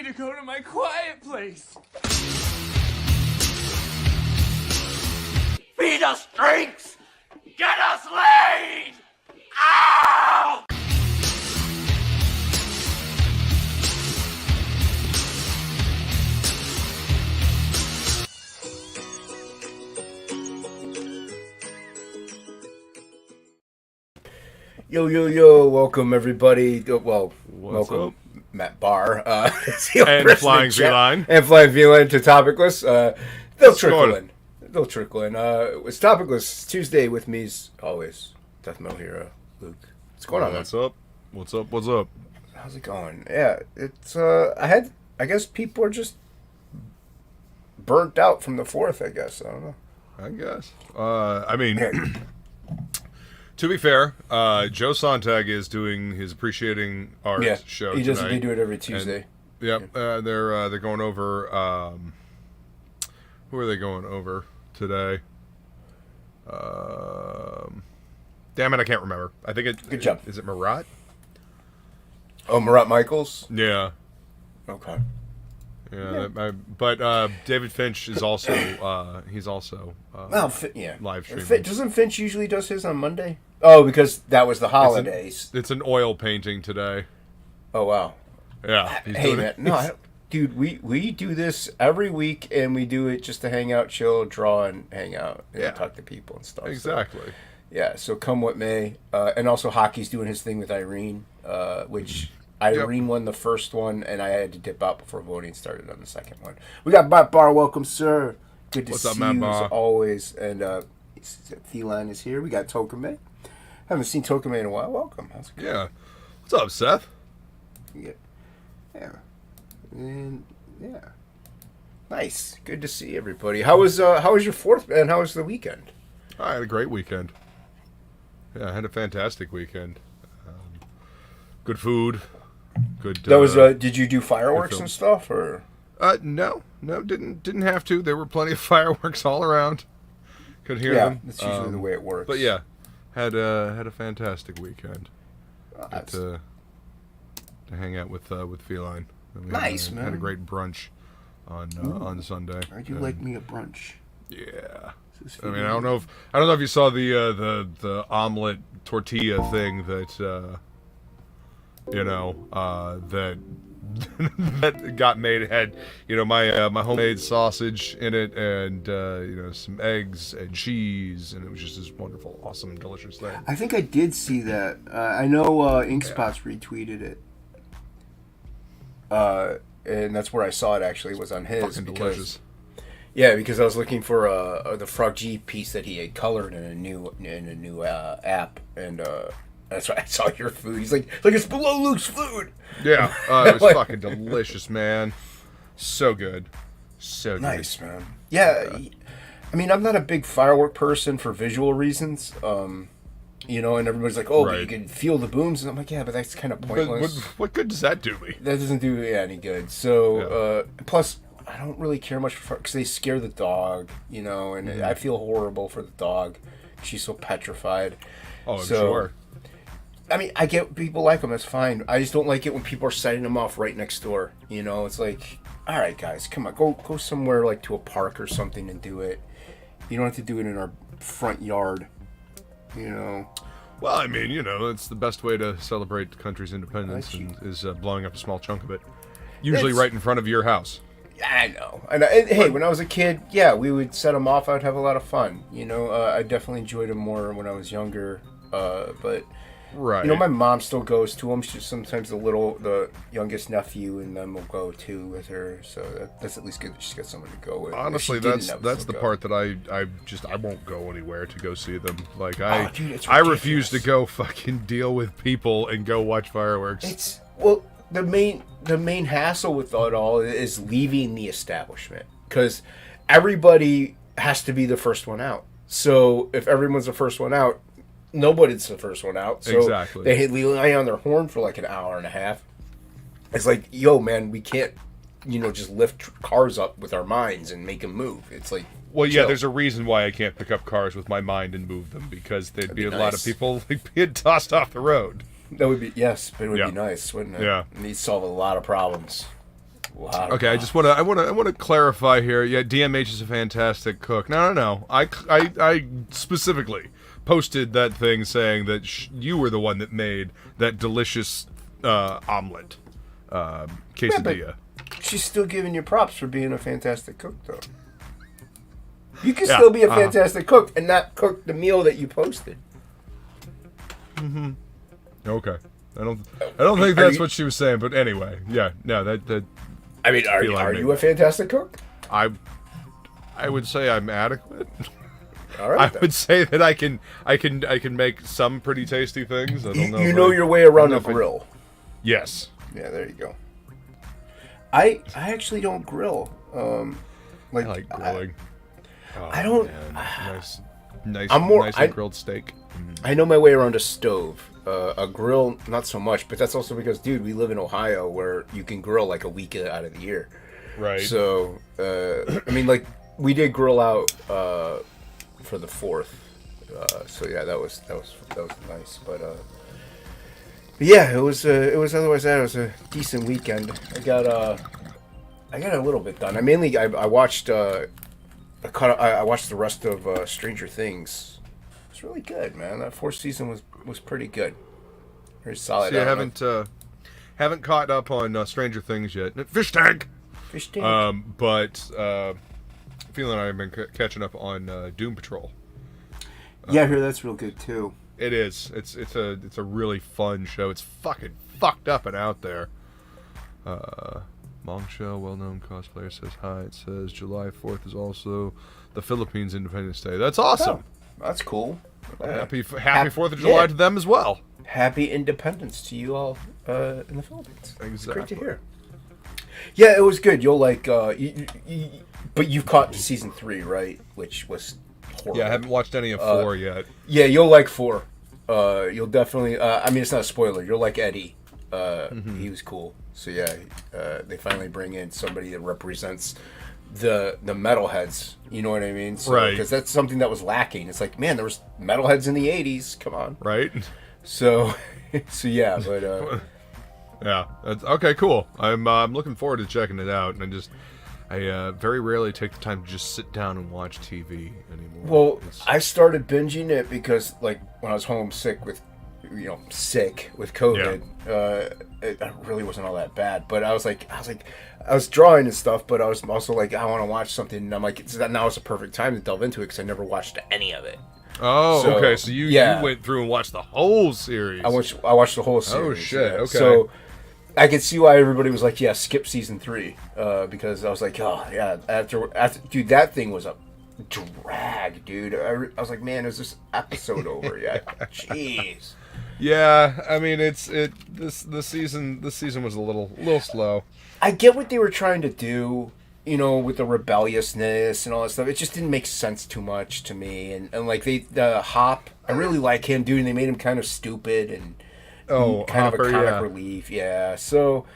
need to go to my quiet place. Feed us drinks! Get us laid! Ow! Yo, yo, yo, welcome everybody. Welcome, up? Matt Bahr. And Flying V-Line. And Flying V-Line to TOPicLESS. They'll trickle in. It's TOPicLESS Tuesday with me as always, Death Metal Hero, Luke. What's going on, man? What's up? How's it going? Yeah, it's, I guess people are just burnt out from the 4th, I guess. I don't know. I guess. I mean... To be fair, Joe Sontag is doing his Appreciating Art show he tonight. They do it every Tuesday. They're going over. Who are they going over today? Damn it, I can't remember. I think it. Good job. Is it Marat? Oh, Marat Michaels. Yeah. Okay. Yeah. But David Finch is also. He's also. Live streaming. Doesn't Finch usually does his on Monday? Oh, because that was the holidays. It's an oil painting today. Oh wow. Yeah. Hey man, no, dude, we do this every week, and we do it just to hang out, chill, draw, and hang out, and talk to people and stuff. Exactly. So, yeah. So come what may, and also Hocky's doing his thing with Irene, which Irene won the first one, and I had to dip out before voting started on the second one. We got Matt Bahr. Welcome, sir. Good to see you as always. And Feline is here. We got Tokame. Haven't seen Tokame in a while. Welcome. How's it going? Yeah. What's up, Seth? Yeah. And nice. Good to see everybody. How was your 4th, and how was the weekend? I had a great weekend. Yeah, I had a fantastic weekend. Good food. Good. That was. Did you do fireworks and stuff, or? No, didn't have to. There were plenty of fireworks all around. Could hear them. That's usually the way it works. But yeah, had a fantastic weekend. To hang out with Feline. Nice, man. Had a great brunch on Sunday. I do like me a brunch. Yeah. I mean, I don't know if you saw the omelet tortilla thing that that got made. It had my homemade sausage in it, and some eggs and cheese, and it was just this wonderful, awesome, delicious thing. I think I did see that. I know Ink Spots retweeted it, and that's where I saw it. Actually, was on his. Fucking delicious. Yeah, because I was looking for the Frog G piece that he had colored in a new app, and that's why I saw your food. He's like it's below Luke's food. Yeah, it was fucking delicious, man. So good. So good. Nice, man. Yeah, I mean, I'm not a big firework person for visual reasons. And everybody's like, oh, but you can feel the booms. And I'm like, yeah, but that's kind of pointless. What good does that do me? That doesn't do any good. So, plus, I don't really care much for because they scare the dog, and I feel horrible for the dog. She's so petrified. Oh, I'm sure. I mean, I get people like them. That's fine. I just don't like it when people are setting them off right next door. It's like, all right, guys, come on, go somewhere like to a park or something and do it. You don't have to do it in our front yard. Well, I mean, it's the best way to celebrate the country's independence is blowing up a small chunk of it, usually right in front of your house. I know. And hey, when I was a kid, we would set them off. I'd have a lot of fun. I definitely enjoyed them more when I was younger. But right. My mom still goes to them. She's sometimes the youngest nephew and them will go too with her. So that's at least good that she's got someone to go with. Honestly, that's the part that I won't go anywhere to go see them. Like I refuse to go fucking deal with people and go watch fireworks. The main hassle with it all is leaving the establishment, because everybody has to be the first one out. So if everyone's the first one out, nobody's the first one out. So exactly. They rely on their horn for like an hour and a half. It's like, yo, man, we can't, just lift cars up with our minds and make them move. It's like, well, yeah, there's a reason why I can't pick up cars with my mind and move them, because there'd be a lot of people being tossed off the road. That would be, yes, but it would be nice, wouldn't it? Yeah. And he'd solve a lot of problems. Wow. Okay, I want to clarify here. Yeah, DMH is a fantastic cook. No. I specifically posted that thing saying that you were the one that made that delicious omelet quesadilla. Yeah, but she's still giving you props for being a fantastic cook, though. You can still be a fantastic cook and not cook the meal that you posted. Mm-hmm. Okay. I don't think that's what she was saying, but anyway, yeah, no, that. I mean, are you a fantastic cook? I would say I'm adequate. All right. I would say that I can make some pretty tasty things. I don't know. You know your way around a grill. Yes. Yeah, there you go. I actually don't grill. I like grilling. I don't. Man. Nice grilled steak. I know my way around a stove. A grill, not so much, but that's also because, dude, we live in Ohio where you can grill like a week out of the year. Right. So, I mean, like, we did grill out for the 4th. So yeah, that was nice. But yeah, it was otherwise that it was a decent weekend. I got a little bit done. I watched I watched the rest of Stranger Things. It's really good, man. That 4th season was pretty good. Very solid. See, I haven't caught up on Stranger Things yet. Fish tank. But feeling I've been catching up on Doom Patrol. Yeah, I hear that's real good too. It is. It's a really fun show. It's fucking fucked up and out there. Mongshell, well-known cosplayer, says hi. It says July 4th is also the Philippines Independence Day. That's awesome. Oh, that's cool. Happy 4th of July to them as well. Happy Independence to you all in the Philippines. Exactly. Great to hear. Yeah, it was good. You'll like, but you've caught season 3, right? Which was horrible. Yeah, I haven't watched any of 4 yet. Yeah, you'll like 4. You'll definitely. I mean, it's not a spoiler. You'll like Eddie. He was cool. So yeah, they finally bring in somebody that represents the metalheads. You know what I mean? So, right. Because that's something that was lacking. It's like, man, there was metalheads in the '80s. Come on. Right. So yeah, but yeah. That's, okay, cool. I'm looking forward to checking it out, and I very rarely take the time to just sit down and watch TV anymore. Well, I started binging it because, like, when I was homesick with COVID, it really wasn't all that bad. But I was drawing and stuff, but I was also like, I want to watch something, and I'm like, now is the perfect time to delve into it because I never watched any of it. Oh, so, okay. So you went through and watched the whole series. I watched the whole series. Oh shit! Yeah. Okay. So I could see why everybody was like, yeah, skip season 3, because I was like, oh yeah, after dude, that thing was a drag, dude. I was like, man, is this episode over yet? Jeez. Yeah, I mean, this season was a little slow. I get what they were trying to do, you know, with the rebelliousness and all that stuff. It just didn't make sense too much to me. And like the Hop, I really like him, dude. And they made him kind of stupid and kind Hopper, of a comic relief. Yeah. So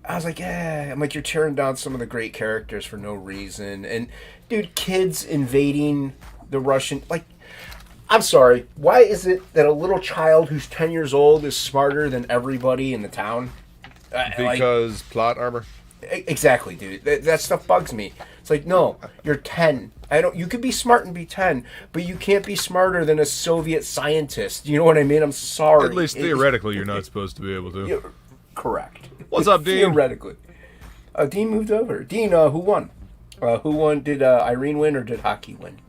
I was like, yeah. I'm like, you're tearing down some of the great characters for no reason. And dude, kids invading the Russian, like, I'm sorry. Why is it that a little child who's 10 years old is smarter than everybody in the town? Because plot armor. Exactly, dude. That stuff bugs me. It's like, no, you're 10. You could be smart and be 10, but you can't be smarter than a Soviet scientist. You know what I mean? I'm sorry. At least theoretically, you're not supposed to be able to. Correct. What's up, Dean? Theoretically. Dean moved over. Dean, who won? Who won? Did Irene win or did Hocky win?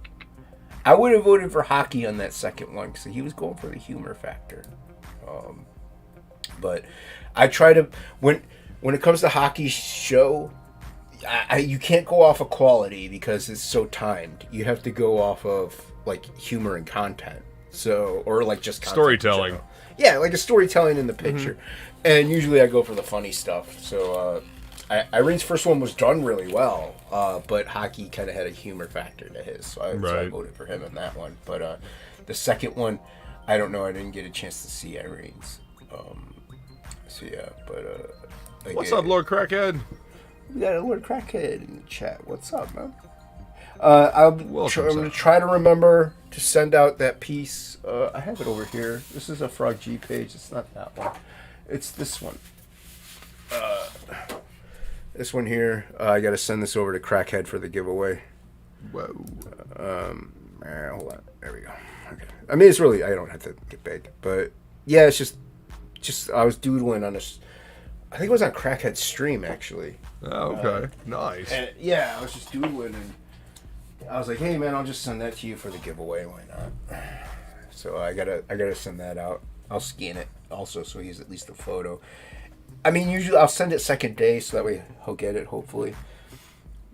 I would have voted for Hocky on that second one because he was going for the humor factor. But I try to when it comes to Hocky's show, you can't go off of quality because it's so timed. You have to go off of like humor and content. So or like just storytelling. Yeah, like a storytelling in the picture. Mm-hmm. And usually I go for the funny stuff. So Irene's first one was done really well, but Hocky kind of had a humor factor to his, so I voted for him in that one. But the second one, I don't know. I didn't get a chance to see Irene's. So yeah, but what's up, Lord Crackhead? We got a Lord Crackhead in the chat. What's up, man? I'm going to try to remember to send out that piece. I have it over here. This is a Frog G page. It's not that one. It's this one. This one here, I got to send this over to Crackhead for the giveaway. Whoa. Hold on. There we go. Okay. I mean, it's really, I don't have to get big, but yeah, it's just I was doodling on this. I think it was on Crackhead's stream actually. Oh, okay. Nice. And yeah, I was just doodling, and I was like, "Hey, man, I'll just send that to you for the giveaway. Why not?" So I gotta send that out. I'll scan it also, so he has at least a photo. I mean, usually I'll send it second day, so that way he'll get it, hopefully.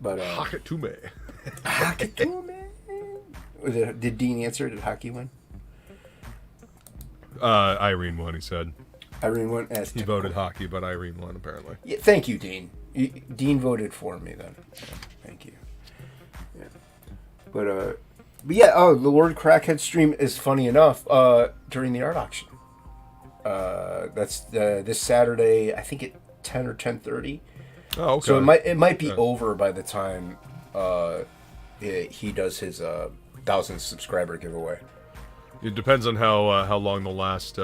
But Hock it to me. Hock it to me. Did Dean answer? Did Hockey win? Irene won, he said. Irene won. He voted Hockey, but Irene won, apparently. Yeah, thank you, Dean. Dean voted for me then. Thank you. Yeah. But yeah, the Lord Crackhead stream is funny enough during the art auction. That's this Saturday, I think at 10 or 10:30. Oh, okay. So it might be over by the time he does his 1,000 subscriber giveaway. It depends on how long the last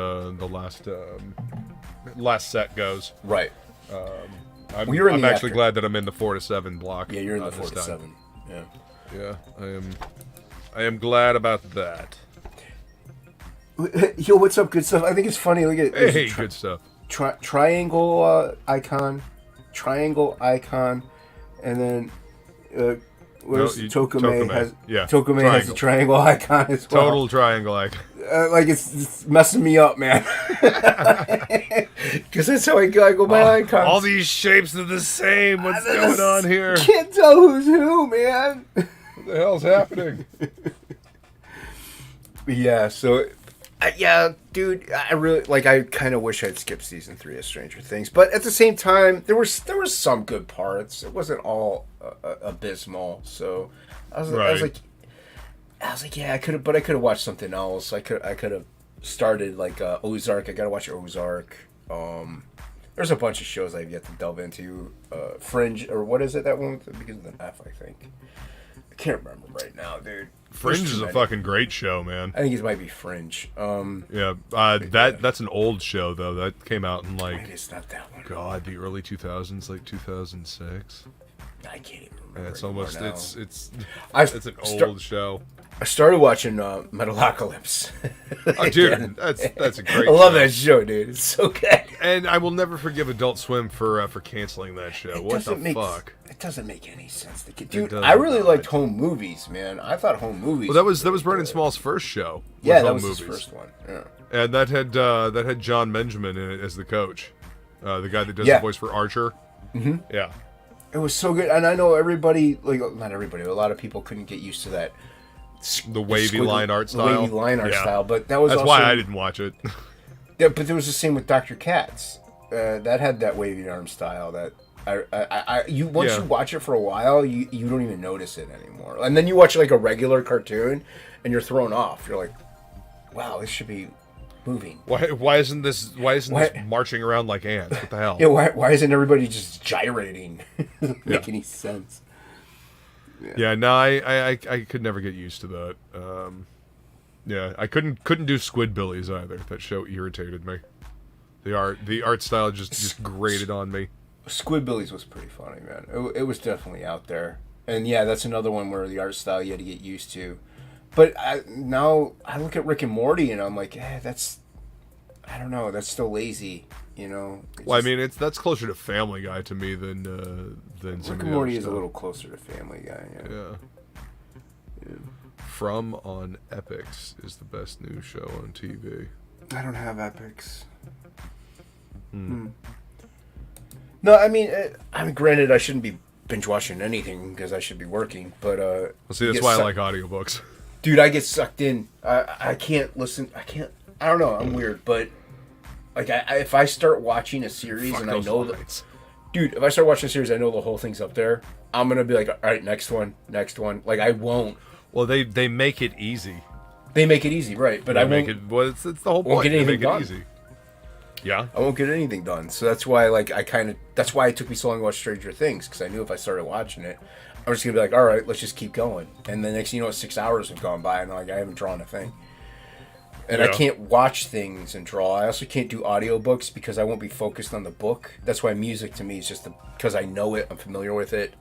set goes. Right. I'm actually glad that I'm in the 4 to 7 block. Yeah, you're in the 4 to 7. Yeah. Yeah, I am glad about that. Yo, what's up, good stuff? I think it's funny. Look at Hey, good stuff. Triangle icon, and then where's Tokame has Tokame has a triangle icon as well. Total triangle icon. Like it's messing me up, man. Because that's how I go by icons. All these shapes are the same. What's going on here? Can't tell who's who, man. What the hell's happening? Yeah, so yeah, dude, I really I kind of wish I'd skipped season 3 of Stranger Things, but at the same time, there was some good parts. It wasn't all abysmal. So I was like, yeah, I could have watched something else. I could have started Ozark. I gotta watch Ozark. There's a bunch of shows I've yet to delve into. Fringe, or what is it? That one begins with an F, I think. I can't remember right now, dude. Fringe is a fucking great show, man. I think it might be Fringe. Yeah, that's an old show though. That came out in it's not that one. God, the early 2000s, like 2006. I can't even remember. It's almost now. it's an old show. I started watching Metalocalypse. Oh, dude, that's a great. I love that show, dude. It's so good. And I will never forgive Adult Swim for canceling that show. What the fuck? It doesn't make any sense. Dude, I really liked Home Movies, man. I thought Home Movies. Well, that was Brendan Small's first show. Yeah, that was his first one. Yeah. And that had John Benjamin in it as the coach, the guy that does the voice for Archer. Mm-hmm. Yeah. It was so good, and I know everybody, not everybody, but a lot of people couldn't get used to that. The wavy line art style. But that's also why I didn't watch it. Yeah, but there was the same with Dr. Katz. That had that wavy arm style that once you watch it for a while, you don't even notice it anymore. And then you watch a regular cartoon, and you're thrown off. You're like, wow, this should be moving. Why isn't this marching around like ants? What the hell? Yeah, why isn't everybody just gyrating? Doesn't make any sense. Yeah, no, I could never get used to that. Yeah, I couldn't do Squidbillies either. That show irritated me. The art style just grated on me. Squidbillies was pretty funny, man. It was definitely out there. And yeah, that's another one where the art style you had to get used to. But now I look at Rick and Morty and I'm like, I don't know, that's still lazy, you know. Well, I mean, that's closer to Family Guy to me than Rick some and of Morty the is stuff. a little closer to Family Guy. Yeah. From on Epix is the best new show on TV. I don't have Epix. No, I mean, granted, I shouldn't be binge watching anything because I should be working. But well, see, that's why I like audiobooks. Dude, I get sucked in. I can't listen. I don't know. I'm weird, but if I start watching a series and I know dude, if I start watching a series, I know the whole thing's up there. I'm gonna be like, all right, next one. Like I won't. Well, they make it easy. They make it easy, right? But I won't. Make it. Well, it's the whole point. Won't get anything done. Easy. Yeah. I won't get anything done. So that's why, that's why it took me so long to watch Stranger Things, because I knew if I started watching it, I'm just gonna be like, all right, let's just keep going. And the next thing you know, 6 hours have gone by, and I haven't drawn a thing. And I can't watch things and draw. I also can't do audiobooks because I won't be focused on the book. That's why music to me is just because I know it, I'm familiar with it.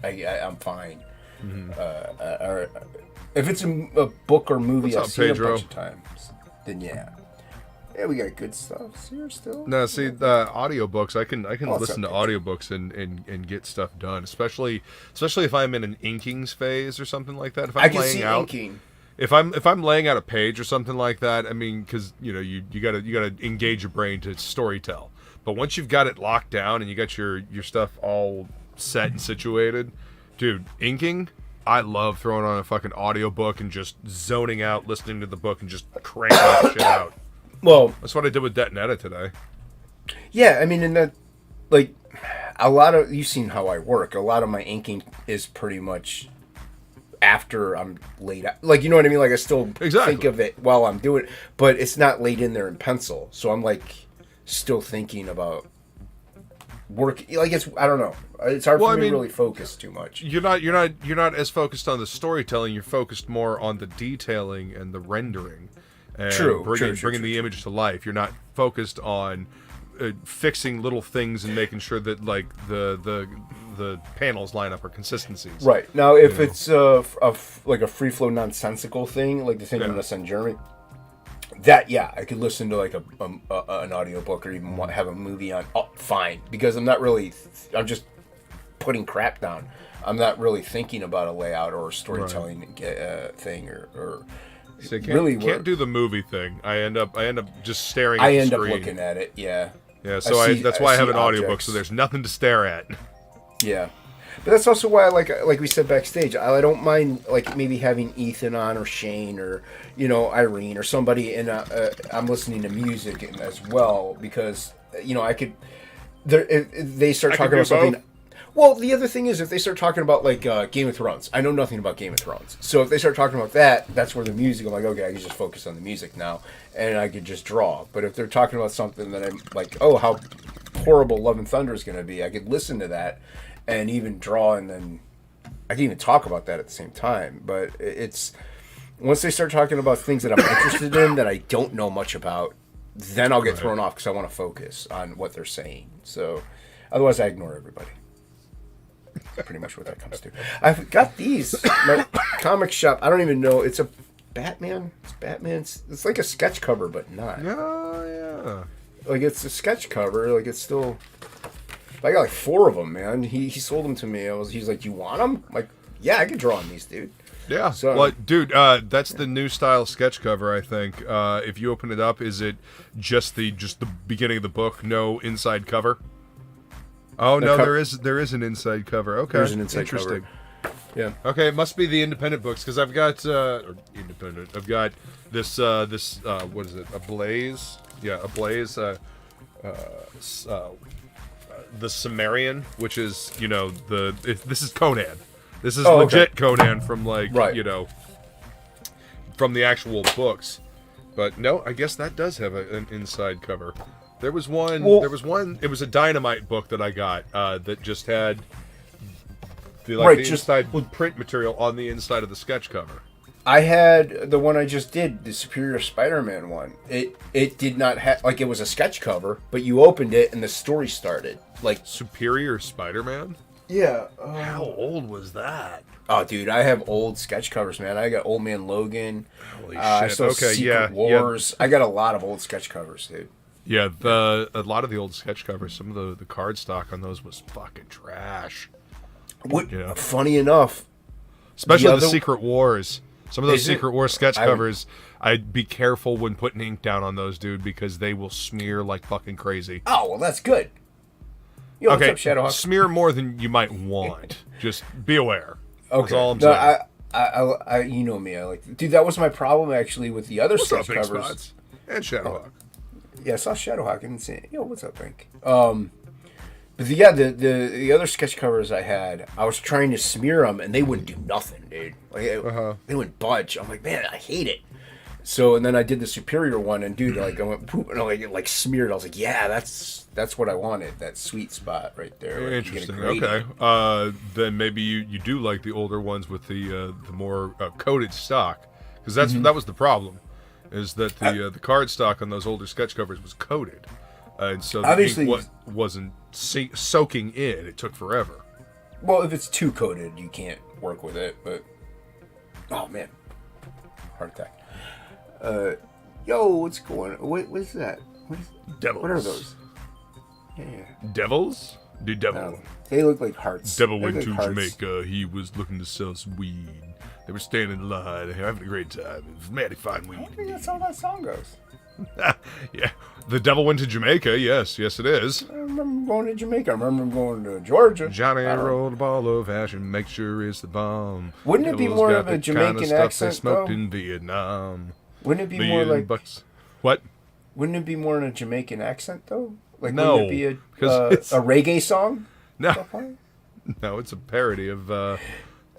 I'm fine. If it's a book or movie I've seen Pedro? A bunch of times, then yeah, we got good stuff here still. No, see the audiobooks. I can listen to audiobooks and get stuff done, especially if I'm in an inkings phase or something like that. If I'm laying out inking. If I'm laying out a page or something like that, I mean, because you gotta engage your brain to storytell. But once you've got it locked down and you got your stuff all set and situated, dude, inking. I love throwing on a fucking audiobook and just zoning out, listening to the book and just cranking that shit out. Well, that's what I did with Detonetta today. Yeah, I mean, and that, like, a lot of, you've seen how I work. A lot of my inking is pretty much after I'm laid out. Like, you know what I mean? Like, I still think of it while I'm doing it, but it's not laid in there in pencil. So I'm, like, still thinking about work. Like, it's, I don't know. It's hard for me to really focus too much. You're not as focused on the storytelling. You're focused more on the detailing and the rendering. And bringing the image to life. You're not focused on fixing little things and making sure that like the panels line up or consistencies. Right. Now, if it's like a free flow nonsensical thing, like the thing I'm gonna send Jeremy, that I could listen to like an audiobook or even have a movie on. Oh, fine, because I'm not really. I'm just putting crap down. I'm not really thinking about a layout or a storytelling thing or so can't do the movie thing. I end up just staring at the screen. I end up looking at it, yeah. Yeah, so that's why I have an audiobook, so there's nothing to stare at. Yeah. But that's also why, like we said backstage, I don't mind like maybe having Ethan on or Shane or Irene or somebody, and I'm listening to music as well because I could. If they start talking about something. Both. Well, the other thing is if they start talking about like Game of Thrones, I know nothing about Game of Thrones, so if they start talking about that, that's where the music. I'm like, okay, I can just focus on the music now, and I could just draw. But if they're talking about something that I'm like, oh, how horrible Love and Thunder is going to be, I could listen to that. And even draw, and then I can even talk about that at the same time. But it's once they start talking about things that I'm interested in that I don't know much about, then I'll get thrown off because I want to focus on what they're saying. So otherwise, I ignore everybody. Pretty much what that comes to. I've got these my comic shop. I don't even know. It's a Batman. It's Batman. It's like a sketch cover, but not. Oh yeah. Like it's a sketch cover. Like it's still. I got like 4 of them, man. He sold them to me. He's like, "You want them?" I'm like, yeah, I can draw on these, dude. Yeah. So, well, dude, that's the new style sketch cover. I think. If you open it up, is it just the beginning of the book? No inside cover. Oh no, there is an inside cover. Okay, there's an inside cover. Yeah. Okay, it must be the independent books because I've got independent. I've got this what is it? A Blaze? Yeah, a Blaze. The Sumerian, which is this is Conan. This is legit Conan from from the actual books. But no, I guess that does have an inside cover. There was one. It was a Dynamite book that I got that just had the inside print material on the inside of the sketch cover. I had the one I just did, the Superior Spider-Man one. It did not have it was a sketch cover, but you opened it and the story started. Like Superior Spider-Man? Yeah. How old was that? Oh, dude, I have old sketch covers, man. I got Old Man Logan. Holy shit! Okay, Secret Wars. Yeah. I got a lot of old sketch covers, dude. Yeah, a lot of the old sketch covers. Some of the card stock on those was fucking trash. Funny enough, especially the Secret Wars. Some of those Secret Wars sketch covers, I'd be careful when putting ink down on those, dude, because they will smear like fucking crazy. Oh, well, that's good. Yo, okay, what's up, Shadowhawk? Smear more than you might want. Just be aware. Okay. That's all I'm saying. I you know me. Dude, that was my problem, actually, with the other sketch covers. Spots? And Shadowhawk. Yeah, I saw Shadowhawk. I didn't see it. Yo, what's up, Pink? But the other sketch covers I had, I was trying to smear them, and they wouldn't do nothing, dude. They wouldn't budge. I'm like, man, I hate it. So, and then I did the Superior one, and dude, I went poop, and I smeared. I was like, yeah, that's what I wanted. That sweet spot right there. Interesting. Okay. Then maybe you do like the older ones with the more coated stock, because that was the problem. is that the cardstock on those older sketch covers was coated, and so the Obviously- ink wasn't soaking in. It took forever. Well, if it's too coated, you can't work with it. But oh man, heart attack. Yo, what's going on? What's that? Devils. What are those? Yeah. Devils? The devil. No, they look like hearts. Devil They went look to like hearts. Jamaica. He was looking to sell some weed. They were standing in line, having a great time. It was mighty fine weed. I don't think that's how that song goes. Yeah, the devil went to Jamaica. Yes, it is. I remember going to Jamaica. I remember going to Georgia. Johnny I don't- rolled a ball of hash and make sure it's the bomb. Wouldn't it be Devil's more got of a the Jamaican kind of stuff accent, they smoked though? in Vietnam. Wouldn't it be more Million like? bucks. What? Wouldn't it be more in a Jamaican accent though? Like, No, wouldn't it be because it's- a reggae song? No, no, it's a parody of The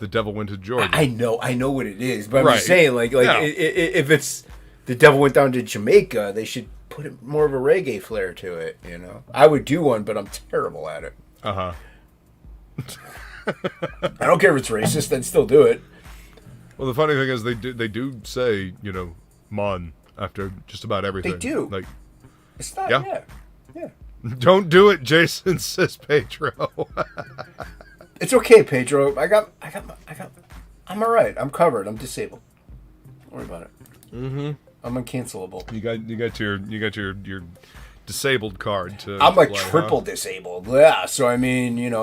Devil Went to Georgia. I know what it is, but I'm Right. just saying, like, No. if it's the devil went down to Jamaica, they should put more of a reggae flair to it. You know, I would do one, but I'm terrible at it. Uh-huh. I don't care if it's racist; I'd still do it. Well, the funny thing is they do say, "mon" after just about everything. They do. Like, It's not. Yeah. Yeah. don't do it, Jason, says Pedro. It's okay, Pedro. I'm all right. I'm covered. I'm disabled. Don't worry about it. Mm-hmm. I'm uncancelable. You got your disabled card to. I'm like fly, huh? triple disabled. Yeah. So I mean, yeah.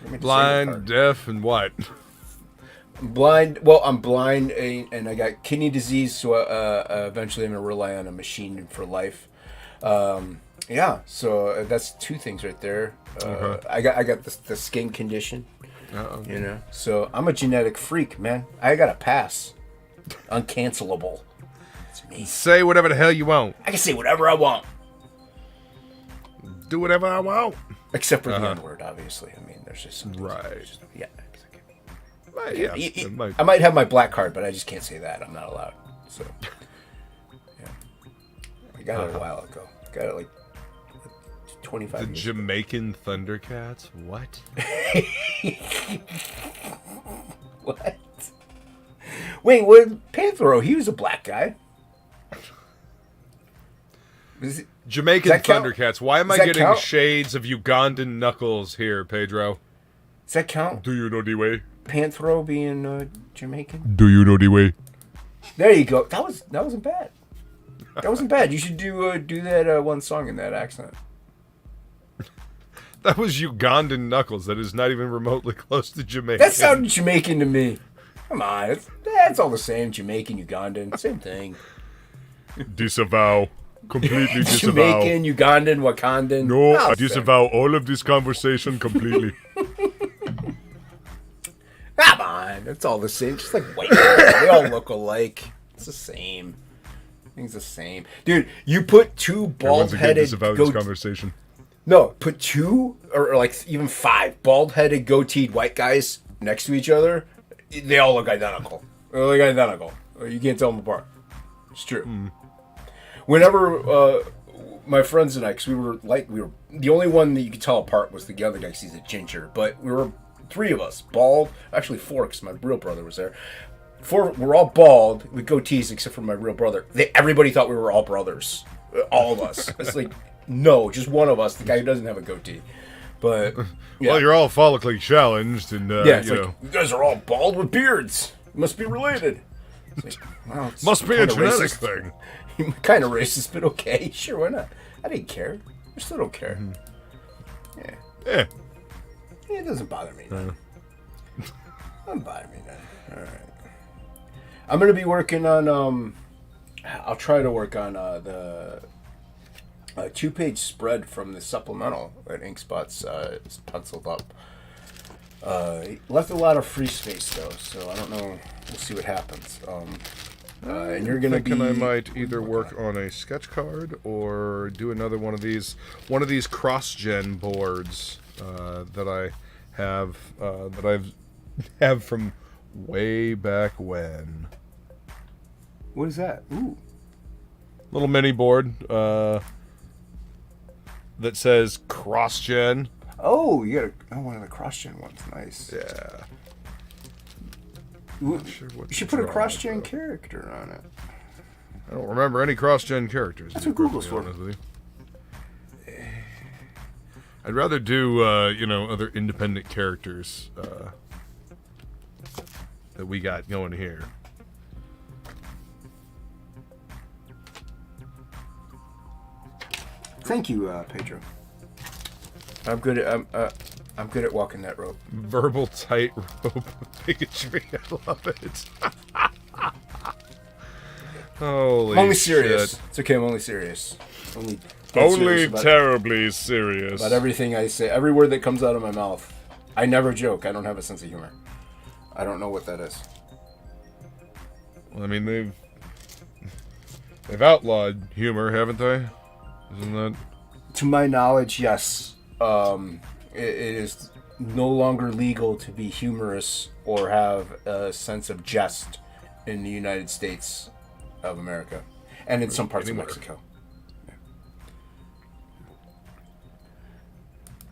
I'm a disabled Blind, card. deaf, and what? Blind. Well, I'm blind, and I got kidney disease. So eventually, I'm gonna rely on a machine for life. Yeah. So that's two things right there. I got the skin condition. Uh-oh. So I'm a genetic freak, man. I got a pass. Uncancelable. It's me. Say whatever the hell you want. I can say whatever I want, Do whatever I want. except for the N-word. Obviously, I mean, there's just some things Right. Yeah. Right, yeah. it might- I might have my black card, but I just can't say that. I'm not allowed. So, yeah. I got it a while ago. Got it like 25 The years Jamaican Thundercats? What? What? Wait, what? Panthro, he was a black guy. Jamaican Does that count? Thundercats. Why am I Does that getting count? shades of Ugandan knuckles here, Pedro? Does that count? Do you know the way? Panthro being Jamaican? Do you know the way? There you go. That wasn't bad. That wasn't bad. You should do that one song in that accent. That was Ugandan knuckles. That is not even remotely close to Jamaican. That sounded Jamaican to me. Come on, it's all the same. Jamaican, Ugandan, same thing. Disavow. Completely disavow. Jamaican, Ugandan, Wakandan. No, Oh, I disavow all of this conversation completely. Come on, it's all the same. Just like white people. They all look alike. It's the same. Everything's the same. Dude, you put two Once again, bald-headed disavow this conversation. No, put two or like even five bald-headed, goateed white guys next to each other. They all look identical. They look identical. You can't tell them apart. It's true. Whenever my friends and I, because we were the only one that you could tell apart was the other guy because he's a ginger. But we were three of us, bald. Actually, four because my real brother was there. We're all bald with goatees except for my real brother. Everybody thought we were all brothers. All of us. It's like, no, just one of us, the guy who doesn't have a goatee. But, yeah. Well, you're all follically challenged, and Yeah, it's you like, know, you guys are all bald with beards. You must be related. It's like, well, it's must be a kinda genetic racist. thing. Kind of racist, but okay. Sure, why not? I didn't care. I still don't care. Yeah. Yeah. It doesn't bother me none. Doesn't bother me none. All right. I'm going to be working on, I'll try to work on the 2-page spread from the supplemental that InkSpot's is penciled up. Left a lot of free space, though, so I don't know. We'll see what happens. And you're going to be... Thinking I might either work on a sketch card or do another one of these cross-gen boards that I have from way back when. What is that? Ooh. Little mini board that says cross-gen. Oh, you got one of the cross-gen ones. Nice. Yeah. Ooh, Sure what you should to put a draw, cross-gen though. character on it. I don't remember any cross-gen characters. That's what Google's for. With you. I'd rather do, other independent characters that we got going here. Thank you, Pedro. I'm good at walking that rope. Verbal tightrope bigotry. I love it. Holy I'm only serious. shit. It's okay. I'm only serious. Only Terribly serious. about everything I say. Every word that comes out of my mouth. I never joke. I don't have a sense of humor. I don't know what that is. Well, I mean, they've outlawed humor, haven't they? Isn't that? To my knowledge, yes. It is no longer legal to be humorous or have a sense of jest in the United States of America, and in some parts of Mexico. Yeah.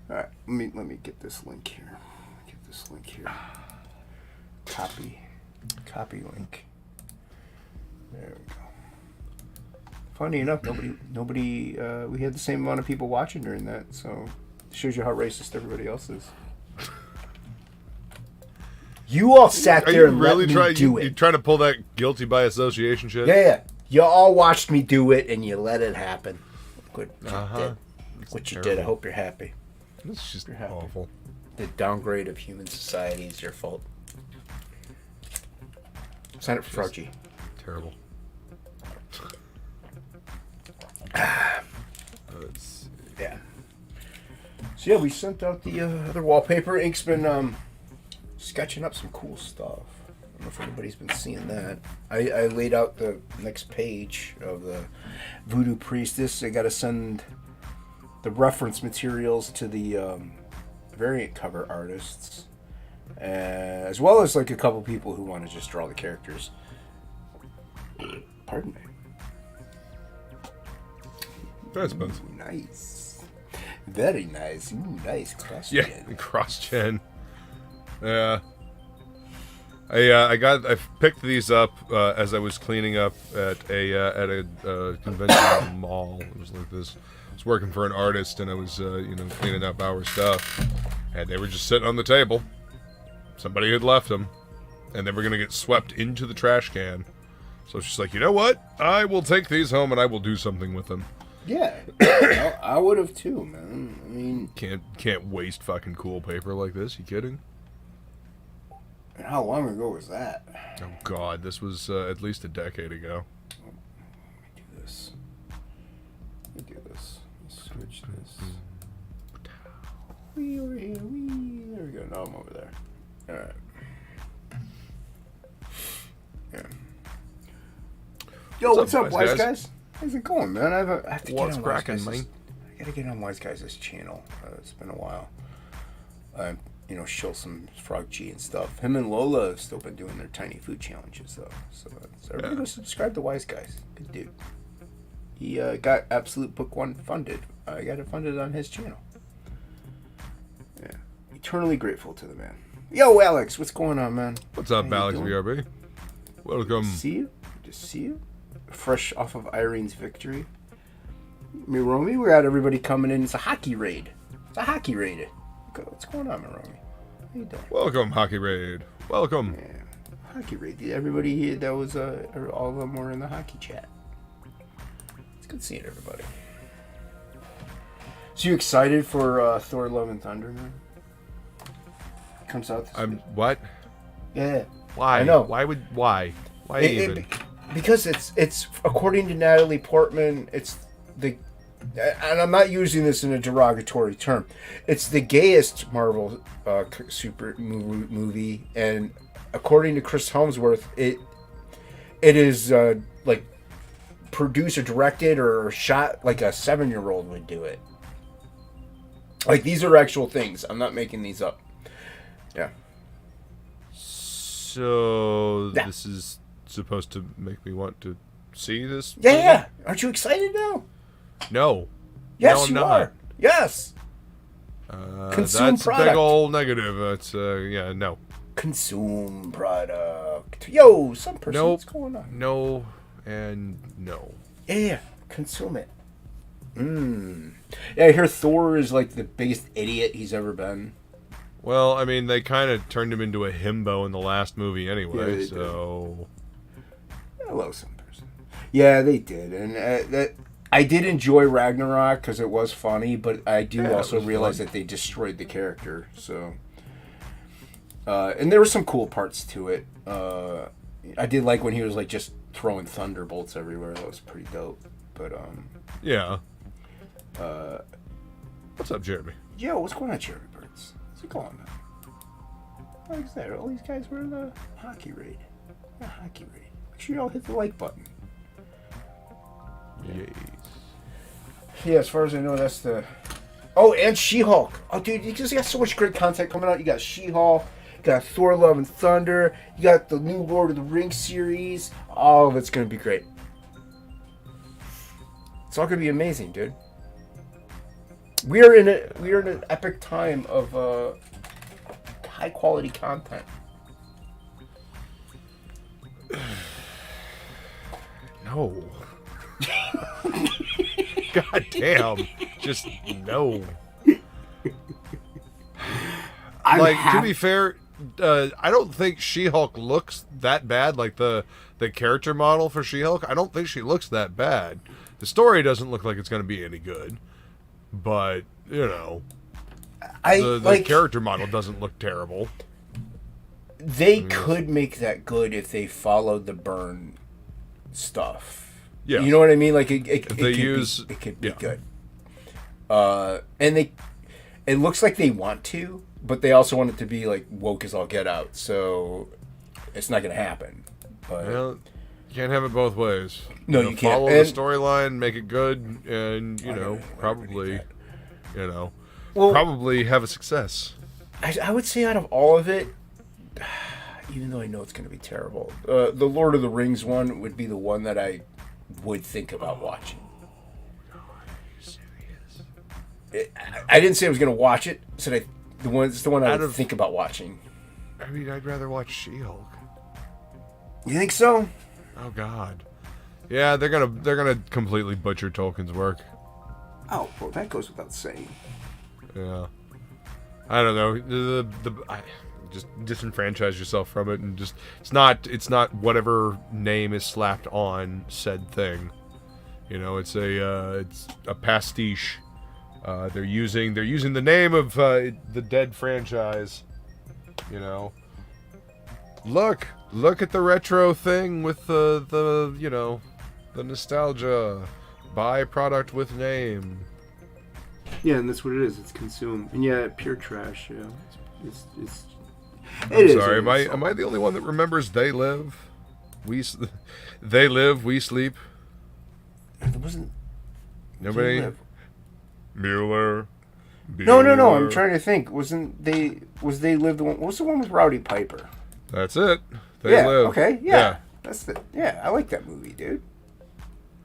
All right, let me get this link here. Copy link. There we go. Funny enough, nobody. We had the same amount of people watching during that, so it shows you how racist everybody else is. You all sat there and let me do it. You trying to pull that guilty by association shit? Yeah. You all watched me do it, and you let it happen. Good. What you did. I hope you're happy. It's just awful. The downgrade of human society is your fault. Sign up for Froggy. Terrible. Yeah. So yeah, we sent out the other wallpaper. Ink's been sketching up some cool stuff. I don't know if anybody's been seeing that. I laid out the next page of the Voodoo Priestess. I got to send the reference materials to the variant cover artists, as well as like a couple people who want to just draw the characters. Pardon me. That's nice. Nice. Very nice. Ooh, nice cross-gen. Yeah, cross-gen. Yeah. I picked these up as I was cleaning up at a convention mall. It was like this. I was working for an artist, and I was cleaning up our stuff, and they were just sitting on the table. Somebody had left them, and they were gonna get swept into the trash can. So she's like, you know what? I will take these home, and I will do something with them. Yeah, I would have too, man. I mean, can't waste fucking cool paper like this. You kidding? And how long ago was that? Oh God, this was at least a decade ago. Let me do this. Switch this. Wee over here. Wee. There we go. Now I'm over there. All right. Yeah. Yo, what's up, Wise Guys? How's it going, man? I have to What's get on cracking, man? I gotta get on Wise Guys' channel. It's been a while. Show some Frog G and stuff. Him and Lola have still been doing their tiny food challenges, though. So everybody go subscribe to Wise Guys. Good dude. He got Absolute Book 1 funded. I got it funded on his channel. Yeah. Eternally grateful to the man. Yo, Alex, what's going on, man? What's up, Alex VRB? Welcome. Just see you. Fresh off of Irene's victory. Miromi, we got everybody coming in. It's a hockey raid. What's going on, Miromi? How you doing? Welcome, Hockey Raid. Welcome. Yeah. Hockey raid. Everybody here, that was, all of them were in the hockey chat. It's good seeing everybody. So you excited for Thor Love and Thunder, man? Comes out this week. What? Yeah. Why? I know. Why even? Because it's according to Natalie Portman, it's the, and I'm not using this in a derogatory term, it's the gayest Marvel super movie, and according to Chris Helmsworth, it is like produced or directed or shot like a 7-year-old would do it. Like, these are actual things. I'm not making these up. Yeah. So this is supposed to make me want to see this? Yeah. Aren't you excited now? No. Yes, no, I'm you not. are. Yes. Consume that's product. a big old negative. It's no. Consume product. Yo, some person. Nope. What's going on? No. and no. Yeah, consume it. Yeah, I hear Thor is like the biggest idiot he's ever been. Well, I mean, they kind of turned him into a himbo in the last movie anyway, Yeah, so... Hello, some person. Yeah, they did, and I did enjoy Ragnarok because it was funny, but I do also realize that they destroyed the character. So, and there were some cool parts to it. I did like when he was like just throwing thunderbolts everywhere. That was pretty dope. But yeah. What's up, Jeremy? Yo, what's going on, Cherry Birds? What's it going on? Like that, all these guys were in the hockey raid. The hockey raid. Make sure you all hit the like button. Yes. Yeah, as far as I know, that's the... Oh, and She-Hulk. Oh, dude, you got so much great content coming out. You got She-Hulk, you got Thor, Love, and Thunder, you got the new Lord of the Rings series. All of it's going to be great. It's all going to be amazing, dude. We are in an epic time of high-quality content. No. God damn. Just no. To be fair, I don't think She-Hulk looks that bad. Like the character model for She-Hulk, I don't think she looks that bad. The story doesn't look like it's going to be any good. But, you know, the character model doesn't look terrible. They could make that good if they followed the Byrne stuff. Yeah, you know what I mean. Like it could be good. And it looks like they want to, but they also want it to be like woke as all get out. So it's not going to happen. But well, you can't have it both ways. No, you can't. Follow the storyline, make it good, and probably have a success. I would say out of all of it, even though I know it's going to be terrible, the Lord of the Rings one would be the one that I would think about watching. I didn't say I was going to watch it. I said it's the one I would think about watching. I mean, I'd rather watch She-Hulk. You think so? Oh God. Yeah, they're gonna completely butcher Tolkien's work. Oh, well, that goes without saying. Yeah. I don't know. Just disenfranchise yourself from it, and just it's not whatever name is slapped on said thing. It's a pastiche. They're using the name of the dead franchise. Look at the retro thing with the nostalgia. Buy product with name. Yeah, and that's what it is. It's consumed, and yeah, pure trash. Yeah, it's. I'm sorry. Am I the only one that remembers They Live? They Live, We Sleep. There wasn't. Nobody. Mueller. No. I'm trying to think. Was They Live the one? What was the one with Rowdy Piper? That's it. They Live. Okay. Yeah. That's the. Yeah, I like that movie, dude.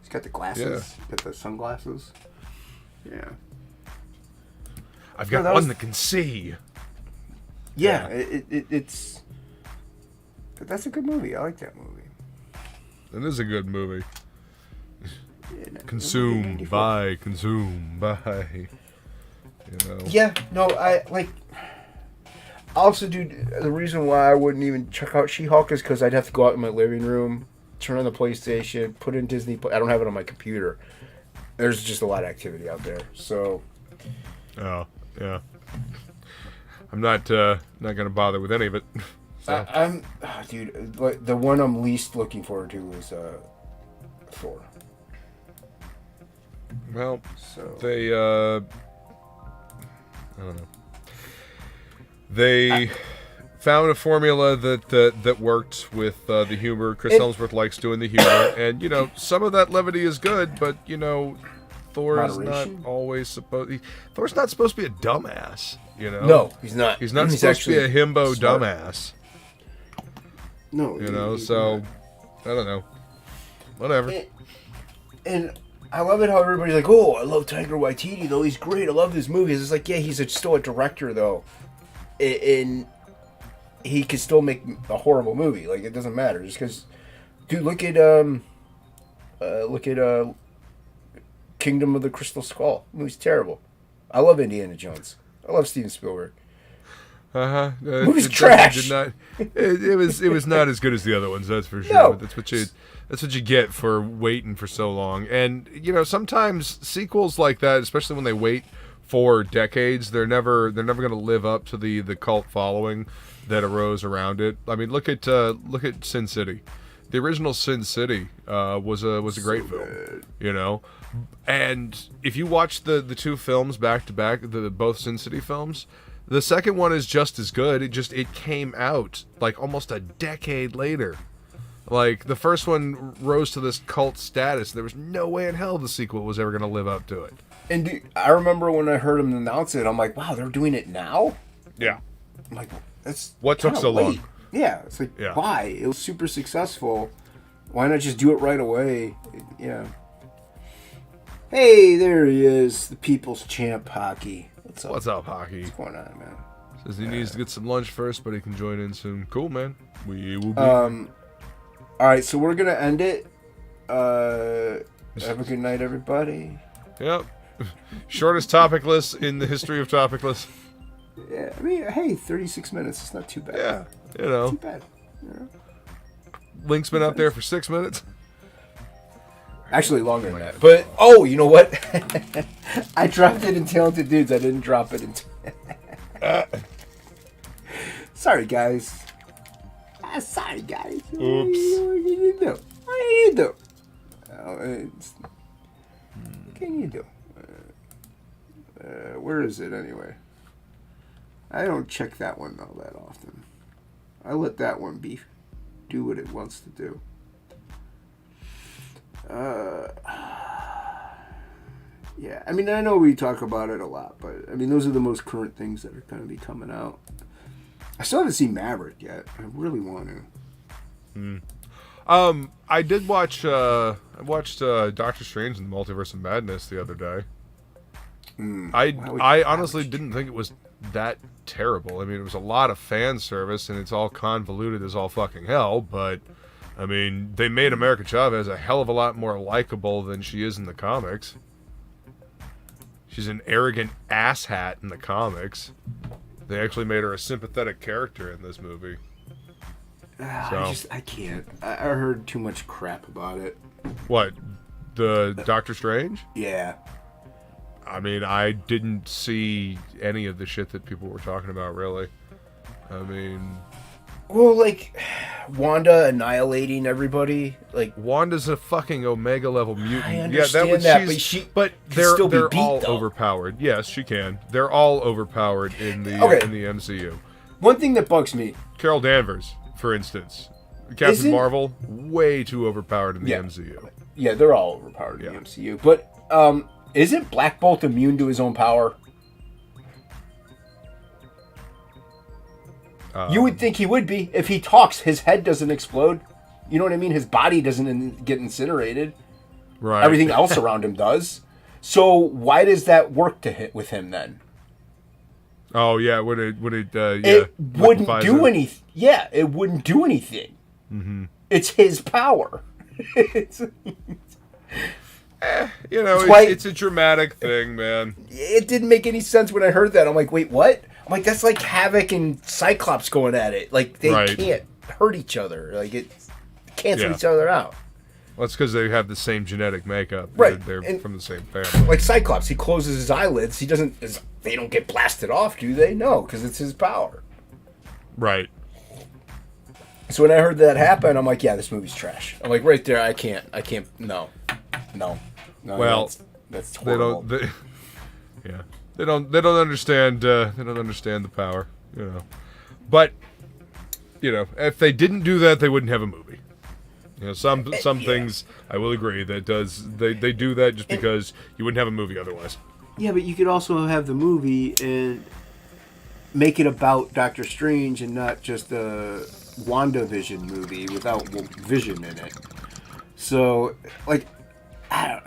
He's got the glasses. Yeah. Got the sunglasses. Yeah. I've got one that can see. Yeah, it's. But that's a good movie. I like that movie. It is a good movie. Consume, buy. Yeah, no, I like. Also, dude, the reason why I wouldn't even check out She-Hulk is because I'd have to go out in my living room, turn on the PlayStation, put in Disney. I don't have it on my computer. There's just a lot of activity out there, so. Oh yeah. I'm not gonna bother with any of it. So. Dude, like the one I'm least looking forward to is Thor. Well, they I don't know. They found a formula that worked with the humor. Chris Hemsworth likes doing the humor, and some of that levity is good, but Thor is not always supposed. Thor's not supposed to be a dumbass. No, he's not. He's not supposed to be a himbo smart dumbass. No, so I don't know. Whatever. And I love it how everybody's like, "Oh, I love Taika Waititi though. He's great. I love his movies." It's like, yeah, he's still a director though, and he can still make a horrible movie. Like it doesn't matter just because, dude. Look at Look at Kingdom of the Crystal Skull. The movie's terrible. I love Indiana Jones. I love Steven Spielberg. Movie's trash. It was not as good as the other ones. That's for sure. No. But that's what you get for waiting for so long. And sometimes sequels like that, especially when they wait for decades, they're never going to live up to the cult following that arose around it. I mean, look at Sin City. The original Sin City was a great film, And if you watch the two films back to back, both Sin City films, the second one is just as good. It came out like almost a decade later. Like the first one rose to this cult status. There was no way in hell the sequel was ever going to live up to it. And I remember when I heard him announce it, I'm like, wow, they're doing it now? Yeah. I'm like, that's what took so long? Yeah, it's like, why? It was super successful. Why not just do it right away? Yeah. Hey, there he is, the people's champ, Hocky. What's up, Hocky? What's going on, man? Says he needs to get some lunch first, but he can join in soon. Cool, man. We will be. All right, so we're gonna end it. Have a good night, everybody. Yep. Shortest TOPicLESS in the history of TOPicLESS. Yeah, I mean, hey, 36 minutes. It's not too bad. Yeah, Too bad. Link's been out there for 6 minutes. Actually, longer than that. But, you know what? I dropped it in Talented Dudes. I didn't drop it in... Sorry, guys. Sorry, guys. Oops. What do you do? What can you do? Where is it, anyway? I don't check that one, though, that often. I let that one do what it wants to do. Yeah, I mean, I know we talk about it a lot, but I mean, those are the most current things that are going to be coming out. I still haven't seen Maverick yet. I really want to. I did watch. I watched Doctor Strange and the Multiverse of Madness the other day. I honestly didn't think it was that terrible. I mean, it was a lot of fan service, and it's all convoluted as all fucking hell, but. I mean, they made America Chavez a hell of a lot more likable than she is in the comics. She's an arrogant asshat in the comics. They actually made her a sympathetic character in this movie. I can't. I heard too much crap about it. What? The Doctor Strange? Yeah. I mean, I didn't see any of the shit that people were talking about, really. I mean... Well, like, Wanda annihilating everybody, like... Wanda's a fucking Omega level mutant. I understand but they're beat, all though. overpowered. Yes, she can. They're all overpowered in the MCU. One thing that bugs me... Carol Danvers, for instance. Captain Marvel, way too overpowered in the MCU. Yeah, they're all overpowered in the MCU. But, isn't Black Bolt immune to his own power? You would think he would be. If he talks, his head doesn't explode. You know what I mean? His body doesn't get incinerated. Right. Everything else around him does. So why does that work with him then? Oh yeah, it wouldn't do anything. Yeah, it wouldn't do anything. Mm-hmm. It's his power. It's a dramatic thing, man. It didn't make any sense when I heard that. I'm like, wait, what? I'm like, that's like Havoc and Cyclops going at it. Like, they can't hurt each other. Like, it cancel each other out. Well, that's because they have the same genetic makeup. Right. They're from the same family. Like Cyclops, he closes his eyelids. They don't get blasted off, do they? No, because it's his power. Right. So when I heard that happen, I'm like, yeah, this movie's trash. I'm like, right there, I can't, no. Well, that's horrible. They don't understand the power, But, if they didn't do that, they wouldn't have a movie. Some things I will agree that they do that just because you wouldn't have a movie otherwise. Yeah, but you could also have the movie and make it about Doctor Strange and not just a WandaVision movie without Vision in it. So, like,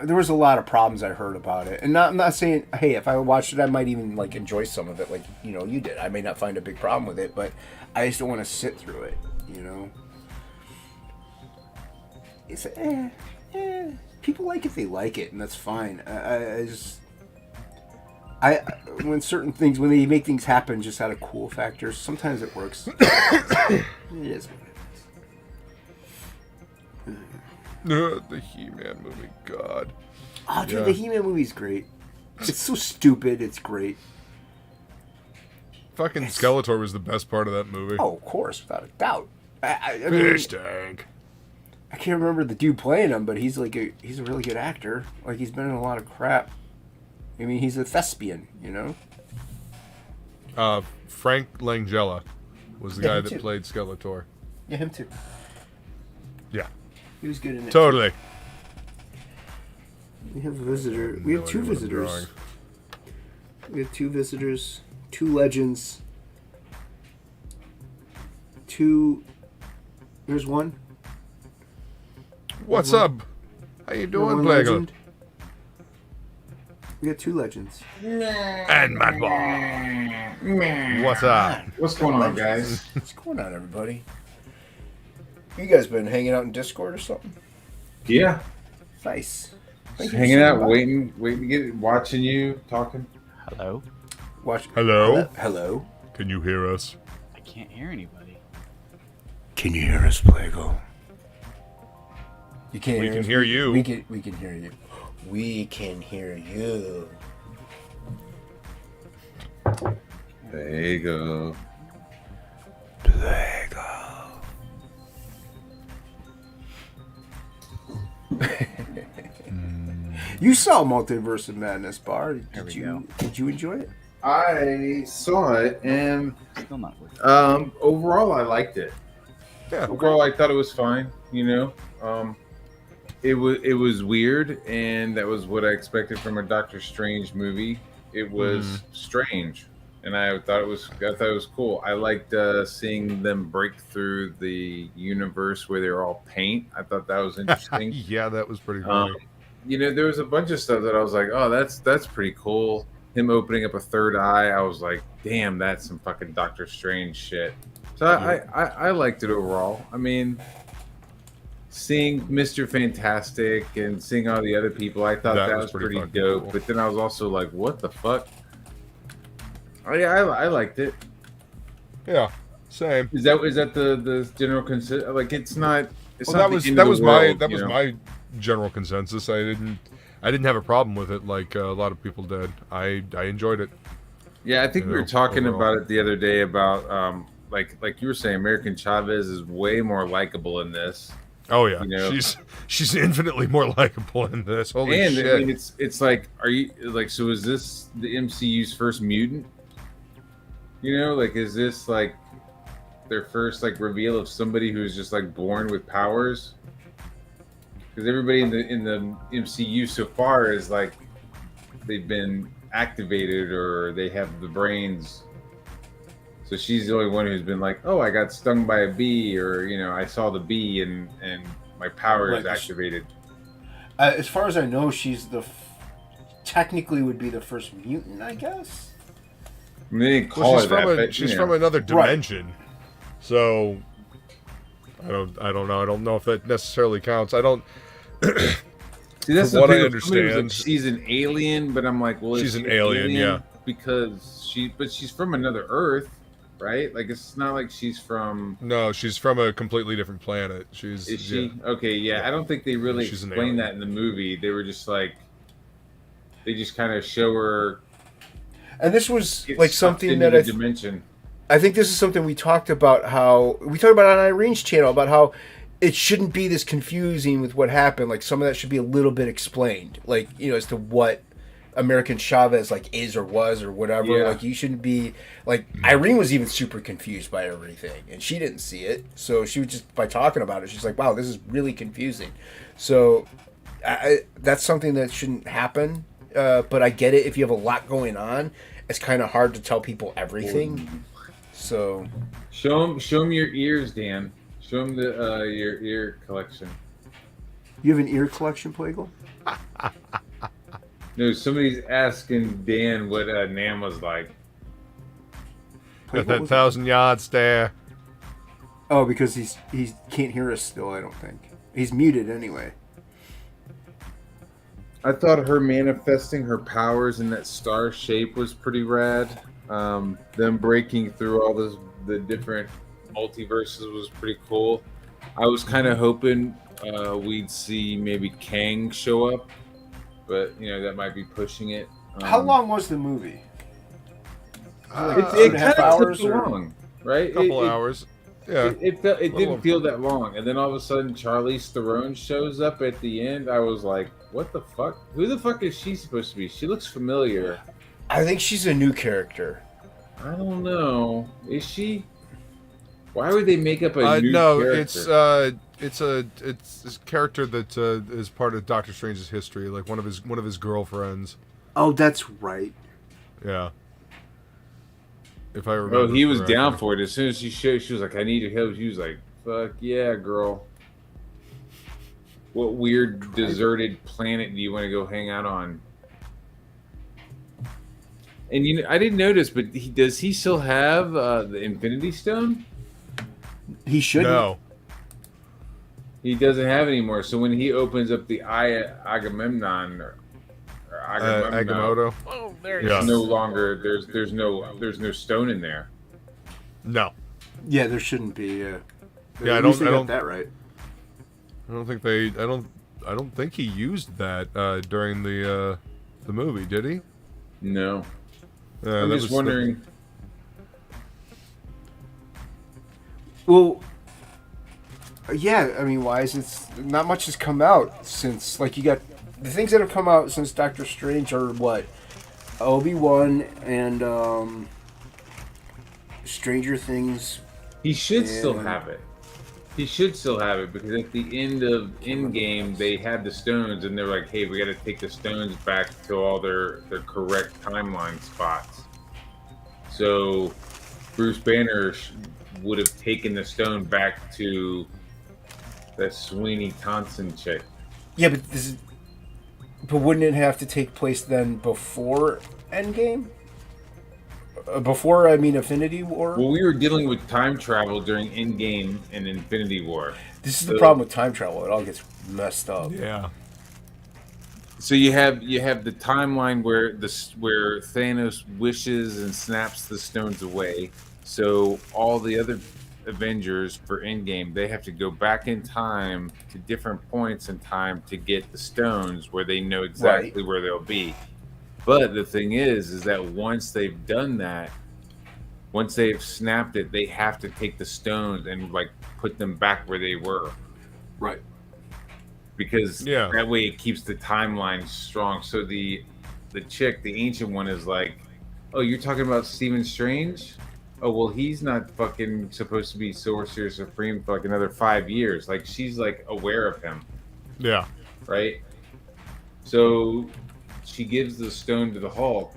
there was a lot of problems I heard about it. And I'm not saying, hey, if I watched it, I might even, like, enjoy some of it like, you did. I may not find a big problem with it, but I just don't want to sit through it, It's, people like it, they like it, and that's fine. When certain things, when they make things happen just out of cool factors, sometimes it works. It is what it is. The He-Man movie, God. Oh, dude, the He-Man movie's great. It's so stupid, it's great. Fucking Skeletor was the best part of that movie. Oh, of course, without a doubt. I mean, Fish tank. I can't remember the dude playing him, but he's a really good actor. Like, he's been in a lot of crap. I mean, he's a thespian, you know? Frank Langella was the guy that played Skeletor. Yeah, him too. Yeah. He was good in it. Totally. We have a visitor. We have two visitors. We have two visitors. Two legends. There's one. What's up? How you doing, Plegel? Legend. We got two legends. And my ball. What's up? What's going on, guys? What's going on, everybody? You guys been hanging out in Discord or something? Yeah, Nice. just hanging out, waiting to get watching you talking. Hello? Hello? Hello. Can you hear us? I can't hear anybody. Can you hear us, Plegel? You can't. We hear can us? hear you. We can hear you. We can hear you. There you go. Plegel. You saw Multiverse of Madness, Bahr. Did you enjoy it? I saw it, and Still not working. overall, I liked it. Yeah. Overall, I thought it was fine. You know, it was weird, and that was what I expected from a Doctor Strange movie. It was strange, and I thought it was cool. I liked seeing them break through the universe where they're all paint. I thought that was interesting. Yeah, that was pretty funny. You know, there was a bunch of stuff that I was like, oh, that's pretty cool. Him opening up a third eye, I was like, damn, that's some fucking Doctor Strange shit. So I liked it overall. I mean, seeing Mr. Fantastic and seeing all the other people, I thought that was pretty dope. Cool. But then I was also like, what the fuck? Oh, yeah, I liked it. Yeah, same. Is that the general consensus? Like, it's not. It's Well, not that was my general consensus. I didn't have a problem with it like a lot of people did. I enjoyed it. Yeah, I think we were talking about it the other day about like you were saying, American Chavez is way more likable in this. Oh yeah, You know? she's infinitely more likable in this. Holy And shit! I mean, it's like, are you like, so is this the MCU's first mutant? You know, like, is this like their first like reveal of somebody who's just like born with powers? Because everybody in the MCU so far is like they've been activated or they have the brains. So she's the only one who's been like, oh, I got stung by a bee, or you know, I saw the bee and my power is activated. As far as I know, she's technically would be the first mutant, I guess. I mean, they didn't call Well, it that, but, she's you know. from another dimension, so I don't know. I don't know if that necessarily counts. I don't. See, that's From the what thing. I Somebody was like, understand, she's an alien, but I'm like, well, is she's she an alien, yeah. because she's from another Earth, right? Like, it's not like she's from. No, she's from a completely different planet. Is she? Okay, yeah. I don't think they really She's an explained alien. that in the movie. They were just like, they just kind of show her. And this was get like sucked something into that the dimension. I think this is something we talked about on Irene's channel about how it shouldn't be this confusing with what happened. Like, some of that should be a little bit explained, like, you know, as to what American Chavez like is or was or whatever. Yeah. Like, you shouldn't be like, Irene was even super confused by everything, and she didn't see it. So she was just, by talking about it, she's like, wow, this is really confusing. So that's something that shouldn't happen. But I get it. If you have a lot going on, it's kind of hard to tell people everything. So Show them your ears, Dan. Show them your ear collection. you have an ear collection, Plegel? No, somebody's asking Dan what Nam was like. Got that 1,000-yard stare. Oh, because he can't hear us still. I don't think he's muted anyway. I thought her manifesting her powers in that star shape was pretty rad. Them breaking through all the different multiverses was pretty cool. I was kind of hoping we'd see maybe Kang show up, but that might be pushing it. How long was the movie? It kind of took or long, right? A couple hours. Yeah. It didn't feel that long, and then all of a sudden Charlize Theron shows up at the end. I was like, "What the fuck? Who the fuck is she supposed to be? She looks familiar." I think she's a new character. I don't know. Is she? Why would they make up a new no, character? it's a character that is part of Doctor Strange's history, like one of his girlfriends. Oh, that's right. Yeah. If I remember. Oh, he was correctly. down for it. As soon as she was like, "I need your help," she was like, "Fuck yeah, girl." What weird deserted planet do you want to go hang out on? And I didn't notice, but does he still have the Infinity Stone? He should. No. He doesn't have it anymore. So when he opens up the Eye Agamemnon or Agamotto. Oh, there Yeah. it's no longer there's no stone in there. No. Yeah, there shouldn't be. Yeah, At least they got that right. I don't think I don't think he used that during the movie, did he? No. Yeah, I'm that just was wondering. Well, yeah. I mean, why is it? Not much has come out since. Like, you got the things that have come out since Doctor Strange are what? Obi-Wan and Stranger Things. He should still And- have it. He should still have it because at the end of Endgame, they had the stones, and they're like, "Hey, we got to take the stones back to all their correct timeline spots." So Bruce Banner would have taken the stone back to that Sweeney Thompson chick. Yeah, but wouldn't it have to take place then before Endgame? Before, I mean, Infinity War? Well, we were dealing with time travel during Endgame and Infinity War. This is the problem with time travel. It all gets messed up. Yeah. So you have the timeline where Thanos wishes and snaps the stones away. So all the other Avengers for Endgame, they have to go back in time to different points in time to get the stones where they know exactly where they'll be. But the thing is that once they've done that, once they've snapped it, they have to take the stones and like put them back where they were. Right. Because Yeah. that way it keeps the timeline strong. So the chick, the ancient one, is like, "Oh, you're talking about Stephen Strange? Oh, well, he's not fucking supposed to be Sorcerer Supreme for like another 5 years." Like, she's like aware of him, Yeah. right? So she gives the stone to the Hulk,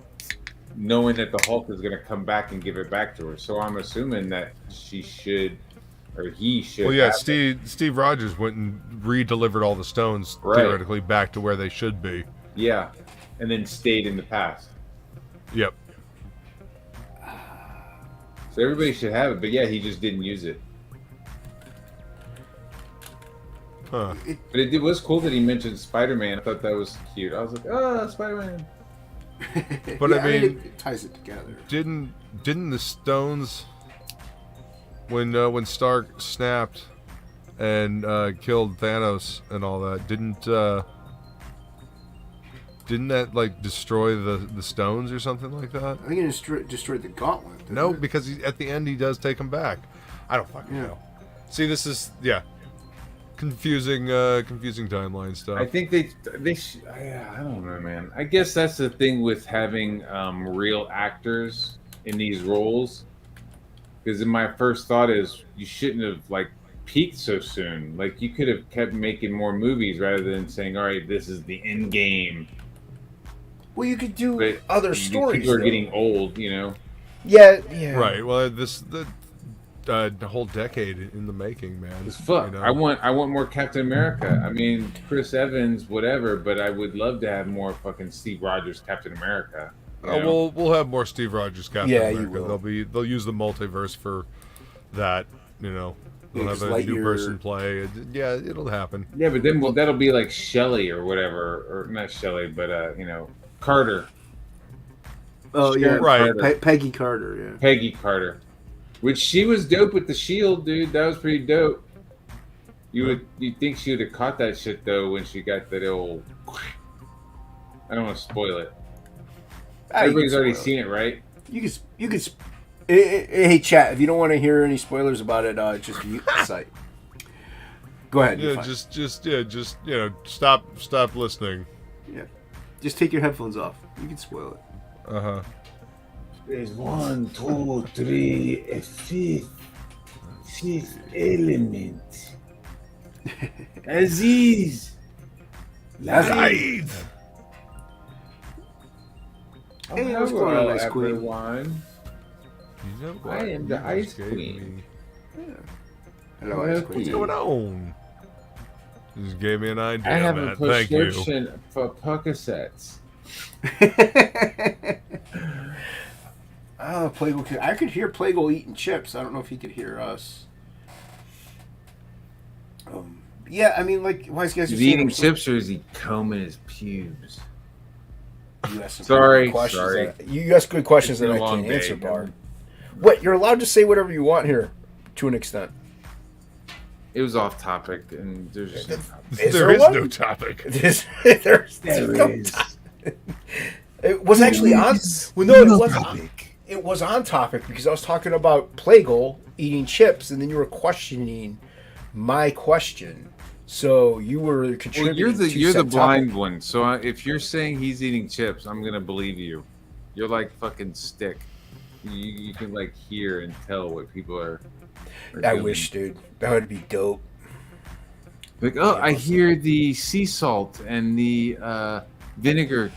knowing that the Hulk is going to come back and give it back to her. So I'm assuming that he should. Well, yeah, have it. Steve Rogers went and re-delivered all the stones Right. theoretically back to where they should be. Yeah, and then stayed in the past. Yep. So everybody should have it, but yeah, he just didn't use it. Huh. But it was cool that he mentioned Spider-Man. I thought that was cute. I was like, "Oh, Spider-Man." But Yeah, I mean, it ties it together. didn't the stones when Stark snapped and killed Thanos and all that, didn't that like destroy the stones or something like that? I think it destroyed the gauntlet. didn't No, it? because at the end he does take them back. I don't fucking know. See, this is confusing timeline stuff. I think I don't know, man. I guess that's the thing with having real actors in these roles. Because my first thought is you shouldn't have like peaked so soon. Like, you could have kept making more movies rather than saying, "All right, this is the end game." Well, you could do But other stories. people are though. getting old, you know. Yeah. Right. Well, the whole decade in the making, man. As fuck. You know? I want more Captain America. I mean, Chris Evans, whatever, but I would love to have more fucking Steve Rogers Captain America. you know? Oh, we'll have more Steve Rogers Captain Yeah, you America. will. They'll use the multiverse for that, you know. They'll have a new person play. Yeah, it'll happen. Yeah, but then that'll be like Shelley or whatever, or not Shelley, but Carter. Oh yeah, right. Peggy Carter. Yeah. Peggy Carter, which she was dope with the shield, dude. That was pretty dope. You'd think she would have caught that shit though when she got that old. I don't want to spoil it. Everybody's already seen it, right? You could. Hey, chat. If you don't want to hear any spoilers about it, just mute the site. Go ahead. Yeah, just stop listening. Yeah, just take your headphones off. You can spoil it. There's 1, 2, 3, a fifth element. Aziz. Aziz. Hey, what's going on, Ice Queen? Everyone. I am the Ice Queen. Yeah. Hello, Ice Queen. What's going on? Just gave me an idea. I have Matt. a prescription for Percocets. Plegel. I could hear Plegel eating chips. I don't know if he could hear us. Yeah, I mean, like, wise guys. Is he eating chips or is he combing his pubes? Sorry. Sorry. You ask good questions that I can't answer, Bahr. What? You're allowed to say whatever you want here, to an extent. It was off topic, and there's just no topic. There is no topic. There's no topic. It was actually on. Well, no, it wasn't. It was on topic because I was talking about Plegel eating chips, and then you were questioning my question. So you were contributing. Well, you're the blind one. So if you're saying he's eating chips, I'm gonna believe you. You're like fucking Stick. You can like hear and tell what people are I doing. wish, dude. That would be dope. Like, oh, I hear the sea salt and the vinegar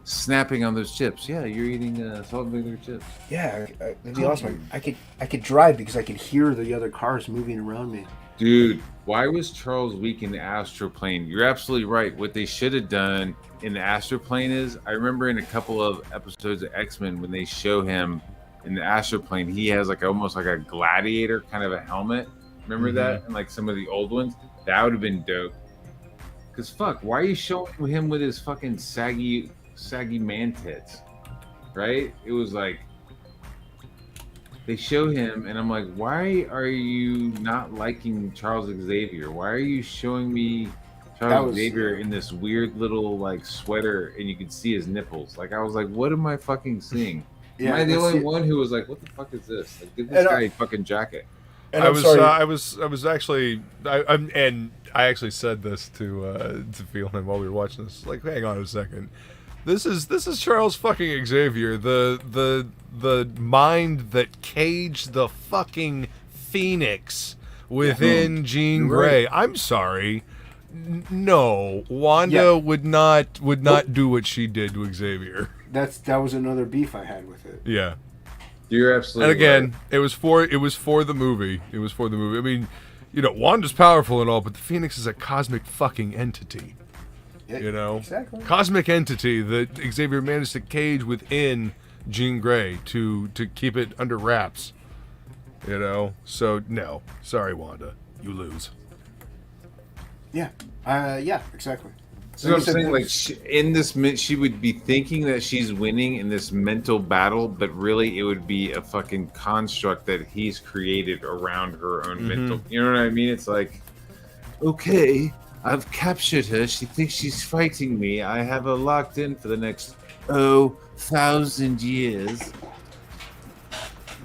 snapping on those chips. Yeah, you're eating salt and vinegar chips. Yeah, that'd be awesome. I could drive because I could hear the other cars moving around me. Dude, why was Charles weak in the astroplane? You're absolutely right. What they should have done in the astroplane is, I remember in a couple of episodes of X-Men when they show him in the astroplane, he has like almost like a gladiator kind of a helmet. Remember that? And like some of the old ones? That would have been dope. Because fuck, why are you showing him with his fucking saggy man tits? Right? It was like, they show him, and I'm like, why are you not liking Charles Xavier? Why are you showing me Charles Xavier in this weird little like sweater, and you can see his nipples? Like, I was like, what am I fucking seeing? Am I the only one who was like, what the fuck is this? Like, give this guy a fucking jacket. I was actually, I actually said this to Phelan while we were watching this. Like, hang on a second. This is Charles fucking Xavier, the mind that caged the fucking Phoenix within Jean Grey. I'm sorry. No, Wanda would not do what she did to Xavier. That was another beef I had with it. Yeah. You're absolutely And again, right. it was for the movie. It was for the movie. I mean, Wanda's powerful and all, but the Phoenix is a cosmic fucking entity. Exactly. Cosmic entity that Xavier managed to cage within Jean Grey to keep it under wraps. So no, sorry, Wanda, you lose. Yeah, exactly. So I'm saying, like, she would be thinking that she's winning in this mental battle, but really it would be a fucking construct that he's created around her own mental. You know what I mean? It's like, okay, I've captured her. She thinks she's fighting me. I have her locked in for the next 1,000 years.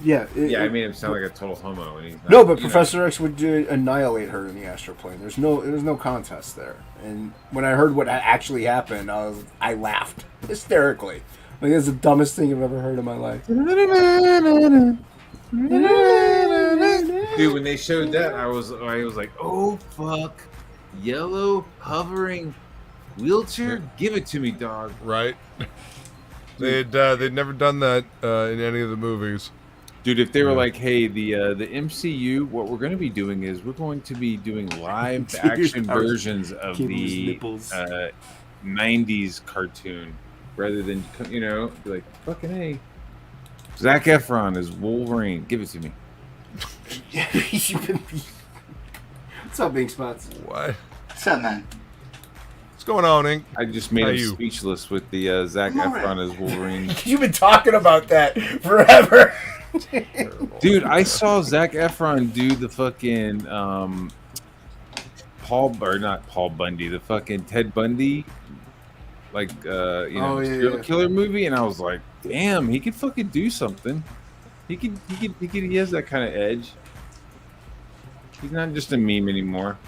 Yeah. I made him sound like a total homo. And he's not, but Professor X would annihilate her in the astral plane. There's no contest there. And when I heard what actually happened, I laughed hysterically. Like, that's the dumbest thing I've ever heard in my life. Dude, when they showed that, I was like, oh fuck, yellow hovering wheelchair, give it to me, dog. Right? They'd never done that in any of the movies. Dude, if they were like, hey, the MCU, what we're going to be doing is we're going to be doing live action versions of the 90s cartoon rather than, be like, fucking hey, Zac Efron is Wolverine. Give it to me. What's up, Big Spots? What? What's up, man? What's going on, Ink? I just made How him you? speechless with the Zac Efron as Wolverine. You've been talking about that forever. Dude, I saw Zac Efron do the fucking not Paul Bundy, the fucking Ted Bundy, like serial killer movie, and I was like, damn, he could fucking do something. He has that kind of edge. He's not just a meme anymore.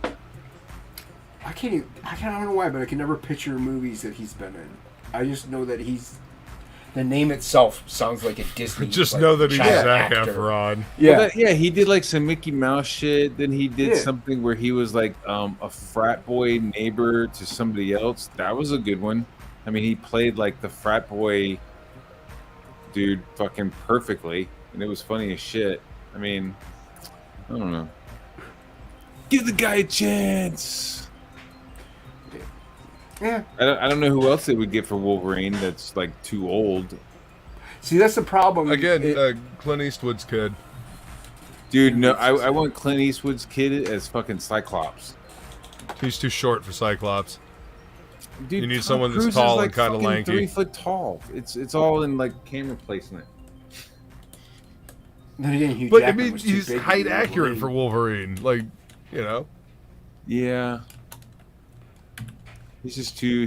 I don't know why, but I can never picture movies that he's been in. I just know that the name itself sounds like a Disney. Just know that he's child Zac actor. Efron. Yeah. Well, he did like some Mickey Mouse shit. Then he did something where he was like a frat boy neighbor to somebody else. That was a good one. I mean, he played like the frat boy dude fucking perfectly, and it was funny as shit. I mean, I don't know. Give the guy a chance. Yeah. I don't know who else they would get for Wolverine that's like too old. See, that's the problem. Again, Clint Eastwood's kid. Dude, no, I want Clint Eastwood's kid as fucking Cyclops. He's too short for Cyclops. Dude, You need Tom someone that's Cruise tall is, and kinda fucking lanky. 3 foot tall. It's all in like camera placement. Then again, Hugh But I Jackman mean, was too he's big to height be accurate for Wolverine. Wolverine. Like, you know. Yeah. He's just too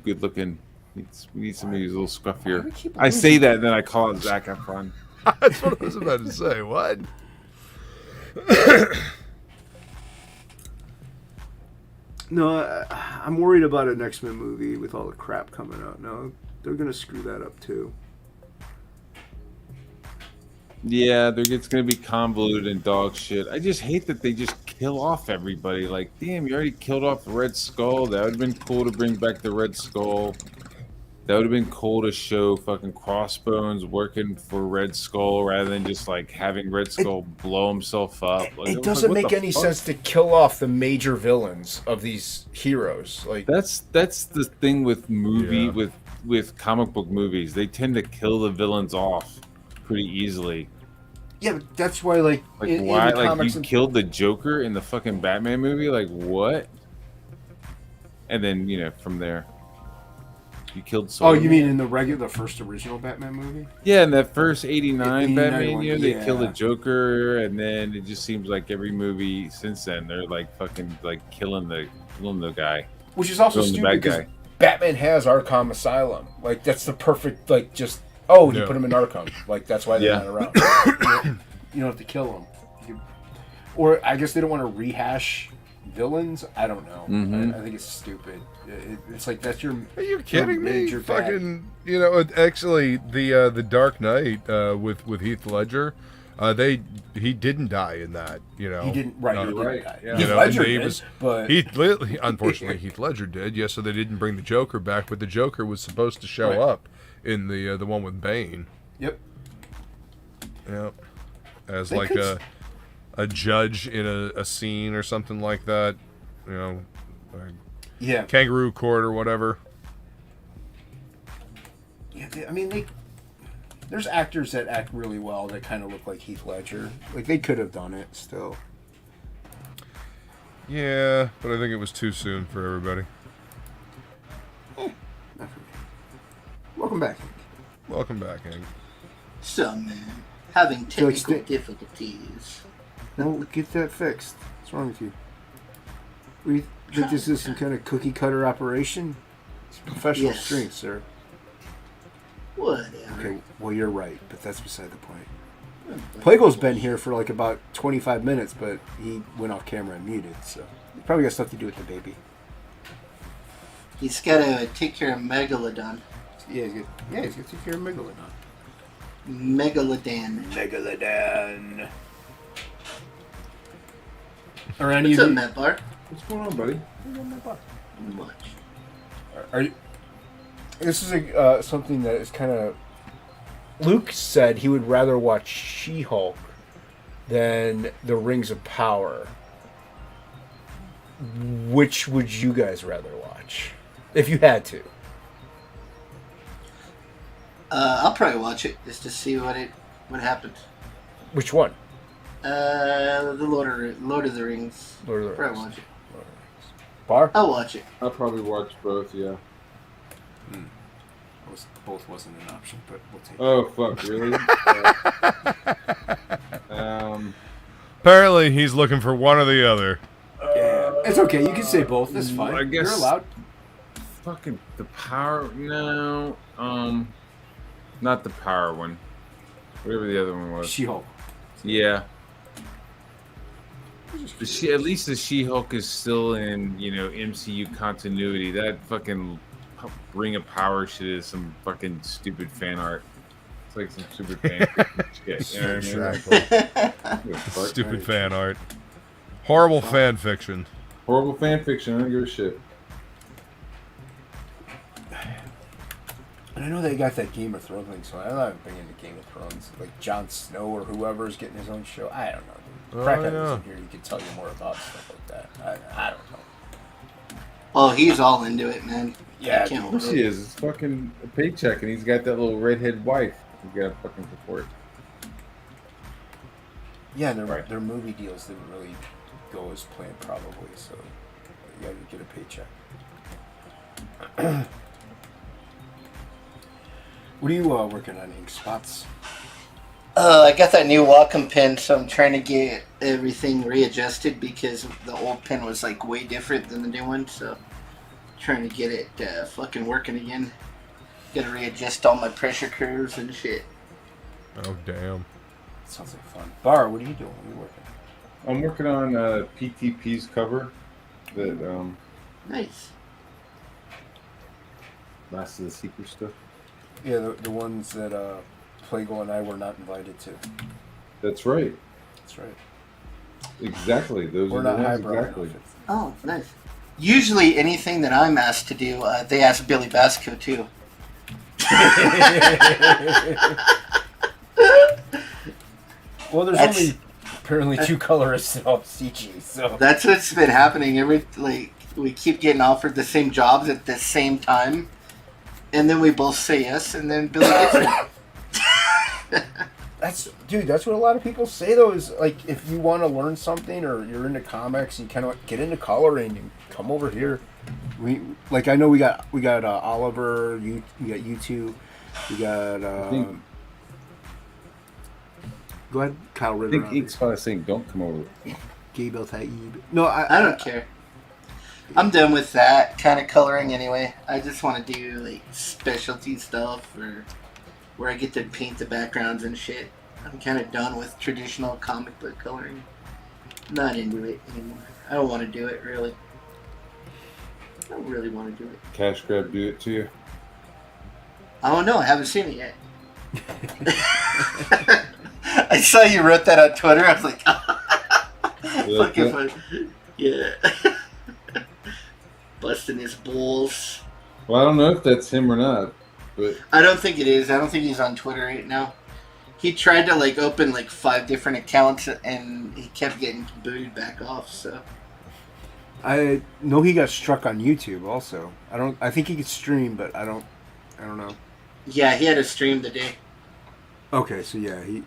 good looking. We need somebody who's a little scruffier. I say that, and then I call it Zac Efron. That's what I was about to say. What? No, I'm worried about an X-Men movie with all the crap coming out. No, they're gonna screw that up too. Yeah, it's gonna be convoluted and dog shit. I just hate that they just kill off everybody. Like, damn, you already killed off the Red Skull. That would have been cool to bring back the Red Skull. That would have been cool to show fucking Crossbones working for Red Skull rather than just like having Red Skull blow himself up. Like, It doesn't make any sense to kill off the major villains of these heroes. Like That's the thing with with comic book movies. They tend to kill the villains off pretty easily. yeah, but that's why like Like in why? the Like comics you and- killed the Joker in the fucking Batman movie? Like what? And then from there, you killed. Oh, Superman. you mean in the first original Batman movie? Yeah, in that first '89 89 Batman, one, they yeah. killed the Joker, and then it just seems like every movie since then they're like fucking like killing the guy. Which is also Killing the stupid bad because guy. Batman has Arkham Asylum. Like that's the perfect like just you Yeah. put him in Arkham. Like that's why they're Yeah. not around. You don't have to kill him. Or I guess they don't want to rehash villains. I don't know. Mhm. I think it's stupid. It's like that's your. Are you kidding me? major bad. Fucking, actually, the Dark Knight with Heath Ledger, he didn't die in that. He didn't. Right. He didn't right, die. yeah. Heath and Ledger he did, was, but unfortunately, Heath Ledger did. Yeah, so they didn't bring the Joker back, but the Joker was supposed to show Right. up in the one with Bane. yep. Yeah, as They like could a judge in a scene or something like that. Like Yeah. kangaroo court or whatever. Yeah. I mean, there's actors that act really well that kind of look like Heath Ledger. Like they could have done it still. Yeah, but I think it was too soon for everybody. Not for me. Welcome back. Welcome back, Hank. So, man, having So it's technical the- difficulties. No, get that fixed. What's wrong with you? We think this is some kind of cookie cutter operation? It's professional Yes. strength, sir. Whatever. Okay, well you're right, but that's beside the point. Plegel's been here for like about 25 minutes, but he went off camera and muted, so he probably got stuff to do with the baby. He's got to take care of Megalodon. Yeah, he's gonna take care of Megalodon. Megalodon. Megalodon. Are any What's of up, you? Matt Bahr? What's going on, buddy? Much. Are you? This is something that is kind of. Luke said he would rather watch She-Hulk than The Rings of Power. Which would you guys rather watch, if you had to? I'll probably watch it just to see what happened. Which one? The Lord of the Rings. Lord of the Probably Rings. watch it. Bar? I'll watch it. I'll probably watch both. Yeah. Both wasn't an option, but we'll take it. Oh fuck! Really? Apparently, he's looking for one or the other. Yeah, it's okay. You can say both. That's fine. I guess- You're allowed. Fucking the power. No. Not the power one. Whatever the other one was. She-Hulk. Yeah. At least the She-Hulk is still in, MCU continuity. That fucking Ring of Power shit is some fucking stupid fan art. It's like some stupid fan shit. You know what I mean? Stupid fan art. Horrible fan fiction. Horrible fan fiction. I don't give a shit. And I know they got that Game of Thrones thing, so I'm not big into Game of Thrones. Like Jon Snow or whoever's getting his own show. I don't know. Oh, Crackhead yeah. was in here. You could tell you more about stuff like that. I don't know. Well, he's all into it, man. Yeah, I can't Of course he is. It's fucking a paycheck, and he's got that little redhead wife. He's got to fucking support. Yeah, and their movie deals didn't really go as planned, probably. So you got to get a paycheck. What are you working on, Ink Spots? I got that new Wacom pen, so I'm trying to get everything readjusted because the old pen was like way different than the new one. So trying to get it fucking working again. Gotta readjust all my pressure curves and shit. Oh, damn. Sounds like fun. Bahr, what are you doing? What are you working on? I'm working on PTP's cover. That Nice. Last of the Secret stuff. Yeah, the ones that Plegel and I were not invited to. That's right. That's right. Exactly. Those We're are not the ones. highbrow Exactly. enough. Oh, nice. Usually anything that I'm asked to do, they ask Billy Bacsko too. Well, there's That's- only apparently two colorists in all CG, so That's what's been happening. We keep getting offered the same jobs at the same time, and then we both say yes, and then Billy gets it. that's what a lot of people say though. Is like if you want to learn something or you're into comics, you kind of get into coloring and come over here. I know we got Oliver. We got you two. We got. Go ahead, Kyle I Ritter. think Ink's probably saying, "Don't come over." Gabe El Taib. No, I don't care. I'm done with that kind of coloring anyway. I just want to do like specialty stuff or where I get to paint the backgrounds and shit. I'm kind of done with traditional comic book coloring. Not into it anymore. I don't want to do it really. I don't really want to do it. Cash grab, do it to you. I don't know. I haven't seen it yet. I saw you wrote that on Twitter. I was like, You like fucking that? fun. Yeah. Busting his balls. Well, I don't know if that's him or not, but I don't think it is. I don't think he's on Twitter right now. He tried to open 5 different accounts and he kept getting booted back off. So I know he got struck on YouTube also. I think he could stream, but I don't know. yeah, he had a stream today. Okay, so yeah, he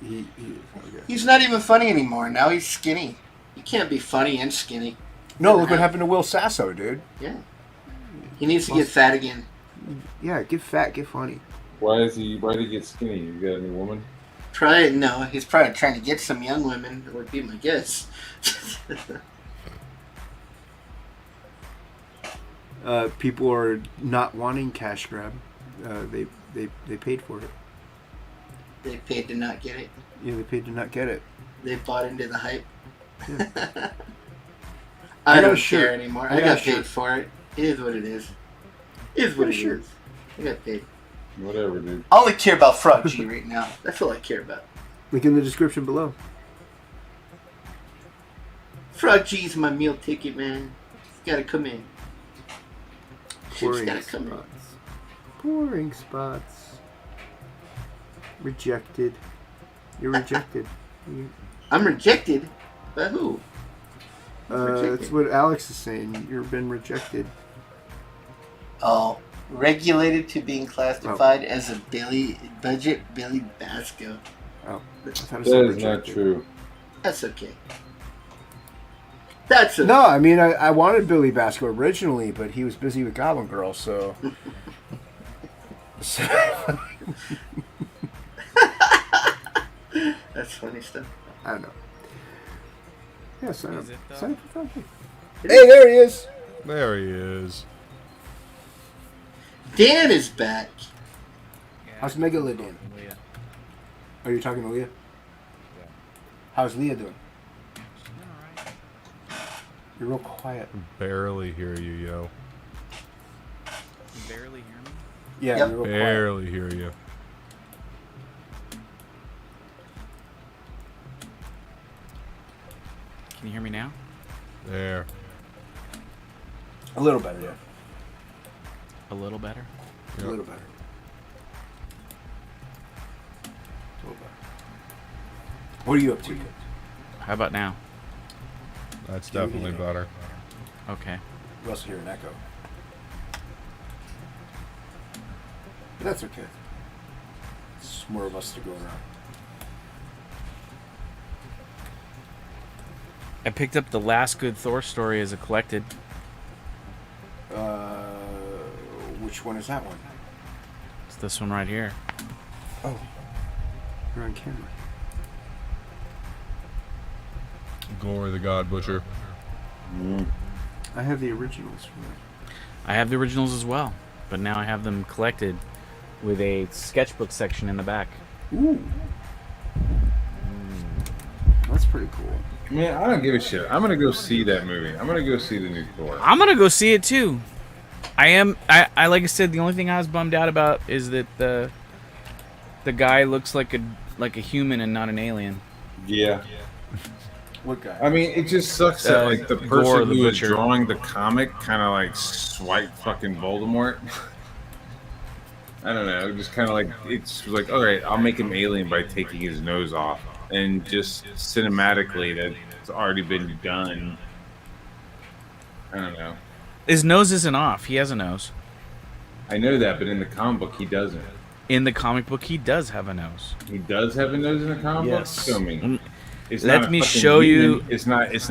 okay. He's not even funny anymore. Now he's skinny. You can't be funny and skinny. No, look what happened to Will Sasso, dude. Yeah. He needs to get fat again. Yeah, get fat, get funny. why did he get skinny? You got any woman? No, he's probably trying to get some young women, would be my guess. People are not wanting cash grab. They paid for it. They paid to not get it. Yeah, they paid to not get it. They bought into the hype. Yeah. I got a don't shirt. care anymore. I I got got a shirt. paid for it. It is what it is. It is what it shirt. is. I got paid. Whatever, dude. I only care about Frog G right now. That's all I care about. Link in the description below. Frog G's my meal ticket, man. It's gotta come in. Shit's Pouring gotta come in. spots. Pouring spots. Rejected. You're rejected. I'm rejected? By who? That's what Alex is saying. You've been rejected. Oh, regulated to being classified as a budget Billy Bacsko. Oh, I thought it That said is not rejected. true. That's okay. That's okay. No, I mean, I wanted Billy Bacsko originally, but he was busy with Goblin Girl, so. That's funny stuff. I don't know. Yeah, sign up. Is it, though? Sign up for Valkyrie. Hey, there he is. There he is. Dan is back. How's Megalodon? Leah. Are you talking to Leah? How's Leah doing? Alright. You're real quiet. Barely hear you, yo. You barely hear me? Yeah, Yep. you're real quiet. Barely hear you. Can you hear me now? There. A little better, yeah. A little better? A little better. A little better. What are you up to? How about now? That's definitely better. Okay. You also hear an echo. But that's okay. It's more of us to go around. I picked up the last good Thor story as a collected. Which one is that one? It's this one right here. Oh, you're on camera. Glory the God Butcher. I have the originals from that. I have the originals as well, but now I have them collected with a sketchbook section in the back. Ooh. That's pretty cool. Man, I don't give a shit. I'm gonna go see that movie. I'm gonna go see the new Thor. I'm gonna go see it too. I like I said, the only thing I was bummed out about is that the guy looks like a human and not an alien. Yeah. What guy? I mean, it just sucks that like the Gore person the who was Butcher. drawing the comic kind of like swiped fucking Voldemort. I don't know, just kind of like it's like, all right, I'll make him alien by taking his nose off, and just cinematically that's already been done. I don't know. His nose isn't off. He has a nose. I know that, but in the comic book, he doesn't. In the comic book, he does have a nose. He does have a nose in the comic Yes. book. Show me. It's Let not a me fucking show human- you- It's not. It's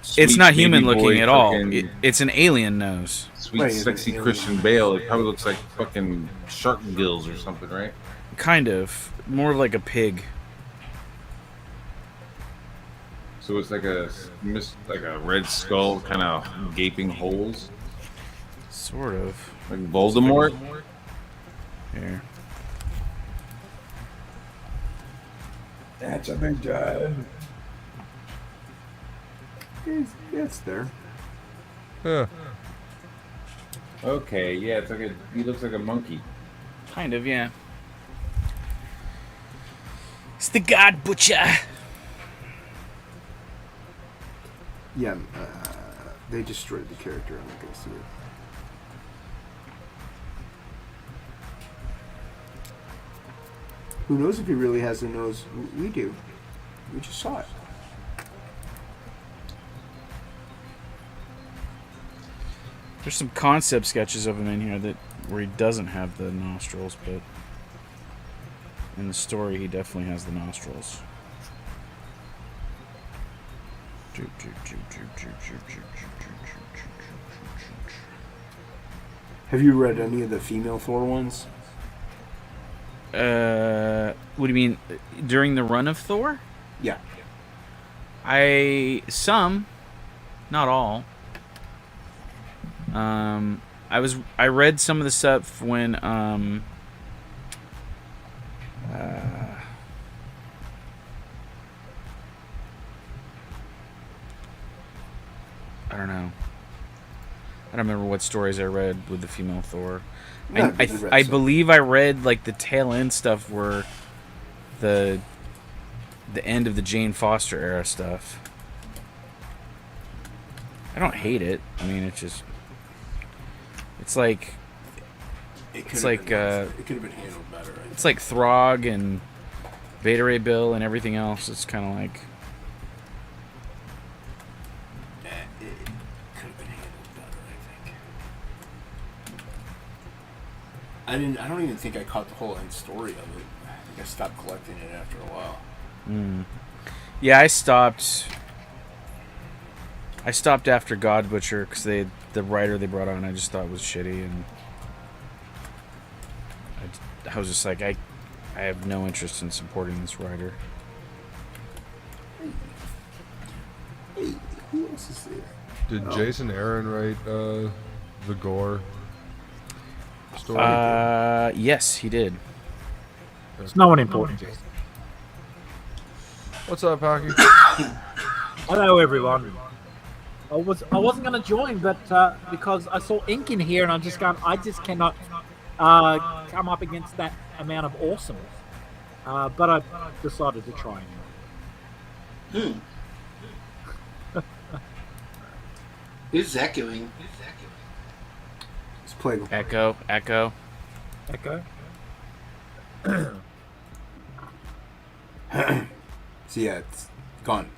sweet not baby human boy looking at all. fucking It's an alien nose. Sweet, Wait, is it sexy alien? Christian Bale. It probably looks like fucking shark gills or something, right? Kind of. More like a pig. So it's like a red skull, kind of gaping holes, Sort of. like Voldemort. Here. That's a big job. It's there. Yeah. Okay, yeah, it's like he looks like a monkey. Kind of, yeah. It's the God Butcher. Yeah, they destroyed the character. I'm not gonna see it. Who knows if he really has a nose? We do. We just saw it. There's some concept sketches of him in here where he doesn't have the nostrils, but in the story he definitely has the nostrils. Have you read any of the female Thor ones? What do you mean? During the run of Thor? Yeah. Some, not all. I read some of the stuff when I don't know. I don't remember what stories I read with the female Thor. Yeah, but you read I some. believe I read like the tail end stuff where the end of the Jane Foster era stuff. I don't hate it. I mean, it's like It It's could've like, been, it could have been handled better. I it's like Throg and Beta Ray Bill and everything else. It's kind of like It could have been handled better, I think. I don't even think I caught the whole end story of it. I think I stopped collecting it after a while. Yeah, I stopped after God Butcher because the writer they brought on I just thought was shitty, and I was just like, I have no interest in supporting this writer. Hey, who else is there? Did Jason Aaron write the Gore story? Yes, he did. It's no one important. What's up, Hocky? Hello, everyone. I wasn't going to join, but because I saw ink in here, and I just cannot come up against that amount of awesomeness. But I decided to try anyway. Who's echoing? It's Plegel. Echo. Echo. So yeah, it's gone.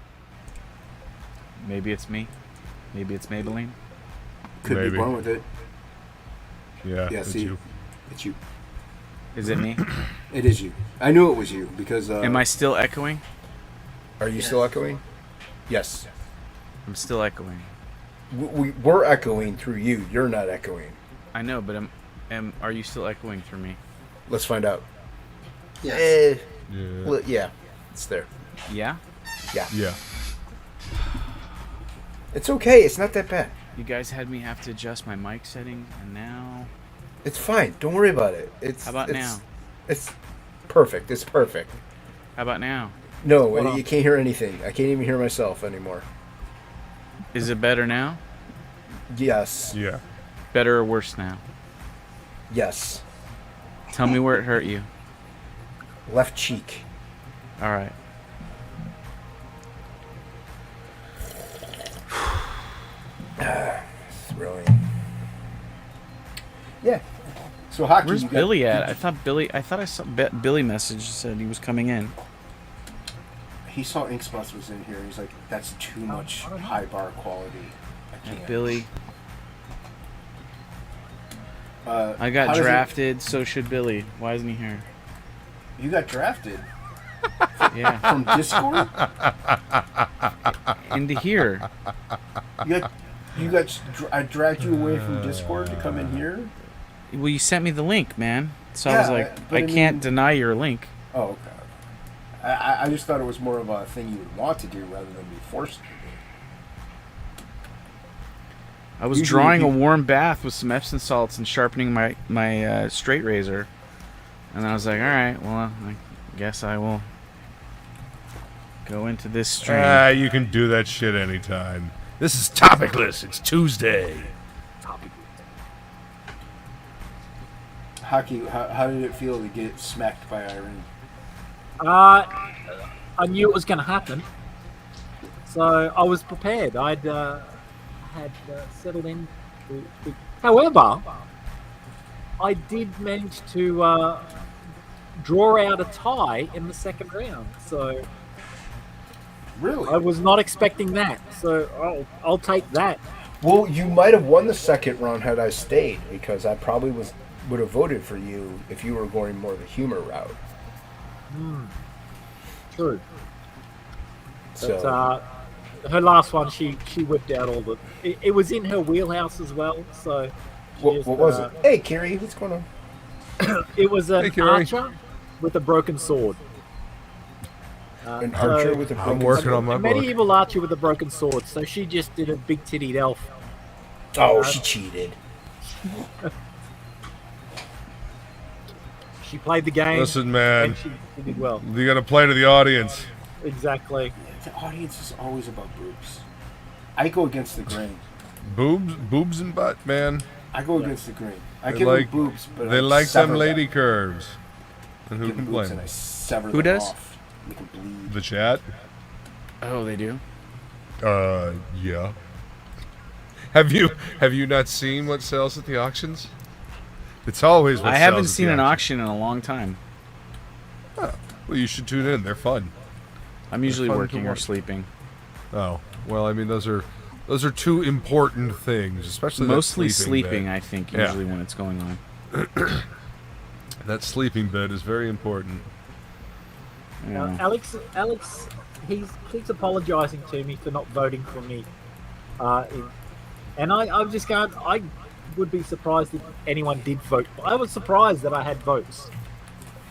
Maybe it's me. Maybe it's Maybelline. Could Maybe. be born with it. Yeah, Yeah, it's see, you. it's you. Is it me? It is you. I knew it was you because. Am I still echoing? Are you still echoing? Yes. I'm still echoing. We're echoing through you. You're not echoing. I know, but are you still echoing through me? Let's find out. Yes. Yeah. Well, yeah, it's there. Yeah? Yeah. It's okay. It's not that bad. You guys had me have to adjust my mic setting, and now... It's fine. Don't worry about it. How about now? It's perfect. It's perfect. How about now? No, you can't hear anything. I can't even hear myself anymore. Is it better now? Yes. Yeah. Better or worse now? Yes. Tell me where it hurt you. Left cheek. All right. Thrilling. Yeah. So Hocky. Where's Billy at? I thought I saw Billy message said he was coming in. He saw Ink Spots was in here. He's like, that's too much high bar quality. I can't. Billy. I how got does it- drafted, so should Billy. Why isn't he here? You got drafted Yeah. from Discord. Into here. I dragged you away from Discord to come in here. Well, you sent me the link, man. So I was Yeah, like, but I I can't mean- deny your link. Oh, okay. I just thought it was more of a thing you would want to do rather than be forced to do. I was Usually drawing a people- warm bath with some Epsom salts and sharpening my straight razor. And I was like, all right, well, I guess I will go into this stream. You can do that shit anytime. This is TOPicLESS. It's Tuesday. Hockey, how did it feel to get smacked by Irene? I knew it was going to happen, so I was prepared. Had settled in. However, I did manage to draw out a tie in the second round, so Really? I was not expecting that. So I'll take that. Well, you might have won the second round had I stayed, because I probably would have voted for you if you were going more the humor route. True. So But, her last one, she whipped out all the. It was in her wheelhouse as well. So what was it? Hey, Kiri, what's going on? It was an Hey, Kiri. archer with a broken sword. An archer with a I'm broken working sword? on my A book. medieval archer with a broken sword. So she just did a big tittied elf. Oh, she cheated. She played the game. Listen, man. And she did well. You got to play to the audience. Exactly. The audience is always about boobs. I go against the grain. Boobs and butt, man. I go against the grain. I They give like- them boobs, but They I like sever them lady them. curves. And who Give them can boobs blame and I them? sever Who them does? off. They can bleed. The chat? Oh, they do? Yeah. Have you not seen what sells at the auctions? It's always what I sells haven't at seen the an auction in a long time. Well, you should tune in. They're fun. I'm usually fun to working or watch. sleeping. Oh, well, I mean, those are two important things, especially that Mostly sleeping, bit. I think, Yeah. usually when it's going on. That sleeping bit is very important. Yeah. Alex he keeps apologising to me for not voting for me, and I'm just going. I would be surprised if anyone did vote. I was surprised that I had votes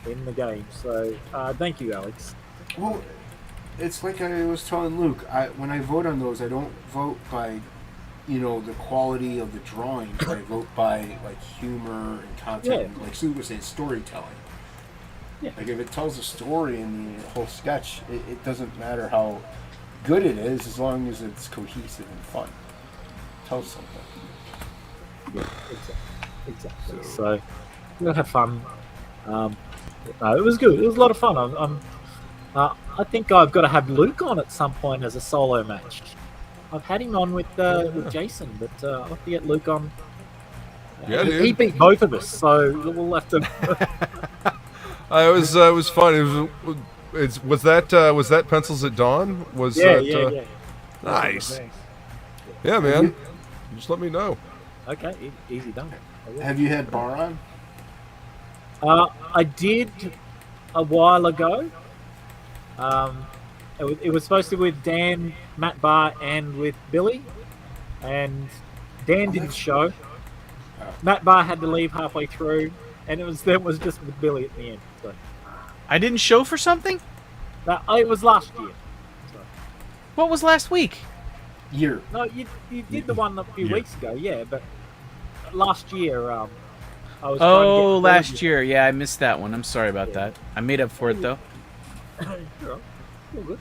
in the game. So thank you, Alex. Well, it's like I was telling Luke. When I vote on those, I don't vote by, the quality of the drawing. I vote by like humor and content. Yeah. Like Luke was saying, storytelling. Yeah. Like if it tells a story in the whole sketch, it doesn't matter how good it is as long as it's cohesive and fun. It tells something. Yeah, exactly. So we'll have fun. No, it was good. It was a lot of fun. I think I've got to have Luke on at some point as a solo match. I've had him on with Jason, but I'll have to get Luke on. Yeah, dude. He beat both of us, so we'll have to. It was fun. Was that Pencils at Dawn? Yeah. Nice. Yeah, man. Just let me know. Okay, easy done. Have you had Bahr on? I did a while ago. It was supposed to be with Dan, Matt Bahr, and with Billy, and Dan didn't show. Matt Bahr had to leave halfway through, and it was just with Billy at the end. So. I didn't show for something? It was last year. So. What was last week? Year. No, you did the one a few weeks ago, yeah, but last year I was. Oh, last year. Yeah, I missed that one. I'm sorry about that. I made up for it though. Sure. All good.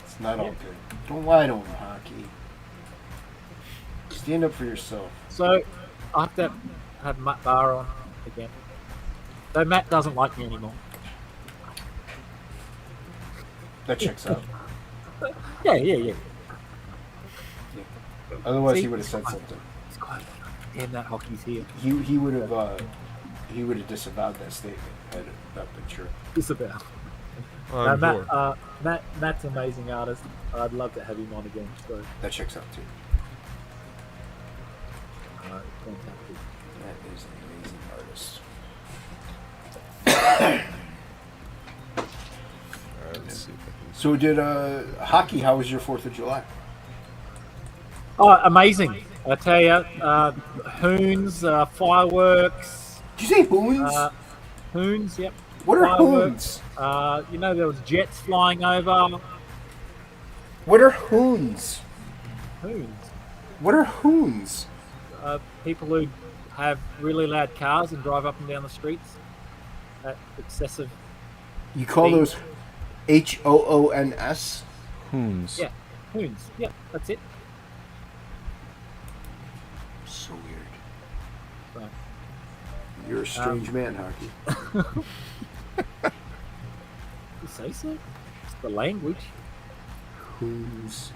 It's not all good. Don't lie to him, Hocky. Stand up for yourself. So I have to have Matt Bahr on again. So Matt doesn't like me anymore. That checks out. Yeah. Otherwise, See? he would have said something. It's quite. Damn, that Hocky's here. He would have disavowed that statement had it not been true. It's about. I'm sure. Matt's an amazing artist. I'd love to have him on again. So That checks out too. fantastic. That is an amazing artist. Alright, let's see. So did Hocky? How was your 4th of July? Oh, amazing! I tell you, hoons, fireworks. Did you say hoons? Hoons, yep. What are Fireworks. hoons? There was jets flying over. What are hoons? Hoons. What are hoons? People who have really loud cars and drive up and down the streets at excessive. You call Speed. those HOONS? Hoons. Yeah, hoons. Yep, that's it. So weird. So, You're a strange man, Hocky. you say so? It's the language. Hoons.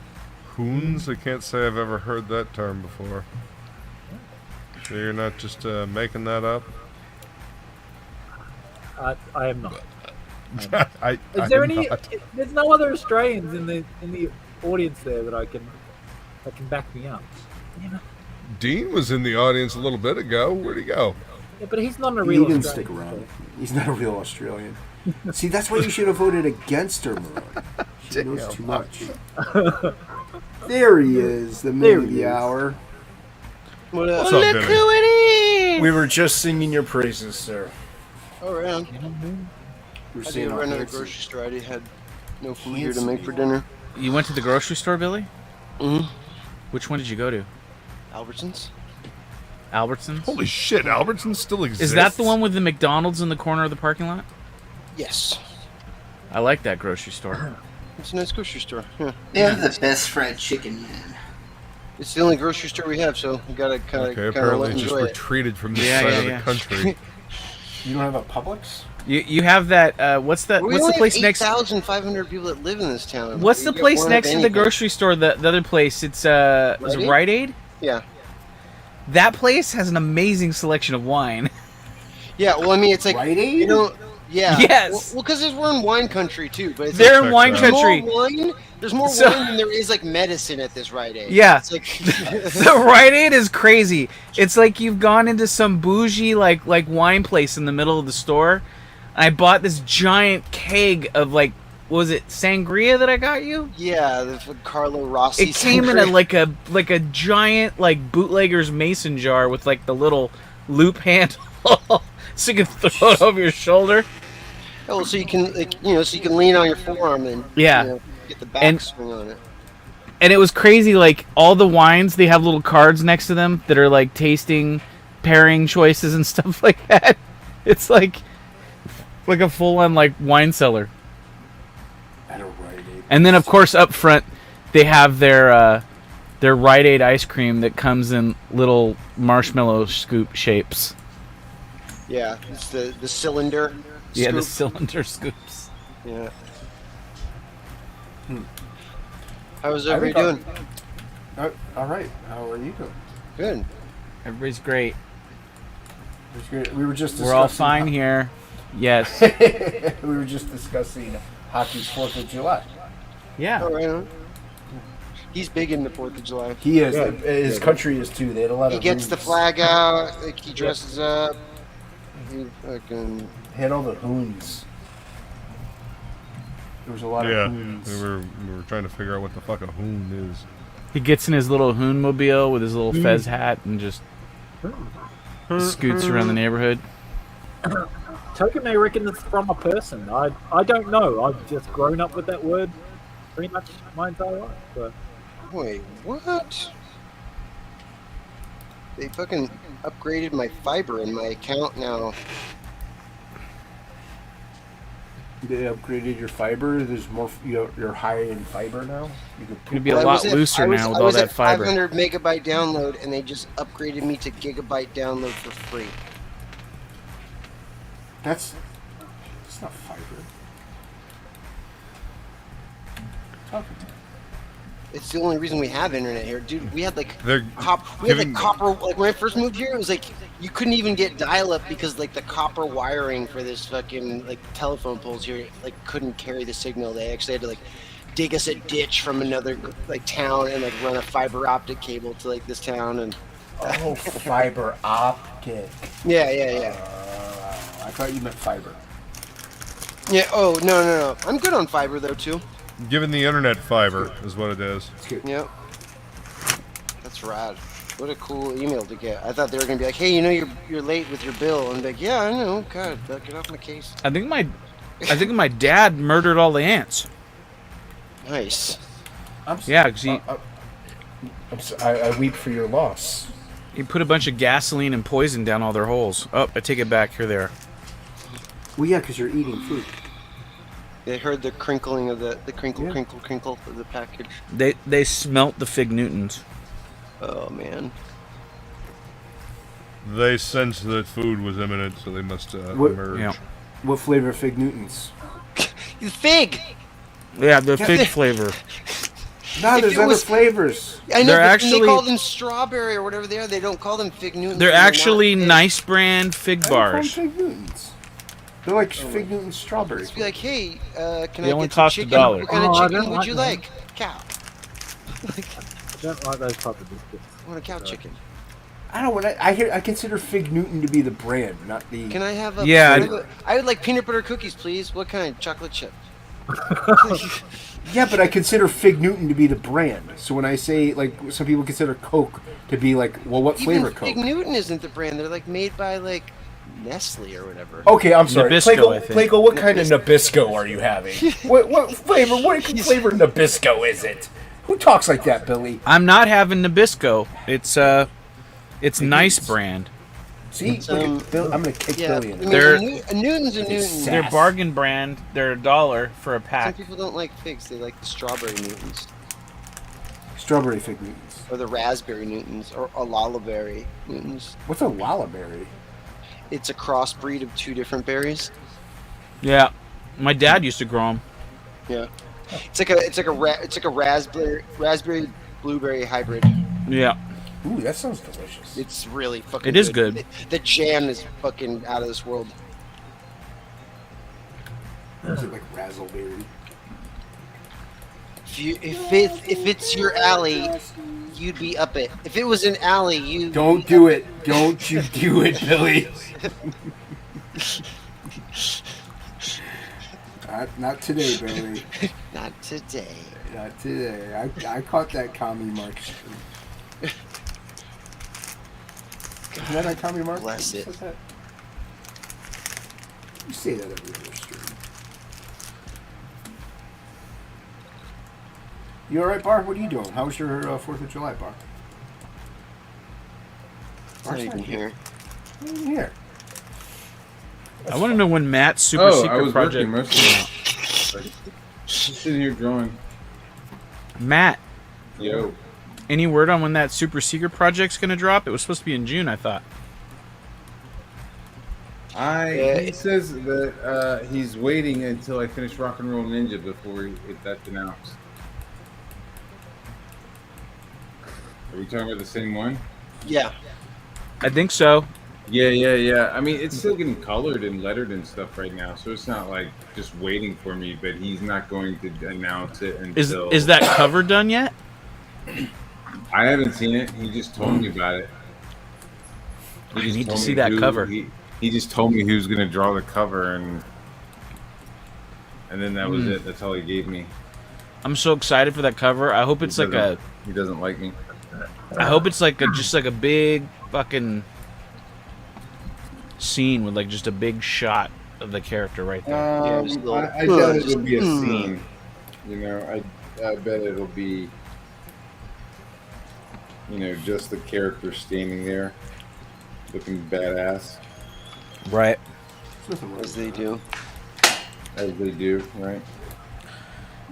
Hoons? I can't say I've ever heard that term before. So you're not just making that up? I am not. Is there any? There's no other Australians in the audience there that can back me up. You know? Dean was in the audience a little bit ago. Where'd he go? Yeah, but he's not a He real didn't Australian. stick around. He's not a real Australian. See, that's why you should have voted against her, Maroon. She knows too much. There he is, the man of the hour. What's up, Look Vinny? who it is! We were just singing your praises, sir. All right. We're I did saying run to the grocery store. I had no food here to make for dinner. You went to the grocery store, Billy? Mm-hmm. Which one did you go to? Albertsons. Albertsons? Holy shit, Albertsons still exists? Is that the one with the McDonald's in the corner of the parking lot? Yes. I like that grocery store. It's a nice grocery store. Yeah. They have the best fried chicken, man. It's the only grocery store we have, so we gotta kind Okay, of apparently it just enjoy it. retreated from this Yeah, side yeah, of the yeah. country. You don't have a Publix? You have that, what's the place next... 8,500 people that live in this town. What's the You get place one of next to the anything. grocery store, the other place? It's, was it Aid? Rite Aid? Yeah. That place has an amazing selection of wine. Yeah, well, I mean, it's like, Rite Aid? you know, yeah. Yes. Well, because we're in wine country, too. But it's They're like, in wine Checks out. country. there's more So- wine than there is, like, medicine at this Rite Aid. Yeah. It's like... The Rite Aid is crazy. It's like you've gone into some bougie like wine place in the middle of the store. I bought this giant keg of like was it sangria that I got you? Yeah, the Carlo Rossi. It came in a giant like bootlegger's mason jar with like the little loop handle, so you can throw it over your shoulder. Oh, so you can so you can lean on your forearm and get the back swing on it. And it was crazy. Like all the wines, they have little cards next to them that are like tasting, pairing choices and stuff like that. It's like a full-on like wine cellar. And then of course up front, they have their Rite Aid ice cream that comes in little marshmallow scoop shapes. Yeah, it's the cylinder. Yeah, the scoop. cylinder scoops. Yeah. How's everybody doing? All right. How are you doing? Good. Everybody's great. We were just We're all fine here. Yes. We were just discussing hockey's 4th of July. Yeah. All right. He's big in the 4th of July. He is. Yeah. His country is too. They had a lot of. He gets the flag out. Like he dresses up. He fucking had all the hoons. There was a lot of hoons. we were trying to figure out what the fucking hoon is. He gets in his little hoon mobile with his little fez hat and just scoots around the neighborhood. Token may reckon it's from a person. I don't know. I've just grown up with that word pretty much my entire life. But wait, what? They fucking upgraded my fiber in my account now. They upgraded your fiber. There's more. You're high in fiber now. You'd be a lot looser now with all that fiber. 500 megabyte download, and they just upgraded me to gigabyte download for free. That's not fiber. It's the only reason we have internet here, dude. We had like copper. Like when I first moved here, it was like you couldn't even get dial-up because like the copper wiring for this fucking like telephone poles here like couldn't carry the signal. They actually had to like dig us a ditch from another like town and like run a fiber optic cable to like this town and. Oh, fiber optic. Yeah. I thought you meant fiber. Yeah. Oh no. I'm good on fiber though too. Given the internet fiber is what it is. Yep. That's rad. What a cool email to get. I thought they were gonna be like, hey, you're late with your bill, and be like, yeah, I know. God, get off my case. I think my dad murdered all the ants. Nice. Yeah, because I weep for your loss. He put a bunch of gasoline and poison down all their holes. Oh, I take it back. Here they are. Well, yeah, because you're eating food. They heard the crinkling of the crinkle of the package. They smelt the Fig Newtons. Oh man. They sensed that food was imminent, so they must emerge. Yeah. What flavor Fig Newtons? Fig. Yeah, the fig flavor. No, there's other flavors. I know, they're but actually, they call them strawberry or whatever they are. They don't call them Fig Newtons. They're actually nice brand fig bars. Fig Newtons. They're like Fig Newtons strawberries. Just be like, hey, can they I only get some cost chicken? $1. What kind of chicken would like you them. like? Cow. I don't like those type of biscuits. I want a cow chicken. I don't. I consider Fig Newton to be the brand, not the. Can I have a? Yeah. I would like peanut butter cookies, please. What kind? Chocolate chip. Yeah, but I consider Fig Newton to be the brand. So when I say, like, some people consider Coke to be like, well, what flavor Even Coke? Fig Newton isn't the brand. They're like made by like Nestle or whatever. Okay, I'm sorry. Nabisco, I think. Plegel, what kind of Nabisco are you having? what flavor? What flavor Nabisco is it? Who talks like that, Billy? I'm not having Nabisco. It's nice brand. See, look at Bill, I'm gonna kick Billy in. They're a Newton's a Newton. They're bargain brand. They're $1 for a Some pack. people don't like figs. They like the strawberry Newtons. Strawberry Fig Newtons. Or the raspberry Newtons. Or a lullaberry Newtons. What's a lullaberry? It's a crossbreed of two different berries. Yeah, my dad used to grow them. Yeah. It's like a raspberry blueberry hybrid. Yeah. Ooh, that sounds delicious. It's really fucking It is good. The jam is fucking out of this world. Is it like razzleberry? If it's your alley, you'd be up it. If it was an alley, you Don't do it. Don't you do it, Billy. Not today, Billy. Not today. Not today. I caught that commie mark. Isn't that commie mark? Bless it. You say that every other stream. You alright, Bahr? What are you doing? How was your 4th of July, Bahr? Not even here. Not even here. I want to know when Matt's super I secret was project. working most of it. Just sitting here drawing. Matt, Yo. any word on when that super secret project's gonna drop? It was supposed to be in June, I thought. He says that he's waiting until I finish Rock and Roll Ninja before that's announced. Are we talking about the same one? Yeah. I think so. Yeah. I mean, it's still getting colored and lettered and stuff right now, so it's not like just waiting for me. But he's not going to announce it until. Is that cover done yet? I haven't seen it. He just told me about it. I need to see that cover. He just told me he was going to draw the cover, and then that was it. That's all he gave me. I'm so excited for that cover. I hope it's He doesn't like me. I hope it's just like a big fucking scene with like just a big shot of the character right there. I doubt it'll be a scene. You know, I bet it'll be, just the character standing there, looking badass. Right. As they do. As they do, right?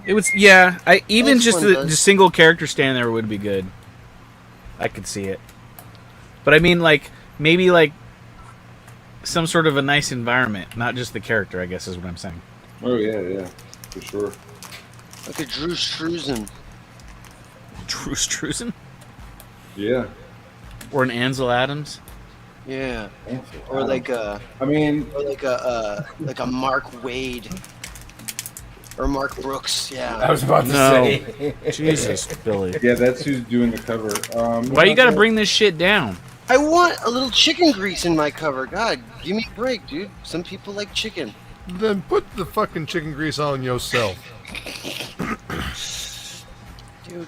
It was even This just one the does. single character standing there would be good. I could see it. But I mean maybe some sort of a nice environment, not just the character, I guess is what I'm saying. Oh yeah, for sure. Like a Drew Struzan. Drew Struzan? Yeah. Or an Ansel Adams? Yeah. Or like a Mark Wade. Or Mark Brooks, yeah. I was about to say. Jesus, Billy. Yeah, that's who's doing the cover. Why you gotta bring this shit down? I want a little chicken grease in my cover. God, give me a break, dude. Some people like chicken. Then put the fucking chicken grease on yourself. Dude.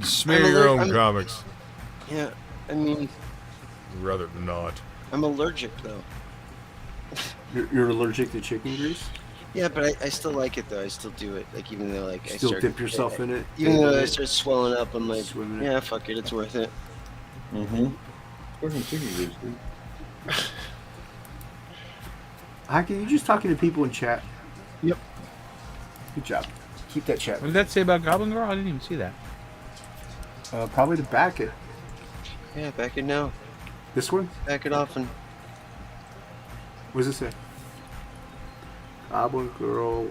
Smear your own comics. Yeah, I mean... Rather not. I'm allergic, though. You're allergic to chicken grease? Yeah, but I still like it, though. I still do it. Like, even though, like, Still dip yourself in it? Even though I start swelling up, I'm like, Swimming yeah, fuck it. It's worth it. Mm-hmm. Fucking chicken grease, dude. Hocky, you just talking to people in chat? Yep. Good job. Keep that chat. What did that say about Goblin Girl? I didn't even see that. Probably to back it. Yeah, back it now. This one? Back it off and... What does it say? Goblin Girl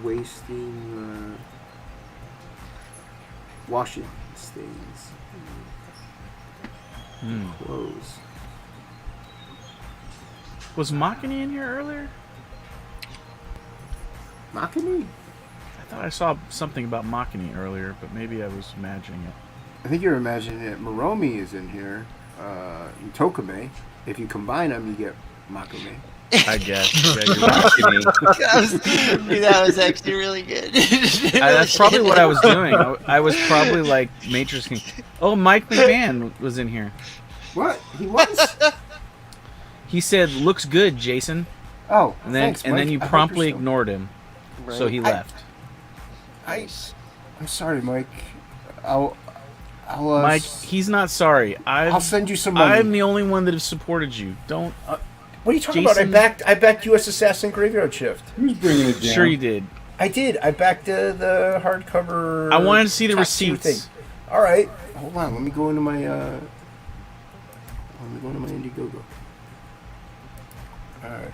wasting washing stains. Clothes. Was Machini in here earlier? Machini? I thought I saw something about Machini earlier, but maybe I was imagining it. I think you're imagining it. Moromi is in here. And Tokame. If you combine them, you get Makome. I guess. that was actually really good. That's probably what I was doing. I was probably like Matrix King. Oh, Mike McMahon was in here. What? He was? He said, "Looks good, Jason." Oh, and then thanks, and then Mike. you I hope promptly you're still- ignored him, so he left. I'm sorry, Mike. I'll Mike, he's not sorry. I'll send you some money. I'm the only one that has supported you. Don't. What are you talking Jason, about? I backed U.S. Assassin Graveyard Shift. Who's bringing it down? Sure you did. I did. I backed the hardcover. I wanted to see the top tier receipts. thing. All right, hold on. Let me go into my. Indiegogo. All right.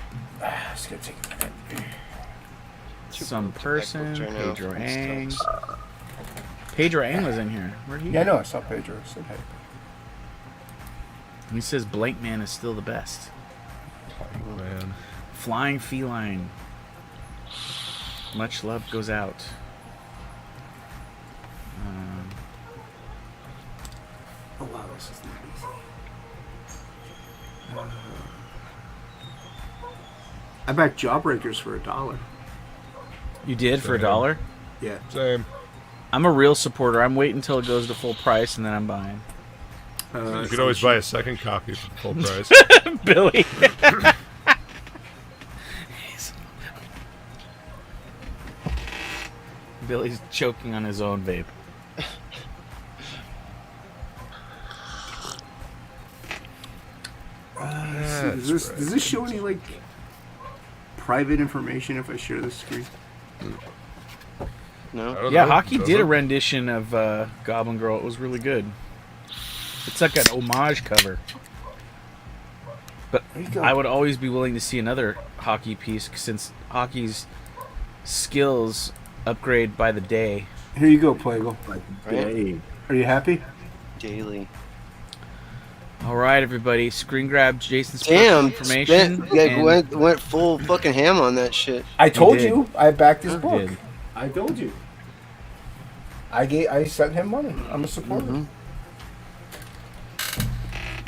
It's gonna take a minute. Some person, Pedro Ang. Pedro Ang was in here. Where'd he Yeah, I go? know. I saw Pedro. I said hey. He says Blank Man is still the best. Man. Flying Feline. Much love goes out. Oh wow, this is not easy. I backed Jawbreakers for $1. You did for $1? Yeah. Same. I'm a real supporter. I'm waiting until it goes to full price and then I'm buying. You can always buy a second copy for full price. Billy. Billy's choking on his own vape. Does this show any like private information if I share this screen? No. Yeah, Hocky did a rendition of Goblin Girl. It was really good. It's like an homage cover. But I would always be willing to see another Hocky piece since Hocky's skills upgrade by the day. Here you go, Plegel. Right? Are you happy? Daily. All right, everybody. Screen grab Jason's Damn. information. Went full fucking ham on that shit. I told you. I backed his book. did. I told you. I sent him money. I'm a supporter. Mm-hmm.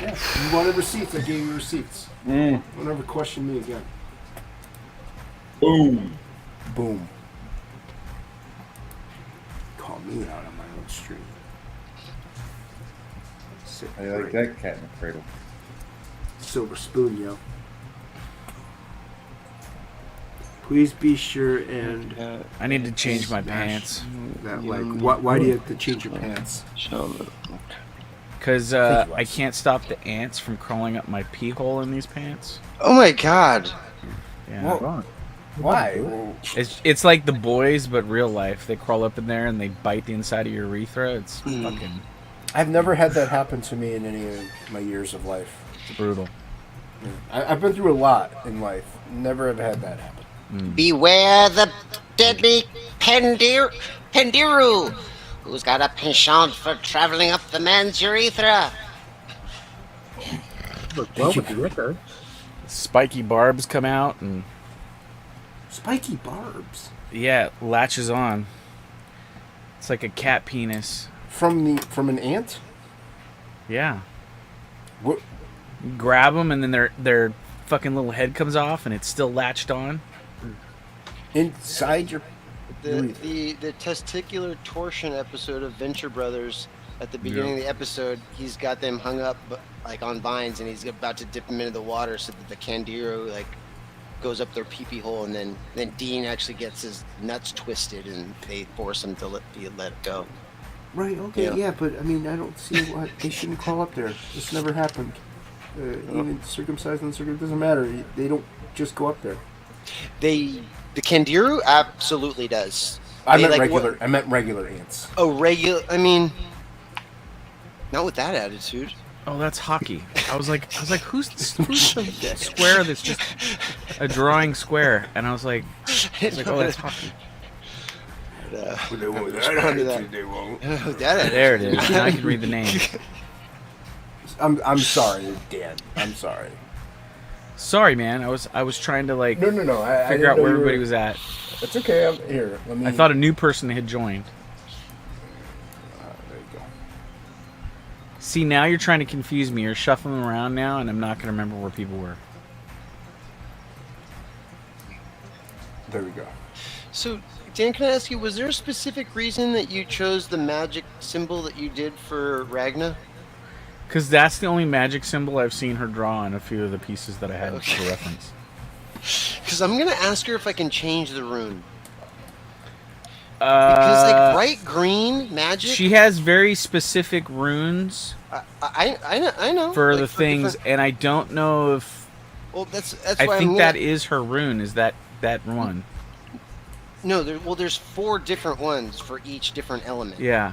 Yeah. You wanted receipts. I gave you receipts. Don't ever question me again. Boom. Boom. Call me out on my own stream. Sit I like that cat in the cradle. Silver spoon, yo. Please be sure and I need to change my pants. that why do you have to change your pants? Because I can't stop the ants from crawling up my pee hole in these pants. Oh my god. Yeah. Why? It's like The Boys, but real life. They crawl up in there and they bite the inside of your urethra. It's fucking I've never had that happen to me in any of my years of life. brutal. I've been through a lot in life. Never have had that happen. Beware the deadly Pendiru, who's got a penchant for traveling up the man's urethra. Well, with the liquor. Spiky barbs come out and Spiky barbs yeah, it latches on. It's like a cat penis. from an ant. Yeah. What? You grab them and then their fucking little head comes off and it's still latched on. Inside your The testicular torsion episode of Venture Brothers, at the beginning of the episode, he's got them hung up like on vines, and he's about to dip them into the water so that the Candiru like goes up their pee-pee hole, and then Dean actually gets his nuts twisted, and they force him to let it go. Right. Okay. Yeah, but I mean, I don't see why they shouldn't crawl up there. This never happened. Even circumcised, uncircumcised, doesn't matter. They don't just go up there. The Candiru absolutely does. I They, meant like, regular. I meant regular ants. Oh, regular. I mean, not with that attitude. Oh, that's Hocky. I was like, who's the square that's just a drawing square? And I was like, oh, that's Hocky. They won't. They won't. There it is. Now I can read the name. I'm sorry, Dan. I'm sorry. Sorry, man. I was trying to like No. figure out where everybody was at. It's okay. I'm here. Let me. I thought a new person had joined. There you go. See, now you're trying to confuse me. You're shuffling around now, and I'm not going to remember where people were. There we go. So, Dan, can I ask you, was there a specific reason that you chose the magic symbol that you did for Ragna? Because that's the only magic symbol I've seen her draw in a few of the pieces that I had for reference. Because I'm going to ask her if I can change the rune. Because, like, bright green magic... She has very specific runes I know. for like, the things, different... and I don't know if... Well, that's why I think that is her rune, is that one. No, there's 4 different ones for each different element. Yeah.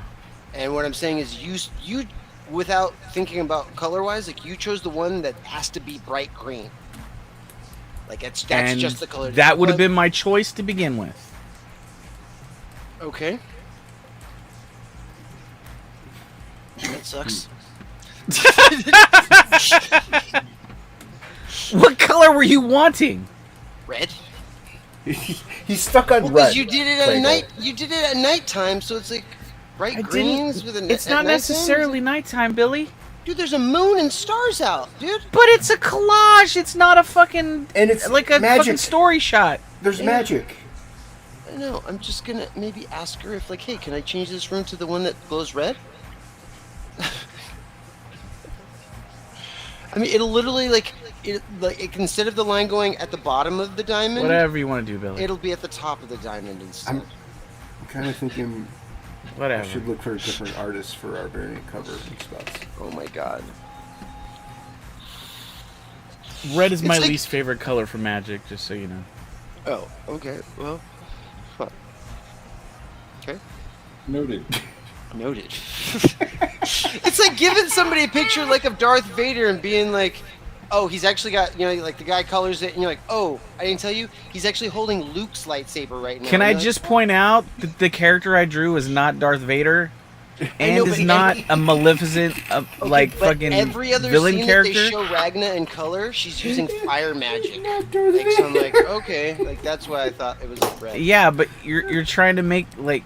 And what I'm saying is you without thinking about color-wise, like, you chose the one that has to be bright green. Like, that's and just the color. That would have been my choice to begin with. Okay. That sucks. What color were you wanting? Red. He's stuck on red. Because you did it at night. You did it at nighttime, so it's like bright greens with a. It's not necessarily nighttime, Billy. Dude, there's a moon and stars out, dude. But it's a collage. It's not a fucking. And it's like a magic. fucking story shot. There's magic. I know. I'm just gonna maybe ask her if, like, hey, can I change this rune to the one that glows red? I mean, it'll literally like instead of the line going at the bottom of the diamond, Whatever you want to do, Billy. it'll be at the top of the diamond instead. I'm kind of thinking Whatever. I should look for a different artist for our variant cover and spots. Oh my god. Red is my It's like- least favorite color for Magic, just so you know. Oh, okay. Well, fuck. Okay. Noted. Noted. It's like giving somebody a picture like of Darth Vader and being like, oh, he's actually got, you know, like the guy colors it, and you're like, oh, I didn't tell you, he's actually holding Luke's lightsaber right now. Can I You're just point out that the character I drew is not Darth Vader, and is not a Maleficent, like but fucking every other villain scene character. that they show Ragna in color, she's using fire magic. Like, so I'm like, okay, like that's why I thought it was like red. Yeah, but you're trying to make like.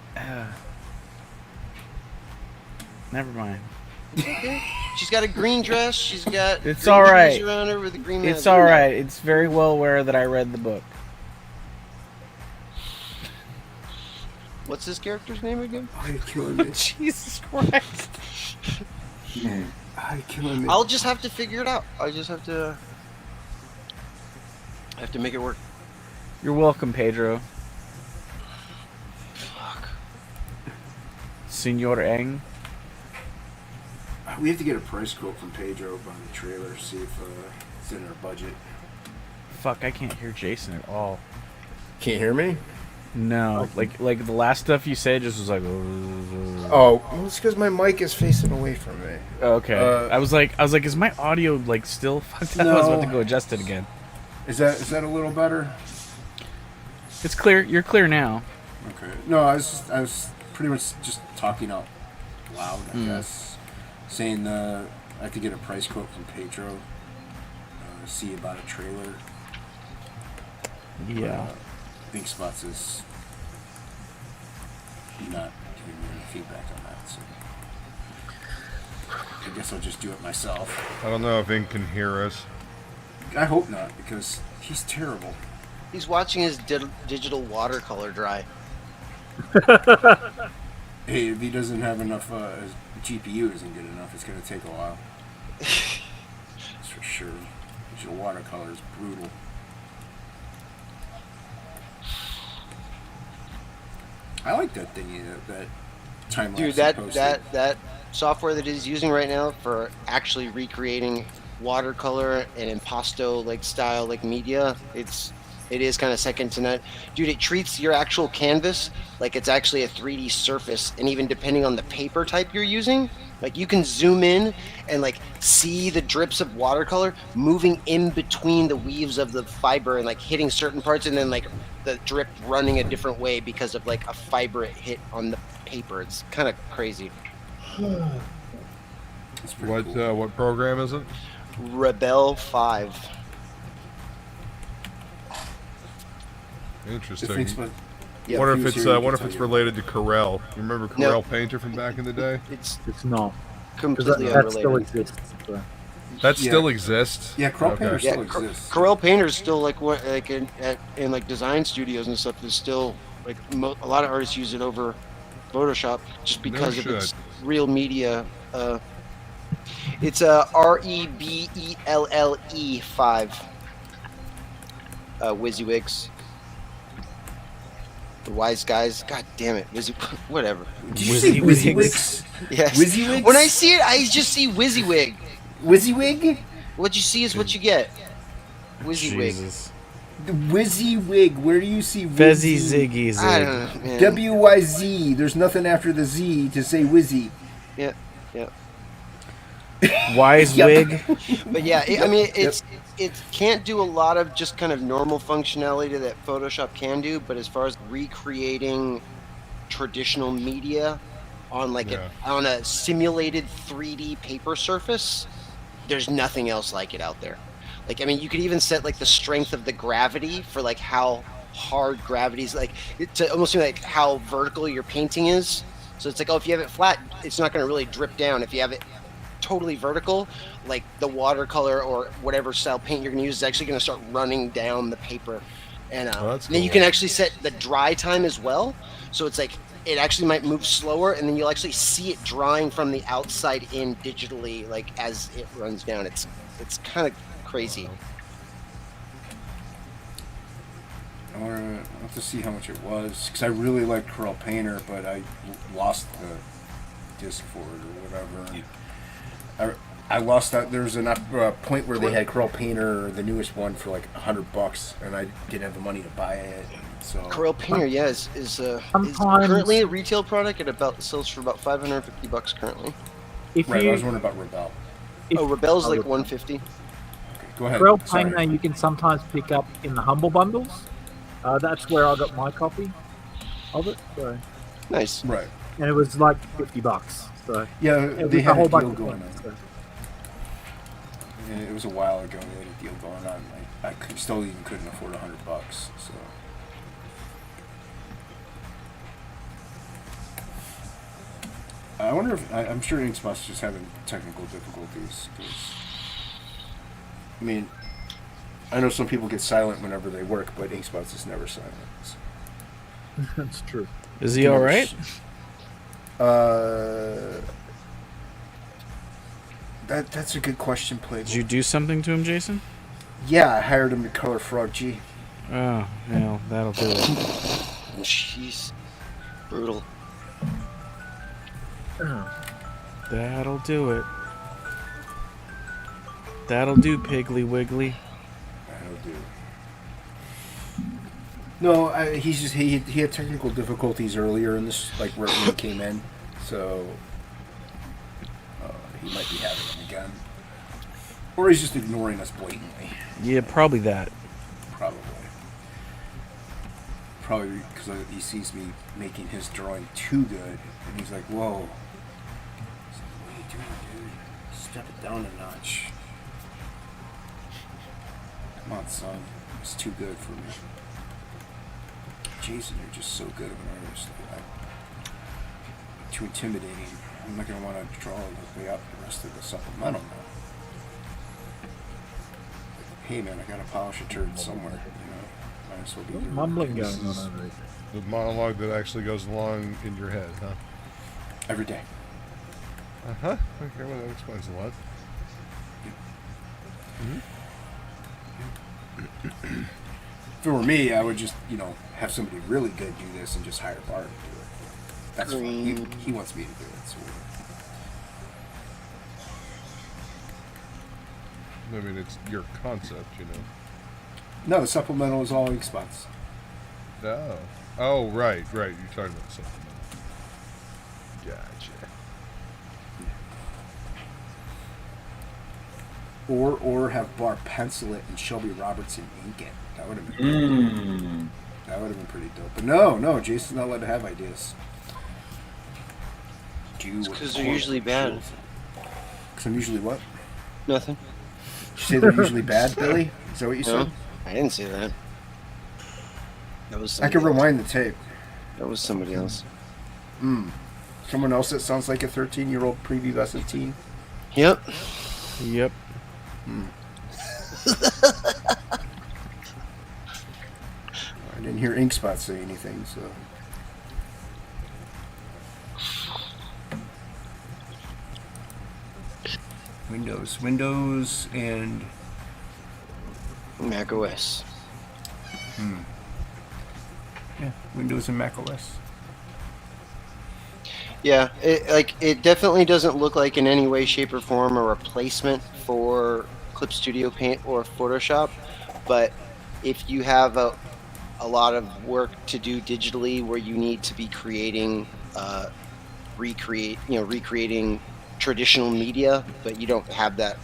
Never mind. Okay. She's got a green dress. She's got. It's green all trees right. around her with the green. It's magic. all right. It's very well aware that I read the book. What's this character's name again? Why are you killing me? Jesus Christ. Why are you killing me? I'll just have to figure it out. I just have to. I have to make it work. You're welcome, Pedro. Fuck. Senor Ang. We have to get a price quote from Pedro on the trailer, see if it's in our budget. Fuck, I can't hear Jason at all. Can't hear me? No, like the last stuff you said just was like. Oh, well, it's because my mic is facing away from me. Okay. I was like, is my audio like still fucked up? I was about to go adjust it again. Is that a little better? It's clear. You're clear now. Okay. No, I was pretty much just talking out loud, I guess. Saying I have to get a price quote from Pedro. See about a trailer. Yeah. I think Spots is not giving me any feedback on that, so I guess I'll just do it myself. I don't know if Ink can hear us. I hope not, because he's terrible. He's watching his digital watercolor dry. Hey, if he doesn't have enough, his GPU isn't good enough, it's going to take a while. That's for sure. Digital watercolor is brutal. I like that thing, that time lapse. Dude, that software that he's using right now for actually recreating watercolor and impasto like style like media, it is kind of second to none. Dude, it treats your actual canvas like it's actually a 3D surface, and even depending on the paper type you're using, like you can zoom in and like see the drips of watercolor moving in between the weaves of the fiber and like hitting certain parts, and then like the drip running a different way because of like a fiber it hit on the paper. It's kind of crazy. What cool. What program is it? Rebel 5. Interesting. Yeah, wonder if it's related to Corel. You remember Corel Painter from back in the day? It's not completely that unrelated. still exists. So. That still exists. Yeah, Corel Painter still exists. Corel Painter is still like what, like in like design studios and stuff. Is still like a lot of artists use it over Photoshop just because of its real media. It's a REBELLE 5. WYSIWYGs. The wise guys. God damn it. Whatever. Did you say WYSIWYGs? Yes. WYSIWYGs? When I see it, I just see WYSIWYG. WYSIWYG? What you see is what you get. WYSIWYG. Jesus. The WYSIWYG. Where do you see Fezzy Wizzy? Ziggy Zig. I don't know, man. WYZ. There's nothing after the Z to say Wizzy. Yeah. Yeah. Wise wig. But yeah, it can't do a lot of just kind of normal functionality that Photoshop can do, but as far as recreating traditional media on like on a simulated 3D paper surface, there's nothing else like it out there. Like, I mean, you could even set like the strength of the gravity for like how hard gravity's like to almost like how vertical your painting is. So it's like, oh, if you have it flat, it's not going to really drip down. If you have it totally vertical, like the watercolor or whatever style paint you're going to use is actually going to start running down the paper. And that's then you cool. can actually set the dry time as well. So it's like it actually might move slower, and then you'll actually see it drying from the outside in digitally, like as it runs down. It's kind of crazy. I have to see how much it was because I really liked Corel Painter, but I lost the disc for it or whatever. And I lost that. There was a point where they had Corel Painter, the newest one, for like $100, and I didn't have the money to buy it. So Corel Painter, yeah, is currently a retail product. It sells for about $550 currently. Right, I was wondering about Rebel. Rebel's like $150. Okay, go ahead. Corel Painter you can sometimes pick up in the Humble Bundles. That's where I got my copy of it. So. Nice. Right. And it was like $50. So yeah, they had a deal going on. So. It was a while ago. They had a deal going on. I still even couldn't afford $100. So. I wonder if I'm sure Inkspot's just having technical difficulties. I mean, I know some people get silent whenever they work, but Inkspot's is never silent. So. That's true. Is he all right? That's a good question, Plegel. Did you do something to him, Jason? Yeah, I hired him to color Frog G. Oh, well, that'll do it. Jeez. Brutal. That'll do it. That'll do, Piggly Wiggly. That'll do. No, he had technical difficulties earlier in this, like right when he came in, so he might be having them again, or he's just ignoring us blatantly. Yeah, probably that. Probably because he sees me making his drawing too good, and he's like, "Whoa, he's like, what are you doing, dude? Step it down a notch. Come on, son, it's too good for me." Jason, you're just so good of an artist. Too intimidating. I'm not going to want to draw the way out the rest of the supplemental now. Hey man, I got to polish a turd somewhere. Might as well be doing mumbling going on over there. The monologue that actually goes along in your head, huh? Every day. Uh-huh. Okay, well that explains a lot. Mm-hmm. If it were me, I would just, have somebody really good do this and just hire Bahr to do it. That's fine. He wants me to do it. So. I mean, it's your concept, No, the supplemental is all Inkspot's. Oh, right. You're talking about supplemental. Gotcha. Or have Bahr pencil it and SLEBY Robertson ink it. That would have been That would have been pretty dope. But no, Jason's not allowed to have ideas. Because they're usually bad. Because I'm usually what? Nothing. Did you say they're usually bad, Billy? Is that what you said? I didn't say that. That was. I could rewind the tape. That was somebody else. Someone else that sounds like a 13-year-old prepubescent teen. Yep. I didn't hear Inkspot say anything, so. Windows, and Mac OS. Yeah, Windows and Mac OS. Yeah, it definitely doesn't look like in any way, shape, or form a replacement for Clip Studio Paint or Photoshop, but if you have a lot of work to do digitally where you need to be creating, recreating traditional media, but you don't have that,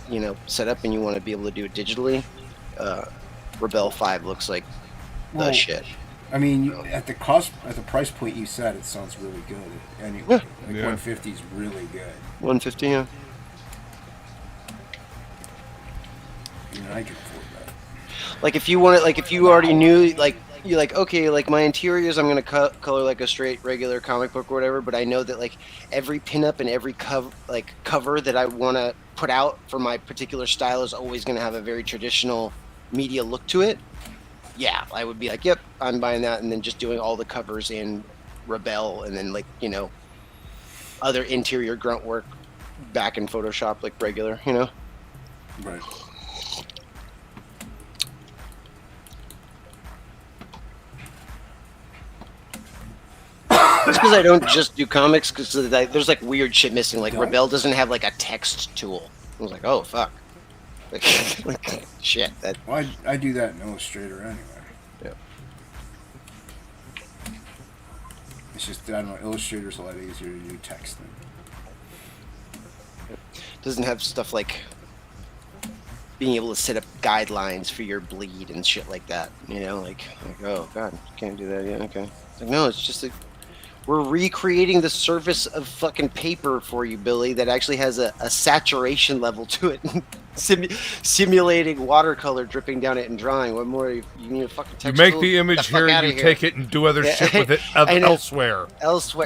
set up and you want to be able to do it digitally, Rebel 5 looks like the shit. I mean, at the price point you said, it sounds really good. Anyway, 150 is really good. 150, yeah. I can afford that. Like if you want it, like if you already knew, like you're like, okay, like my interiors, I'm gonna color like a straight regular comic book or whatever. But I know that like every pinup and every cover that I want to put out for my particular style is always gonna have a very traditional media look to it. yeah, I would be like, yep, I'm buying that, and then just doing all the covers in Rebel, and then like other interior grunt work back in Photoshop like regular, Right. It's because I don't just do comics, because there's like weird shit missing. Like Rebel doesn't have like a text tool. I was like, oh fuck, like shit. Well, I do that in Illustrator anyway. Yep. It's just, I don't know, Illustrator's a lot easier to do text than. Doesn't have stuff like being able to set up guidelines for your bleed and shit like that. Like oh god, can't do that yet. Okay. It's like, no, it's just like we're recreating the surface of fucking paper for you, Billy, that actually has a saturation level to it. Simulating watercolor dripping down it and drawing. What more? You need a fucking text. You make the image here, you take it and do other shit with it elsewhere.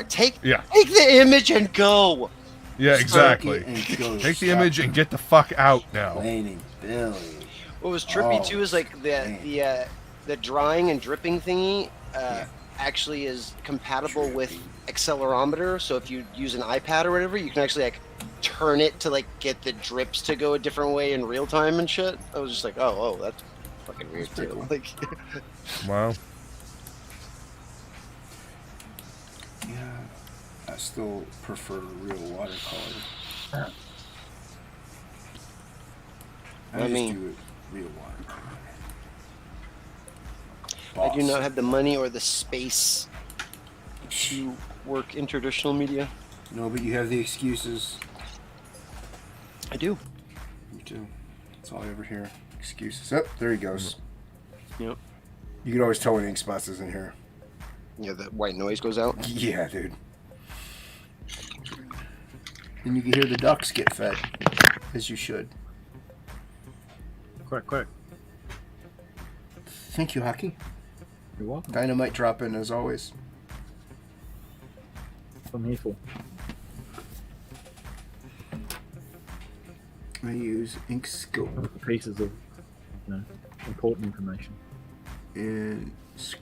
Take the image and go. Yeah, exactly. Take the image and get the fuck out now. Billy. What was trippy too is like the drying and dripping thingy actually is compatible with accelerometer. So if you use an iPad or whatever, you can actually like turn it to like get the drips to go a different way in real time and shit. I was just like, oh, that's fucking weird too. Cool. Like, wow. Yeah, I still prefer real watercolor. I mean, do it real watercolor. I do not have the money or the space to work in traditional media. No, but you have the excuses. I do. Me too. That's all I ever hear. Excuses. Oh, there he goes. Yep. You can always tell when ink spots isn't here. Yeah, the white noise goes out. Yeah, dude. And you can hear the ducks get fed, as you should. Quick. Thank you, Hocky. You're welcome. Dynamite drop in as always. That's what I'm here for. I use Inkscape Pieces of important information. and Scribus.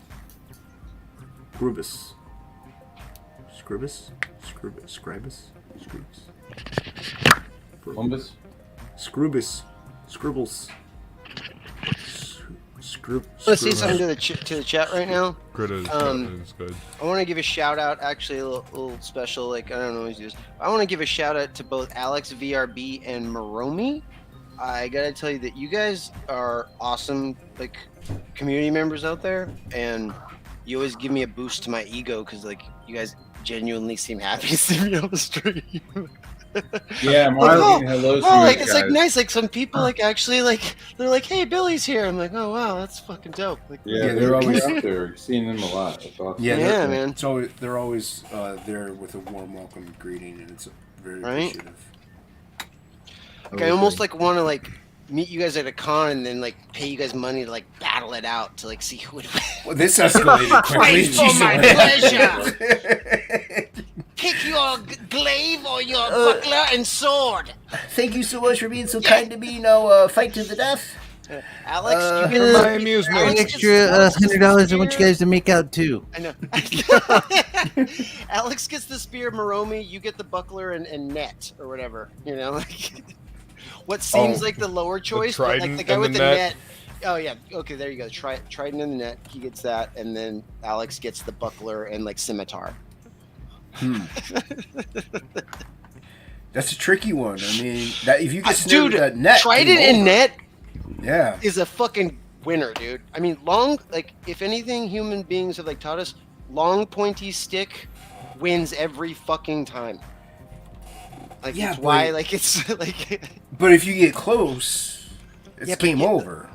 Columbus? Scribus. Let's see something to the chat right now. Good is good. I want to give a shout out, actually a little special. Like I don't know always do this. I want to give a shout out to both Alex VRB and Maromi. I gotta tell you that you guys are awesome, like community members out there, and you always give me a boost to my ego because like you guys genuinely seem happy to see me on the stream. Yeah, Marlon, hello. Like it's like nice. Like some people like actually like they're like, "Hey, Billy's here." I'm like, "Oh wow, that's fucking dope." Like, yeah, they're always out there. Seeing them a lot. That's awesome. Yeah, man. It's always, they're always there with a warm welcome and greeting, and it's very appreciative. Like, I almost like want to like meet you guys at a con and then like pay you guys money to like battle it out to like see who would win. Well, this escalated quickly. For my pleasure. Pick your glaive or your buckler and sword. Thank you so much for being so kind to me. Now, fight to the death. Alex, you for my amusement. An extra $100 I want you guys to make out too. I know. Alex gets the spear, Maromi, you get the buckler and net or whatever. You know, like what seems like the lower choice, but like the guy with the net. Oh yeah, okay, there you go. Trident in the net, he gets that, and then Alex gets the buckler and like scimitar. That's a tricky one. I mean, that if you get snared with that net, Trident and net, yeah, is a fucking winner, dude. I mean, long, like if anything, human beings have like taught us, long pointy stick wins every fucking time. Like yeah, it's why, like it's like. But if you get close, it's game over.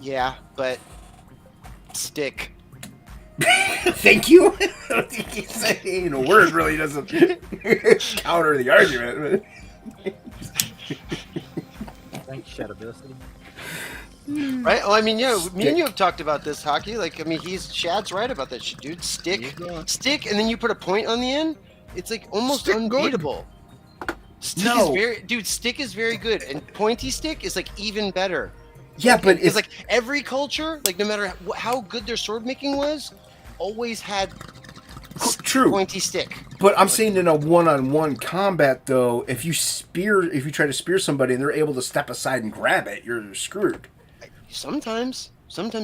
Yeah, but stick. Thank you. Saying a word really doesn't counter the argument. Thanks, Shadowversity. Right? Oh, I mean, yeah, me and you have talked about this, Hocky. Like, I mean, Shad's right about that shit, dude. Stick, and then you put a point on the end. It's like almost unbeatable. Stick is very, dude. Stick is very good, and pointy stick is like even better. Yeah, but it's like every culture, like no matter how good their sword making was, always had pointy stick. But I'm saying in a one-on-one combat, though, if you try to spear somebody and they're able to step aside and grab it, you're screwed. Sometimes.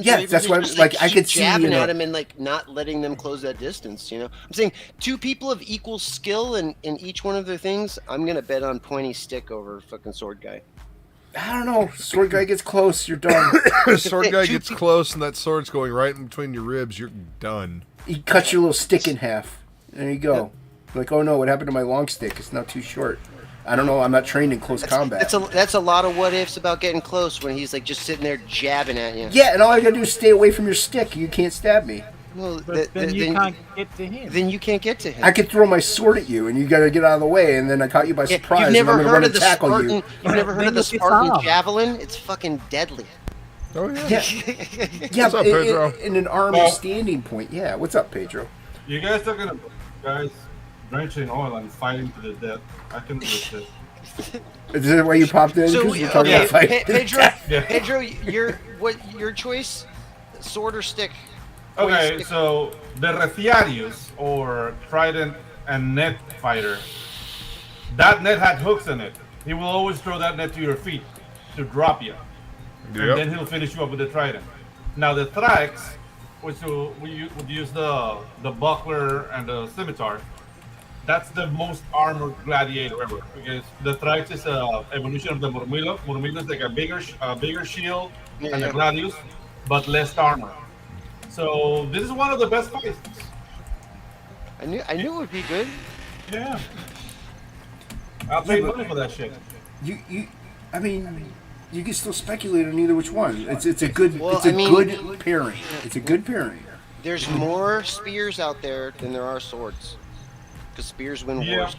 Yeah, that's why. I could see jabbing at them and like not letting them close that distance. You know, I'm saying two people of equal skill in each one of their things. I'm gonna bet on pointy stick over fucking sword guy. I don't know. Sword guy gets close, you're done. Sword guy gets close, and that sword's going right in between your ribs. You're done. He cuts your little stick in half. There you go. Like, oh no, what happened to my long stick? It's not too short. I don't know. I'm not trained in close combat. That's a lot of what ifs about getting close when he's like just sitting there jabbing at you. Yeah, and all I gotta do is stay away from your stick. You can't stab me. Well, then you can't get to him. Then you can't get to him. I could throw my sword at you, and you gotta get out of the way, and then I caught you by surprise. You've never and I'm gonna heard run of the and tackle Spartan? you. You've never heard of the Spartan javelin? It's fucking deadly. Oh yeah. Yeah, What's up, Pedro? in an army standing point. Yeah, what's up, Pedro? You guys are gonna drenching in oil and fighting to the death. I can do this. Is that why you popped in? So, Because we're talking about fighting. Pedro, your choice, sword or stick? Okay, so the Reciarius, or Trident and Net Fighter, that net had hooks in it. He will always throw that net to your feet to drop you. And then he'll finish you up with the Trident. Now the Thrax, which we would use the buckler and the scimitar, that's the most armored gladiator ever, because the Thrax is a evolution of the Murmillo. Murmillo is like a bigger shield and the Gladius, but less armor. So this is one of the best fights. I knew it would be good. Yeah. I'll pay money for that shit. I mean, you can still speculate on either which one. It's a good good pairing. It's a good pairing. There's more spears out there than there are swords. Because spears win wars.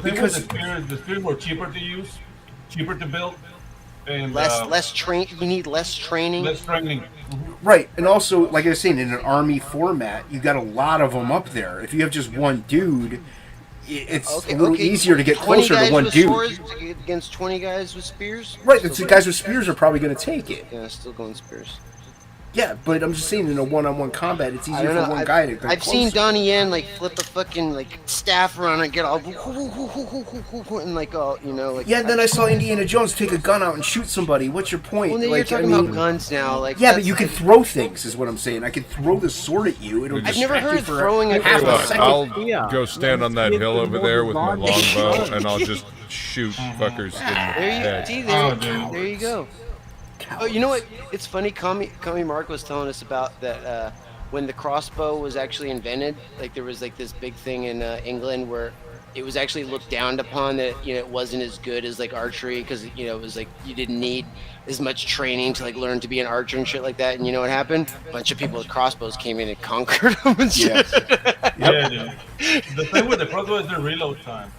Because the spears were cheaper to use, cheaper to build, and less train. You need less training. Less training. Right, and also, like I was saying, in an army format, you got a lot of them up there. If you have just one dude, it's a little easier to get closer to one dude. 20 guys with swords against 20 guys with spears. Right, the guys with spears are probably going to take it. Yeah, still going spears. Yeah, but I'm just saying, in a one-on-one combat, it's easier for one guy to go I've seen Donnie Yen like flip a fucking like staff around and get all and like all like. Yeah, then I saw Indiana Jones take a gun out and shoot somebody. What's your point? Well, then you're talking about guns now, like. Yeah, but you can throw things, is what I'm saying. I can throw the sword at you. It'll I've never heard throwing a half a second. I'll go stand on that hill over there with my longbow, and I'll just shoot fuckers in the head. There you go. Oh, you know what? It's funny. Kami Mark was telling us about that when the crossbow was actually invented. Like there was like this big thing in England where it was actually looked down upon that it wasn't as good as like archery because it was like you didn't need as much training to like learn to be an archer and shit like that. And you know what happened? A bunch of people with crossbows came in and conquered them and shit. Yeah, dude. The thing with the crossbow is the reload time.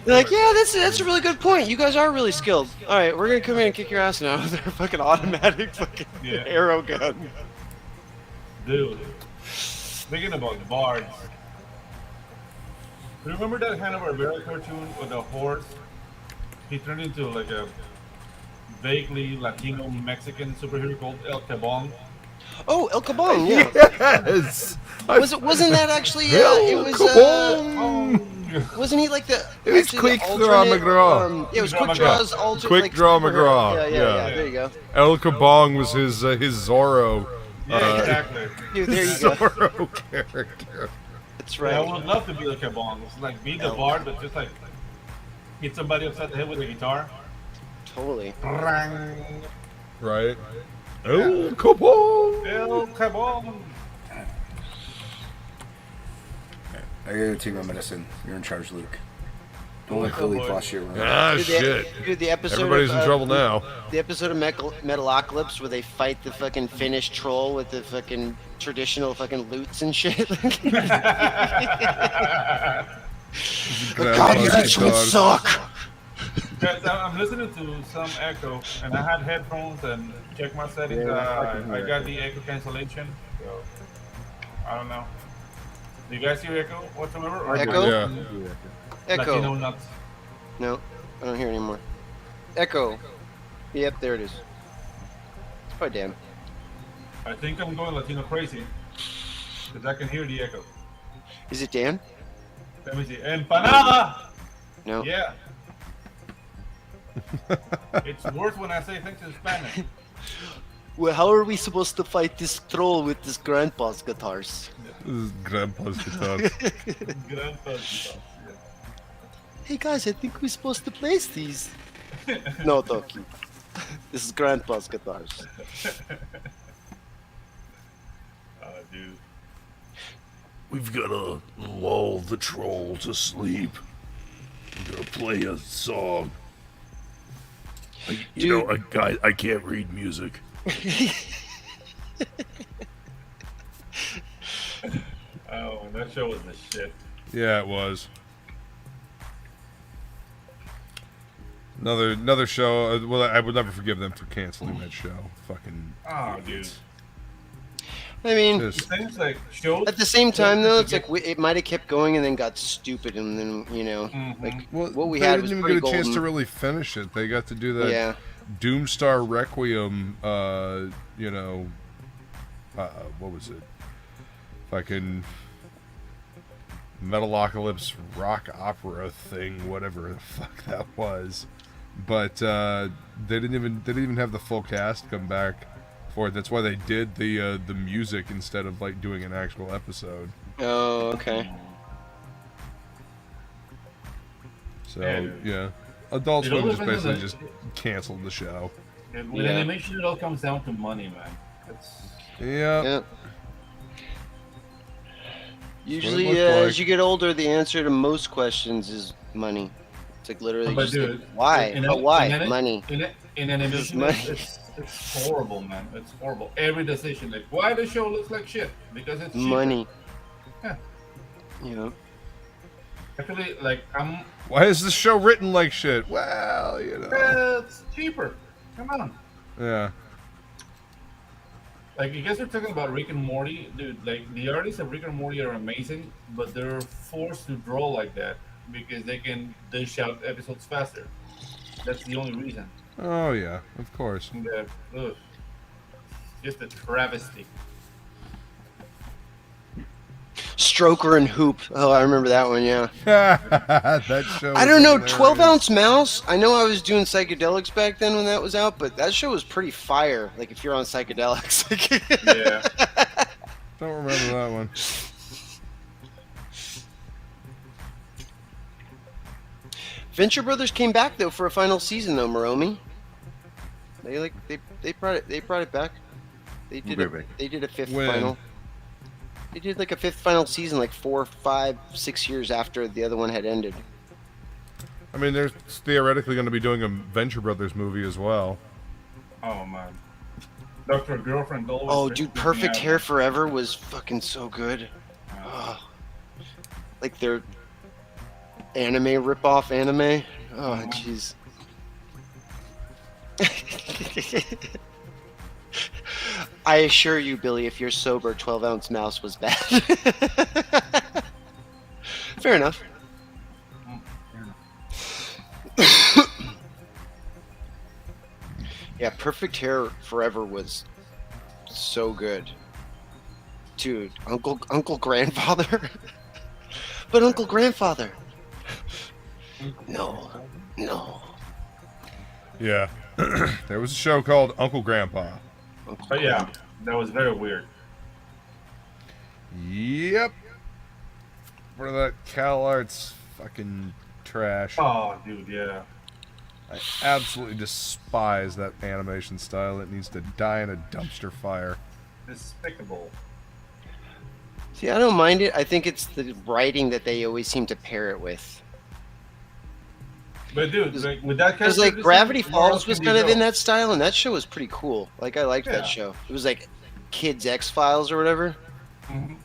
They're like, yeah, that's a really good point. You guys are really skilled. All right, we're gonna come in and kick your ass now with our fucking automatic fucking arrow gun. Dude, speaking about bards, remember that Hanna-Barbera cartoon with the horse? He turned into like a vaguely Latino Mexican superhero called El Cabong. Oh, El Cabong, yeah. Yes. Wasn't that actually? It was. Wasn't he like the? It was Quick Draw McGraw. Yeah, it was Quick Draw's alternate. Quick Draw McGraw. Yeah. There you go. El Cabong was his Zorro. Yeah, exactly. Dude, there you go. Zorro character. That's right. Yeah, I would love to be like a Cabong. It's like be the bard, but just like hit somebody upside the head with a guitar. Totally. Right. El Cabong. El Cabong. I gotta take my medicine. You're in charge, Luke. Don't let Billy boss you around. Ah, shit. Dude, the episode Everybody's in trouble now. The episode of Metalocalypse where they fight the fucking Finnish troll with the fucking traditional fucking loots and shit. God, you guys would suck. Guys, I'm listening to some echo, and I had headphones and check my settings. I got the echo cancellation, so I don't know. Do you guys hear echo whatsoever? Or Echo? Yeah. Echo. Latino nuts. No, I don't hear anymore. Echo. Yep, there it is. It's probably Dan. I think I'm going Latino crazy. Because I can hear the echo. Is it Dan? Let me see. Empanada! No. Yeah. It's worse when I say things in Spanish. Well, how are we supposed to fight this troll with this grandpa's guitars? This is Grandpa's guitars. Grandpa's guitars. Hey guys, I think we're supposed to place these. No, Toki. This is grandpa's guitars. Dude. We've got to lull the troll to sleep. We're gonna play a song. I can't read music. Oh, that show was the shit. Yeah, it was. Another show. Well, I would never forgive them for canceling that show. Fucking. Oh, dude. I mean, things like shows. At the same time, though, it's like it might have kept going and then got stupid, and then like what we had was they didn't pretty even get a chance to golden. really finish it. They got to do that. Yeah. Doomstar Requiem. What was it? Fucking Metalocalypse rock opera thing, whatever the fuck that was. But they didn't even have the full cast come back for it. That's why they did the music instead of like doing an actual episode. Oh, okay. So yeah, Adult It Swim all just depends basically on just canceled the show. With animation, it all comes down to money, man. Yeah. Usually, looked as like. you get older, the answer to most questions is money. It's like literally But just dude, like, why? But why? Money. In animation, money. it's horrible, man. It's horrible. Every decision, like why the show looks like shit because it's cheaper. Money. Yeah. Yeah. Actually, like Why is this show written like shit? Well, it's cheaper. Come on. Yeah. Like you guys are talking about Rick and Morty, dude. Like the artists of Rick and Morty are amazing, but they're forced to draw like that because they can dish out episodes faster. That's the only reason. Oh yeah, of course. Yeah, ugh. Just a travesty. Stroker and Hoop. Oh, I remember that one. Yeah. That show. I don't know. was 12-ounce mouse. I know I was doing psychedelics back then when that was out, but that show was pretty fire. Like if you're on psychedelics. Yeah. Don't remember that one. Venture Brothers came back though for a final season though, Moromi. They brought it back. They did a fifth When? final. They did like a fifth final season, like 4, 5, 6 years after the other one had ended. I mean, they're theoretically going to be doing a Venture Brothers movie as well. Oh man. Dr. Girlfriend always. Oh, dude, freaks me Perfect out. Hair Forever was fucking so good. Oh. Like their anime ripoff anime. Oh, jeez. I assure you, Billy, if you're sober, 12-ounce mouse was bad. Fair enough. Yeah, Perfect Hair Forever was so good. Dude, Uncle Grandfather? But Uncle Grandfather. No. Yeah. There was a show called Uncle Grandpa. But yeah, that was very weird. Yep. For that Cal Arts fucking trash. Oh, dude, yeah. I absolutely despise that animation style. It needs to die in a dumpster fire. Despicable. See, I don't mind it. I think it's the writing that they always seem to pair it with. But dude, like with that kind Because of like Gravity where else Falls was can kind you of go? in that style, and that show was pretty cool. Like I liked Yeah. that show. It was like Kids X-Files or whatever. Mhm.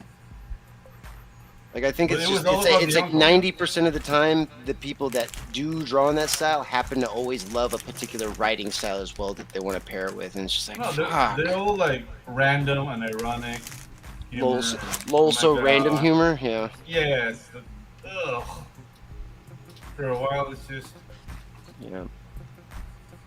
Like I think But it's it was just all about it's the like uncle. 90% of the time the people that do draw in that style happen to always love a particular writing style as well that they want to pair it with, and it's just like No, fuck. they're all like random and ironic. humor. Lol, so Like, random humor, yeah. Yes. Ugh. For a while, it's just. Yeah.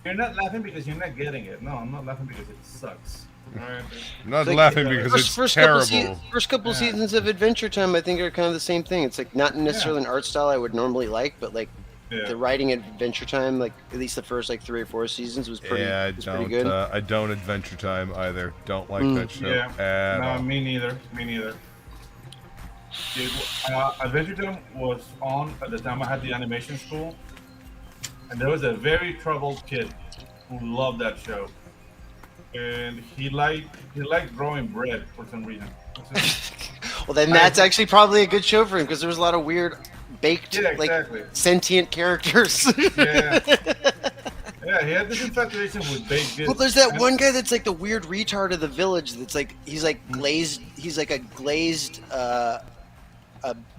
You're not laughing because you're not getting it. No, I'm not laughing because it sucks. Alright. I'm not Like, laughing because it's terrible. First couple seasons of Adventure Time, I think, are kind of the same thing. It's like not necessarily an art style I would normally like, but like the writing at Adventure Time, like at least the first like 3 or 4 seasons was pretty. Yeah, pretty good. I don't Adventure Time either. Don't like that show. Yeah. No, me neither. Me neither. Dude, Adventure Time was on at the time I had the animation school, and there was a very troubled kid who loved that show, and he liked growing bread for some reason. Well, then that's actually probably a good show for him because there was a lot of weird baked, like sentient characters. Yeah, he had this infatuation with baked goods. Well, there's that one guy that's like the weird retard of the village. That's like he's like glazed. He's like a glazed, a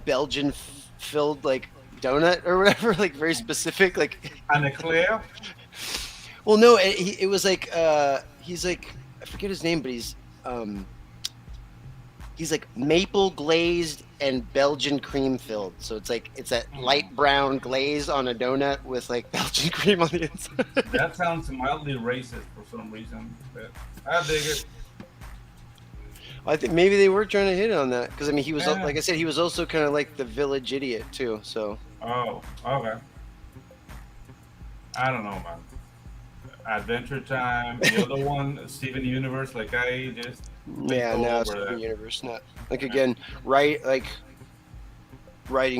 Belgian filled like donut or whatever, like very specific, like. An eclair. Well, no, it was like he's like I forget his name, but he's like maple glazed and Belgian cream filled. So it's like it's that light brown glaze on a donut with like Belgian cream on the inside. That sounds mildly racist for some reason, but I dig it. I think maybe they were trying to hit on that because I mean he was like I said he was also kind of like the village idiot too. So. Oh, okay. I don't know, man. Adventure Time, the other one, Steven Universe, like I just Steven Universe, not like again, writing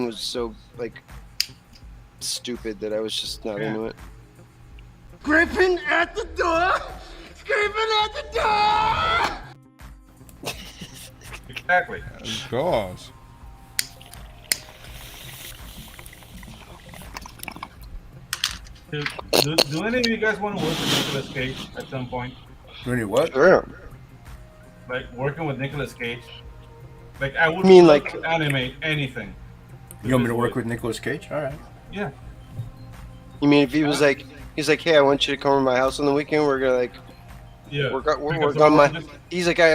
was so like stupid that I was just not into it. Scraping at the door! Scraping at the door! Exactly. Of course. Do any of you guys want to work with Nicolas Cage at some point? Any what? Sure. Like working with Nicolas Cage? Like I would like animate anything. You want me to work with Nicolas Cage? All right. Yeah. You mean if he was like, he's like, hey, I want you to come over to my house on the weekend. We're gonna like, work on my. He's like, I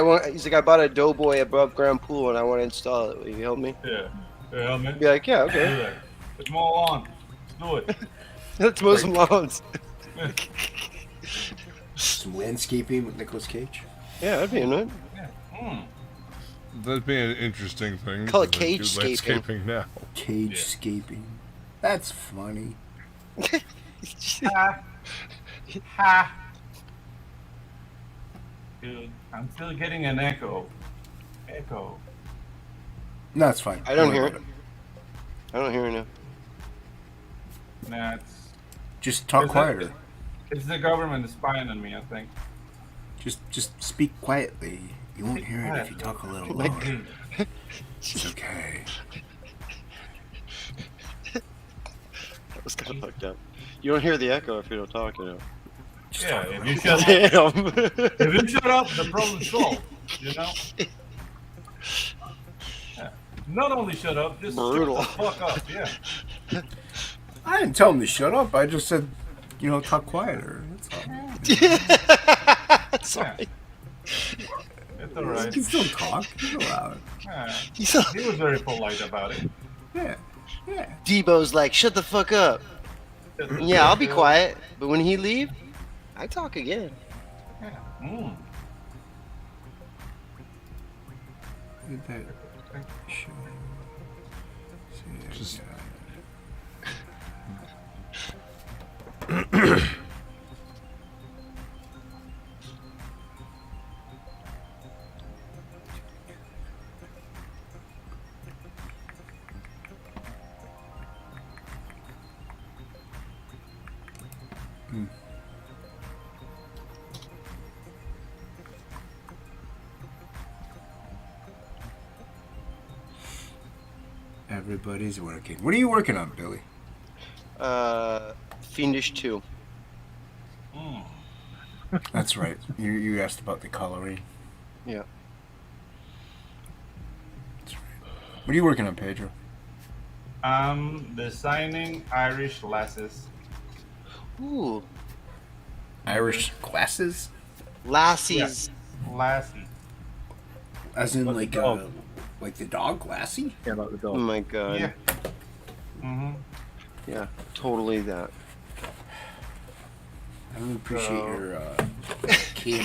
bought a Doughboy above ground pool and I want to install it. Will you help me? Yeah. Help me. Be like, yeah, okay. Let's mow on. Let's do it. Let's mow some lawns. Some landscaping with Nicolas Cage. Yeah, that'd be it. Yeah. That'd be an interesting thing. Call it cage-scaping. Landscaping now. Cage-scaping. That's funny. Ha. Dude, I'm still getting an echo. No, it's fine. I don't hear it. I don't hear it now. Nah, just talk quieter. It's the government spying on me, I think. Just speak quietly. You won't hear it if you talk a little louder. It's okay. That was kind of fucked up. You don't hear the echo if you don't talk, you know. Yeah, if you shut up, the problem's solved. You know. Yeah. Not only shut up, just brutal. Shut the fuck up. Yeah. I didn't tell him to shut up. I just said, talk quieter. That's all. Sorry. It's alright. You can still talk. He's allowed. Yeah. He was very polite about it. Yeah. Debo's like, shut the fuck up. Yeah, I'll be quiet. But when he leave, I talk again. Yeah. Just Everybody's working. What are you working on, Billy? Fiendish 2. That's right. You asked about the coloring. Yeah. That's right. What are you working on, Pedro? I'm designing Irish lasses. Ooh. Irish glasses? Lassies. Yeah. Lassie. As in like the dog Lassie? Yeah, like the dog. Oh my god. Yeah. Mm-hmm. Yeah, totally that. I really appreciate your candor here.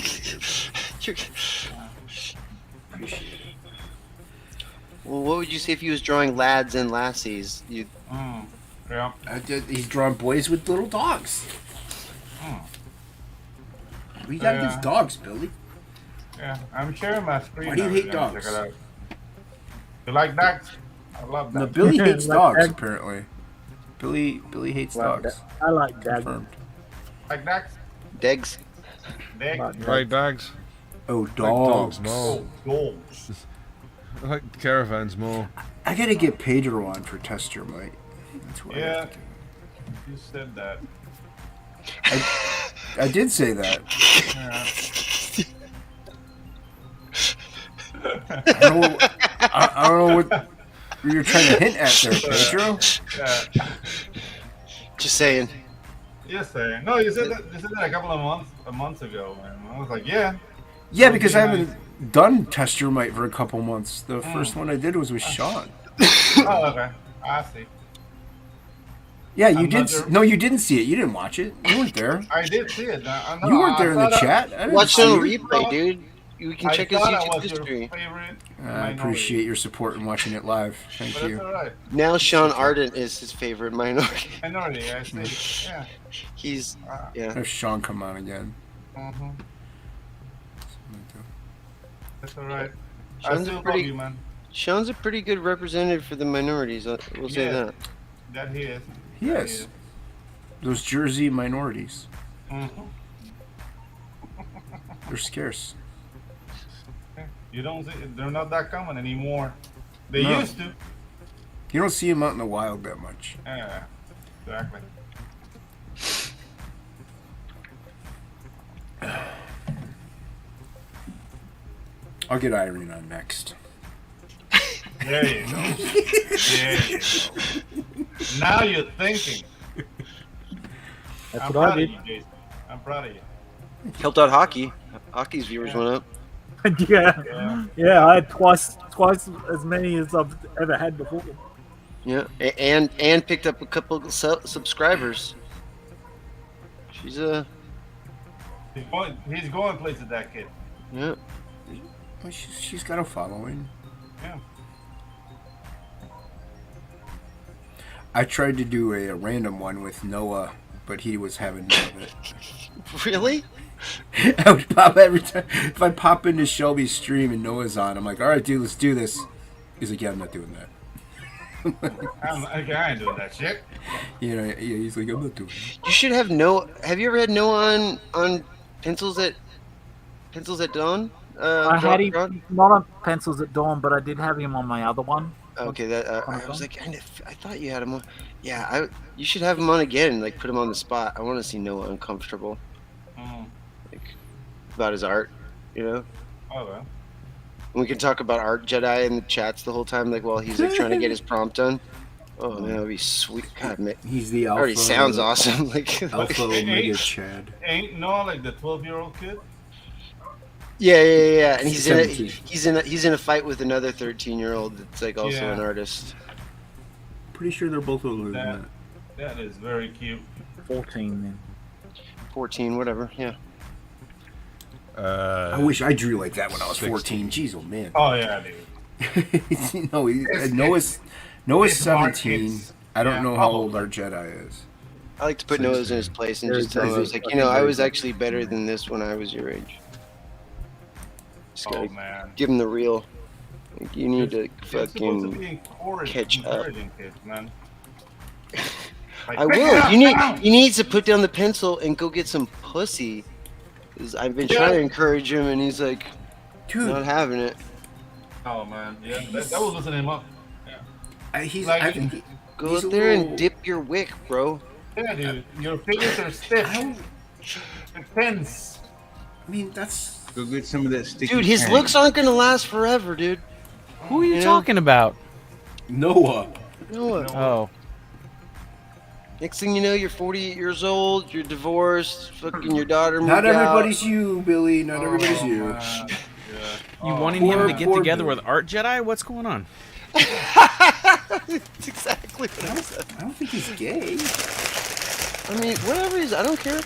Appreciate it. Well, what would you say if he was drawing lads and lassies? You. Yeah. He's drawing boys with little dogs. We got these dogs, Billy. Yeah, I'm sharing my screen. Why do you now. hate You're gonna dogs? check it out. You like dogs? I love dogs. No, Billy hates Like dogs. that. Apparently, Billy hates dogs. I like that. Confirmed. Like dogs? Degs. Dogs. Right, dogs. Oh, Like dogs. dogs, no. Dogs. I like caravans more. I gotta get Pedro on for test your might. That's what I Yeah. have to do. You said that. I did say that. Yeah. I don't know what you're trying to hint at there, Pedro. Yeah. Just saying. Yes, sir. No, you said that a couple of months ago, man. I was like, yeah. Yeah, because I haven't done test your might for a couple months. The first one I did was with Sean. Oh, okay. I see. Yeah, you I'm did. not there. No, you didn't see it. You didn't watch it. You weren't there. I did see it. I know. You weren't there in the thought chat. I didn't Watch see it on you. replay, dude. You can check his thought I YouTube was your history. favorite I minority. appreciate your support and watching it live. Thank But that's you. all right. Now Sean Ardent is his favorite minority. Minority, I see. Yeah. He's yeah. Have Sean come on again. Mm-hmm. That's all right. I Sean's still a pretty love you, man. Sean's a pretty good representative for the minorities. We'll say Yeah. that. That he is. He is. Those Jersey minorities. Mm-hmm. They're scarce. You don't see, they're not that common anymore. They No. used to. You don't see them out in the wild that much. Yeah, exactly. I'll get Irene on next. There you go. There you go. Now you're thinking. That's I'm what I proud did. of you, Jason. I'm proud of you. Helped out Hocky. Hockey's viewers went up. yeah, I had twice as many as I've ever had before. Yeah, and picked up a couple of subscribers. She's He's going places, that kid. yeah. Well, she's got a following. Yeah. I tried to do a random one with Noah, but he was having none of it. Really? I would pop every time. If I pop into Shelby's stream and Noah's on, I'm like, all right, dude, let's do this. He's like, yeah, I'm not doing that. I ain't doing that shit. You know, yeah, he's like, I'm not doing it. You should have Noah. Have you ever had Noah on Pencils at Dawn? I had him not on Pencils at Dawn, but I did have him on my other one. Okay, that I was like, I thought you had him on. Yeah, you should have him on again. Like, put him on the spot. I want to see Noah uncomfortable. Like, about his art, you know. Oh well. And we can talk about Art Jedi in the chats the whole time, like while he's like trying to get his prompt done. Oh man, that'd be sweet. God, man, He's the alpha. already sounds awesome. Like Alpha Omega Chad. Ain't Noah like the 12-year-old kid? yeah. And he's 17. he's in a fight with another 13-year-old that's like also Yeah. an artist. Pretty sure they're both older than that. That is very cute. 14 then. 14, whatever. Yeah. I wish I drew like that when I was 16. 14. Jeez, oh man. Oh yeah, dude. No, Noah's it's smart 17. kids. I don't Yeah, know how probably. old our Jedi is. I like to put Noah's in his place and just tell him I was like, I was actually better than this when I was your age. Just Oh gotta man. give him the real. Like, you need to You're supposed to fucking. be catch up. encouraging kids, man. Like, I pick it will. up, You need down. he needs to put down the pencil and go get some pussy. 'Cause I've been trying to encourage him and he's like, Dude. not having it. Oh man, yeah, that was loosening him up. He's Like- I think he- Go he's out a there little- and dip your wick, bro. Yeah, dude, your fingers are stiff. They're tense. I mean, that's Go get some of that sticky. Dude, his tang. looks aren't gonna last forever, dude. Who are you Yeah. talking about? Noah. Noah. Oh, Next thing you know, you're 48 years old, you're divorced, fucking your daughter moved Not everybody's out. you, Billy. Not everybody's Oh, you. man. Yeah. you Oh, wanting poor- him to get poor together Billy. with Art Jedi? What's going on? That's exactly what I said. I don't think he's gay. I mean, whatever he is, I don't care.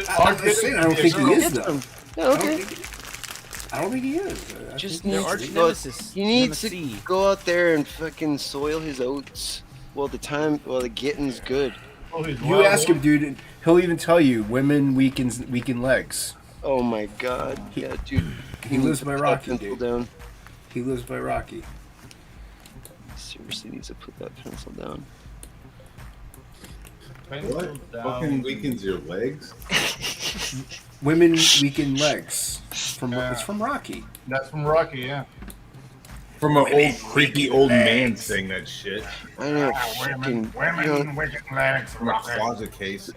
I'm just saying, I don't think he is, though. Yeah, okay. I don't think he is. Just Their needs arch to go, nemesis. he needs to go out there and fucking soil his oats while the getting's good. You ask him, dude, he'll even tell you women weaken legs. Oh my god. Yeah, dude. He lives by Rocky, dude. Down. He lives by Rocky. Seriously needs to put that pencil down. What? Fucking weakens your legs? Women weaken legs. It's from Rocky. That's from Rocky, yeah. From an old creepy old man saying that shit. I know. Women wicked legs. From a closet case.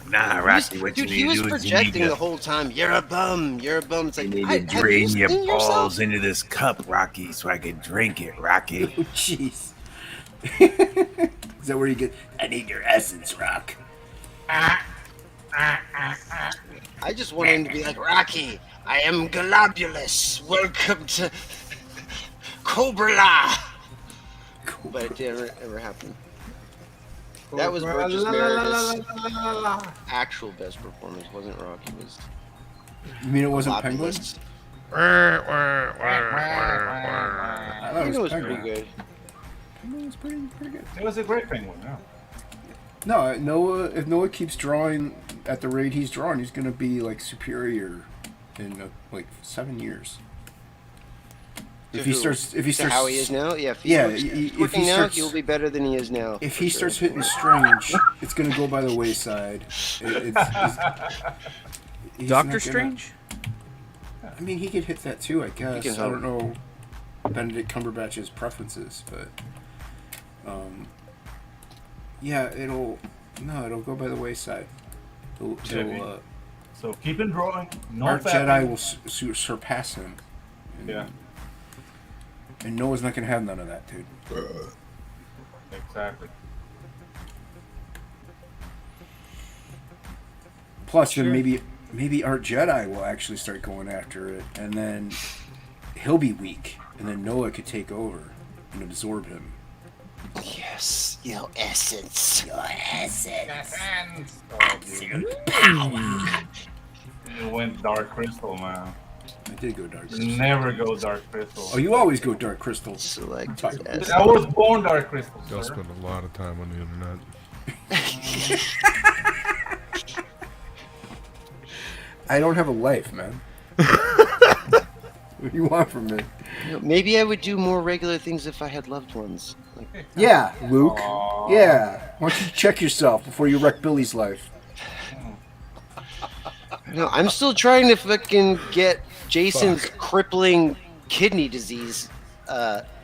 Nah, Rocky, what Dude, you he need was to do is you projecting need the to, whole time. You're a bum. You're a bum. It's like, you need I, to have drain you your seen balls yourself? into this cup, Rocky, so I can drink it, Rocky. Oh, jeez. Is that where you get? I need your essence, Rock. I just want him to be like, Rocky, I am globulous. Welcome to Cobra La. But it didn't ever happen. That was Burgess Meredith's actual best performance, wasn't Rocky? It was. You mean it wasn't Penguin? Globulous. I I think it was pretty good. It was pretty good. It was a great penguin, yeah. No, Noah. If Noah keeps drawing at the rate he's drawing, he's gonna be like superior in like 7 years. If he starts to how he is now, yeah. If if working he now, starts, he'll be better than he is now. if he starts hitting strange, it's gonna go by the wayside. He's Doctor not gonna- Strange? I mean, he could hit that too, I guess. can I don't know Benedict Cumberbatch's preferences, but yeah, it'll go by the wayside. So keep on drawing. No Art fat Jedi will surpass him. Yeah. And Noah's not gonna have none of that, dude. Exactly. Plus, then maybe Art Jedi will actually start going after it, and then he'll be weak, and then Noah could take over and absorb him. Yes, your essence. Your essence. Absolute power. You went Dark Crystal, man. I did go Dark Crystal. Never go Dark Crystal. Oh, you always go Dark Crystal. Select I was born Dark Crystal. Y'all Sir. spend a lot of time on the internet. I don't have a life, man. What do you want from me? Maybe I would do more regular things if I had loved ones. Like, Yeah, Luke. Yeah. Why don't you check yourself before you wreck Billy's life? no, I'm still trying to fucking get Jason's crippling kidney disease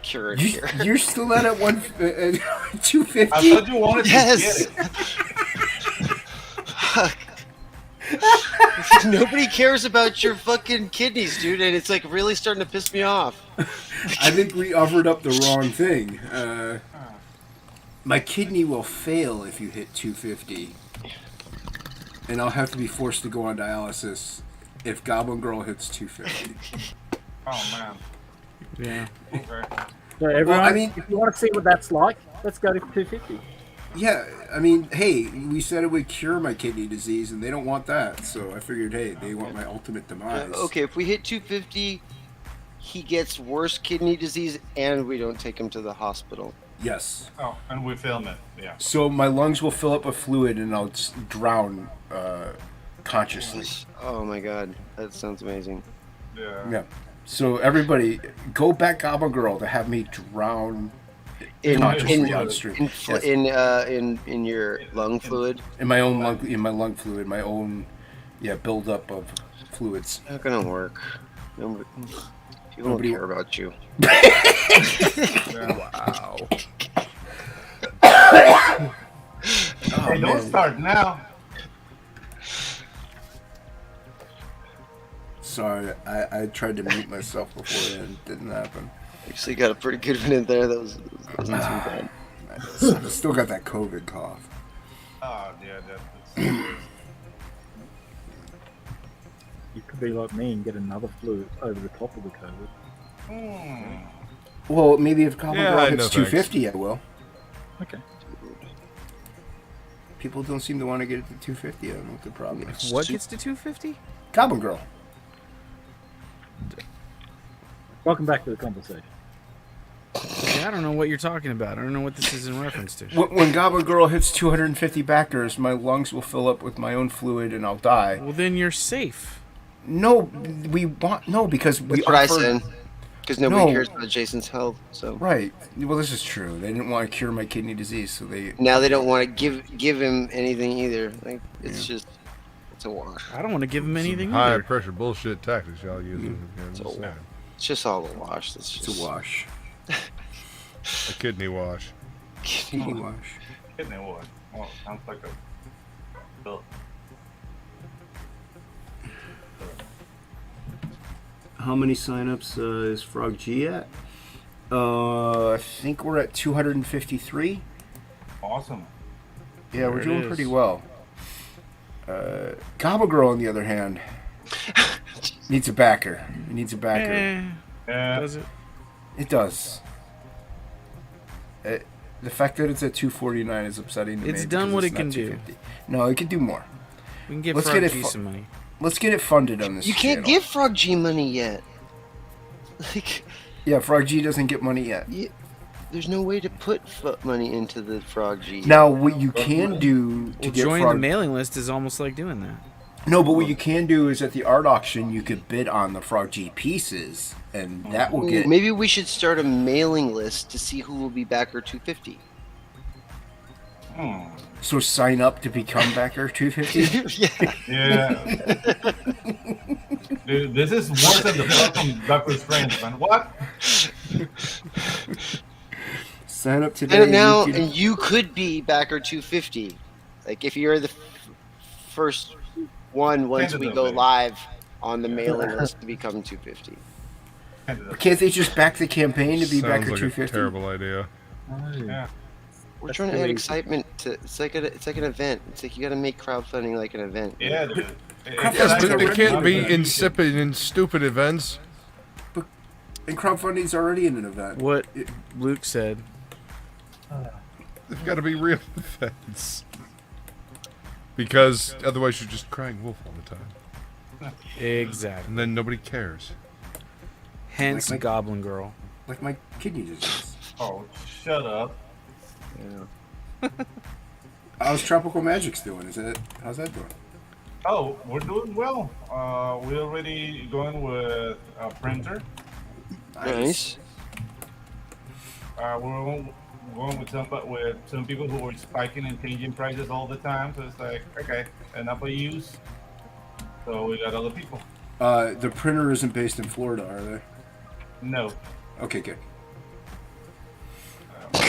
cured here. You're still at 250. I thought you wanted to Yes. get it. Nobody cares about your fucking kidneys, dude, and it's like really starting to piss me off. I think we offered up the wrong thing. My kidney will fail if you hit 250. And I'll have to be forced to go on dialysis if Goblin Girl hits 250. Oh man. Yeah. Okay. So everyone, I mean- if you want to see what that's like, let's go to 250. Yeah, I mean, hey, we said it would cure my kidney disease, and they don't want that. So I figured, hey, they want my ultimate demise. Okay, if we hit 250, he gets worse kidney disease, and we don't take him to the hospital. Yes. Oh, and we film it. Yeah. So my lungs will fill up with fluid, and I'll just drown consciously. Oh my god, that sounds amazing. Yeah. Yeah. So everybody, go back Goblin Girl to have me drown consciously on stream. In your lung fluid. In my own lung fluid, my own buildup of fluids. Not gonna work. People don't care about you. Wow. Hey, don't start now. Sorry, I tried to mute myself before and it didn't happen. Actually got a pretty good one in there. That wasn't too bad. I still got that COVID cough. Oh, yeah, that's You could be like me and get another flu over the top of the COVID. Well, maybe if Goblin Yeah, Girl no hits thanks. 250, I will. Okay. People don't seem to want to get it to 250. I don't know what the problem is. What gets to 250? Goblin Girl. Welcome back to the conversation. Yeah, I don't know what you're talking about. I don't know what this is in reference to. When Goblin Girl hits 250 backers, my lungs will fill up with my own fluid and I'll die. Well, then you're safe. No, because we That's what I offered... said. Because nobody cares about Jason's health. So right. Well, this is true. They didn't want to cure my kidney disease, so they... Now they don't want to give him anything either. Like it's just... It's a wash. I don't want to give him anything high either. pressure bullshit tactics y'all use. It's just all a wash. It's a wash. A kidney wash. Kidney wash. Kidney wash. Well, sounds like a bill. How many signups is Frog G at? I think we're at 253. Awesome. Yeah, There we're it doing is. pretty well. Gobble Girl, on the other hand, needs a backer. It needs a backer. Does it? It does. The fact that it's at 249 is upsetting to me. It's done because what it's it can not do. 250. No, it can do more. We can give Let's Frog get G it some money. Let's get it funded on this. You can't channel. give Frog G money yet. Like, Yeah, Frog G doesn't get money yet. there's no way to put money into the Frog G. Now, what you can do to Well, get join Frog... the mailing list is almost like doing that. No, but what you can do is at the art auction, you could bid on the Frog G pieces, and that will get... Maybe we should start a mailing list to see who will be backer 250. So sign up to become backer 250? Yeah. Dude, this is worse than the fucking Doctor Strange, man. What? Sign up today. And now, you can- and you could be backer 250. Like if you're the first one once we go live on the mailing list to become 250. Can't they just back the campaign to be Sounds backer like 250? a terrible idea. Yeah. We're trying to add excitement to. It's like an event. It's like you got to make crowdfunding like an event. Yeah, dude. Yes, but it can't be insipid and stupid events. And crowdfunding's already in an event. What Luke said. They've got to be real events. Because otherwise you're just crying wolf all the time. Exactly. And then nobody cares. Hence Like- Goblin Girl. Like my kidney disease. Oh, shut up. How's Tropical Magic's doing? How's that doing? Oh, we're doing well. We're already going with a printer. Nice. We're going with some people who were spiking and changing prices all the time. So it's like, okay, enough of use. So we got other people. The printer isn't based in Florida, are they? No. Okay, good.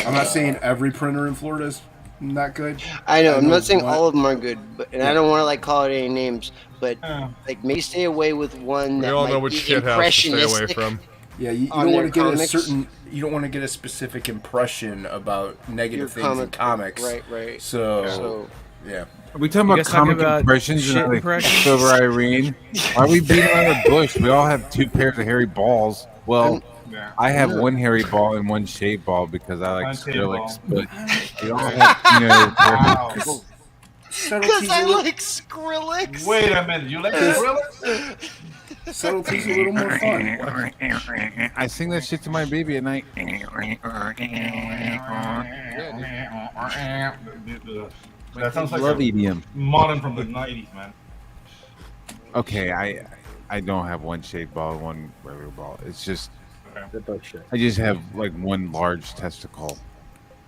I'm not saying every printer in Florida is not good. I know. I'm not saying one- all of them are good, but and I don't want to like call it any names, but like maybe stay away with one We that all might know which be shit house to stay away impressionistic. from. Yeah, you on don't their want to get comics. a certain. You don't want to get a specific impression about negative Your things in comics. Right. So, yeah. Are we talking You about guys talking comic about impressions shit and like impressions? over Irene? Why are we beating around the bush? We all have two pairs of hairy balls. Well, Yeah. I have one hairy ball and one shaved ball because I like One shaved Skrillex, ball. but we all have, Wow. Because I like Skrillex. Wait a minute, you like Skrillex? Subtlety's a little more fun. I sing that shit to my baby at night. That sounds like Love a EDM. modern from the 90s, man. Okay, I don't have one shaved ball and one regular ball. It's just They're both shit. I just have like one large testicle,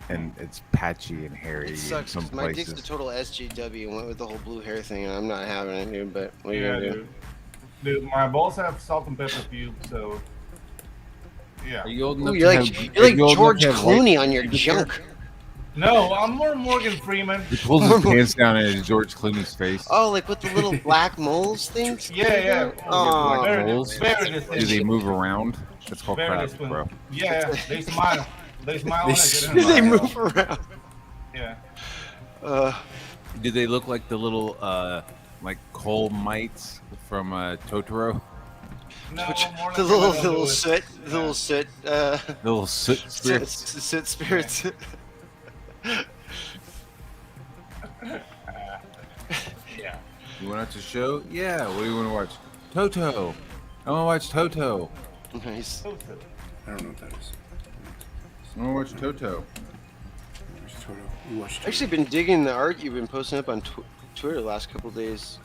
and it's patchy and hairy It in sucks. some 'Cause my dick's places. the total SJW and went with the whole blue hair thing, and I'm not having it, dude. But what are you Yeah, gonna do? dude. Dude, my balls have salt and pepper cubes, so yeah. Are you old Ooh, enough you're to like have- you're are like you old enough George to have white Clooney on your pubic hair? junk. No, I'm more Morgan Freeman. He pulls his pants down and it's George Clooney's face. Oh, like with the little black moles things. Yeah. Oh, Black moles. Very Do they distinct. move around? That's called Very crabs, distinct. bro. Yeah, they smile. They smile. when do they they get in. move around? Yeah. Do they look like the little like coal mites from Totoro? No, more The like little soot, The little soot spirits. soot spirits. Yeah. You want to watch a show? Yeah. What do you want to watch? Toto. I want to watch Toto. Nice. I don't know what that is. I want to watch Toto. Where's Toto? You watched I've actually been digging the art you've been posting up on Twitter the last couple days,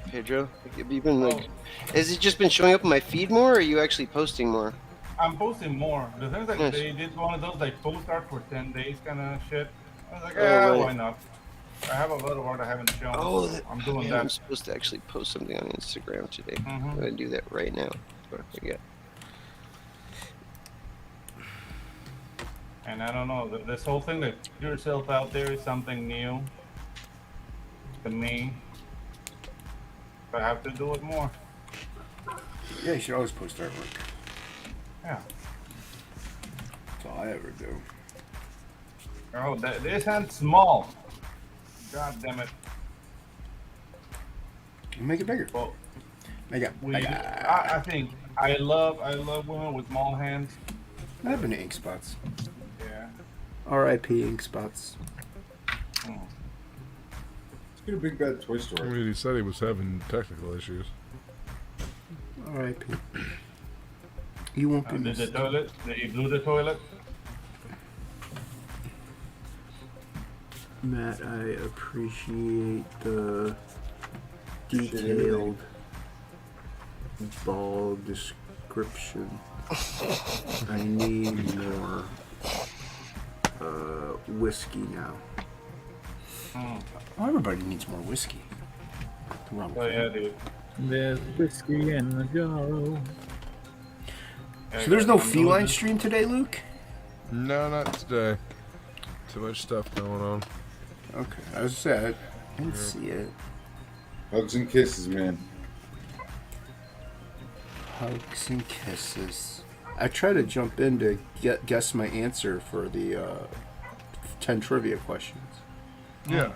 Pedro. Like, have you been like, has it just been showing up on my feed more, or are you actually posting more? I'm posting more. The thing is, like, Nice. they did one of those like post art for 10 days kind of shit. I was like, Oh, yeah, right. why not? I have a lot of art I haven't shown. Oh, so I'm doing man, I'm that. supposed to actually post something on Instagram today. Mhm. I'm gonna do that right now. Before I forget. And I don't know, this whole thing that put yourself out there is something new to me. But I have to do it more. Yeah, you should always post artwork. Yeah. That's all I ever do. Oh, this hand's small. God damn it. You make it bigger. Well, Make it. I think I love women with small hands. I have been to ink spots. Yeah. R.I.P. ink spots. Hmm. Let's get a big bad Toy I Story. mean, he said he was having technical issues. R.I.P. You won't be Did the missed. toilet? Did he blew the toilet? Matt, I appreciate the detailed ball description. I need more whiskey now. Oh, everybody needs more whiskey. What's wrong with Oh yeah, that? dude. There's whiskey in the jar. So there's no feline stream today, Luke? No, not today. Too much stuff going on. Okay, I was sad. I didn't see it. Hugs and kisses, man. Hugs and kisses. I try to jump in to guess my answer for the 10 trivia questions. Yeah.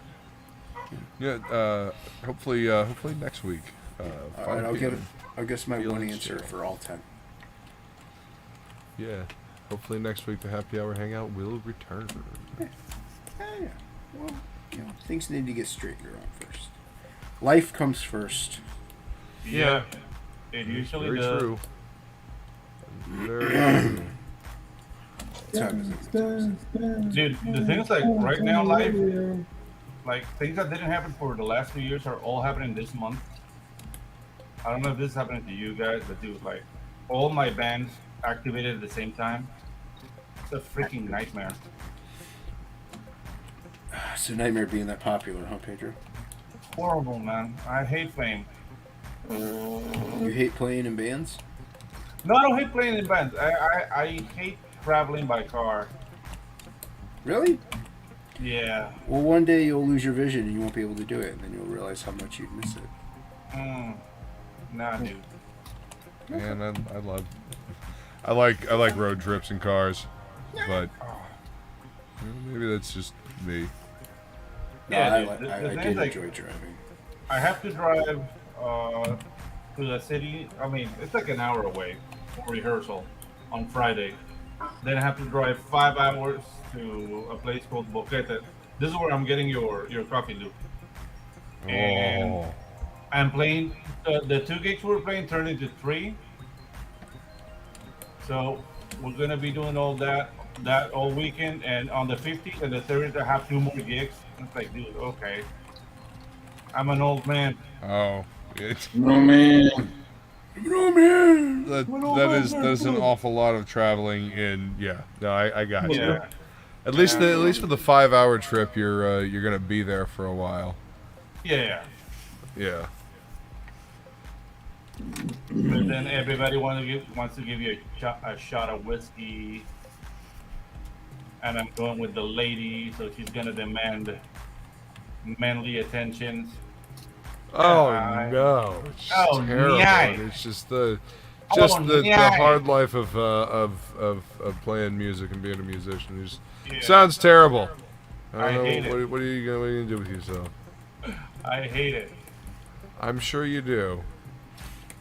Yeah. Hopefully next week. All right, I'll guess my one answer for all 10. Yeah. Hopefully next week the happy hour hangout will return. Yeah. Well, things need to get straightened around first. Life comes first. Yeah. It usually Very does. true. Very true. Dude, the things like right now, life, like things that didn't happen for the last 2 years are all happening this month. I don't know if this is happening to you guys, but dude, like all my bands activated at the same time. It's a freaking nightmare. It's a nightmare being that popular, huh, Pedro? Horrible, man. I hate playing. You hate playing in bands? No, I don't hate playing in bands. I hate traveling by car. Really? Yeah. Well, one day you'll lose your vision and you won't be able to do it, and then you'll realize how much you'd miss it. Nah, dude. Man, I like road trips and cars, but maybe that's just me. Yeah, no, dude, I the did thing is, like, enjoy driving. I have to drive to the city. I mean, it's like an hour away for rehearsal on Friday. Then I have to drive 5 hours to a place called Boquete. This is where I'm getting your coffee, Luke. And I'm playing the 2 gigs we're playing turned into 3. So we're gonna be doing all that all weekend, and on the 15th and the 30th I have 2 more gigs. It's like, dude, okay. I'm an old man. Oh, it's No, man. No, man. That is an awful lot of traveling in. Yeah, no, I got you. Yeah. At least for the 5-hour trip, you're gonna be there for a while. Yeah. Yeah. But then everybody wants to give you a shot of whiskey, and I'm going with the lady, so she's gonna demand manly attentions. Oh no! It's terrible. Nice. It's just the Nice. hard life of playing music and being a musician. It just sounds terrible. I don't hate know it. what are you gonna do with yourself? I hate it. I'm sure you do.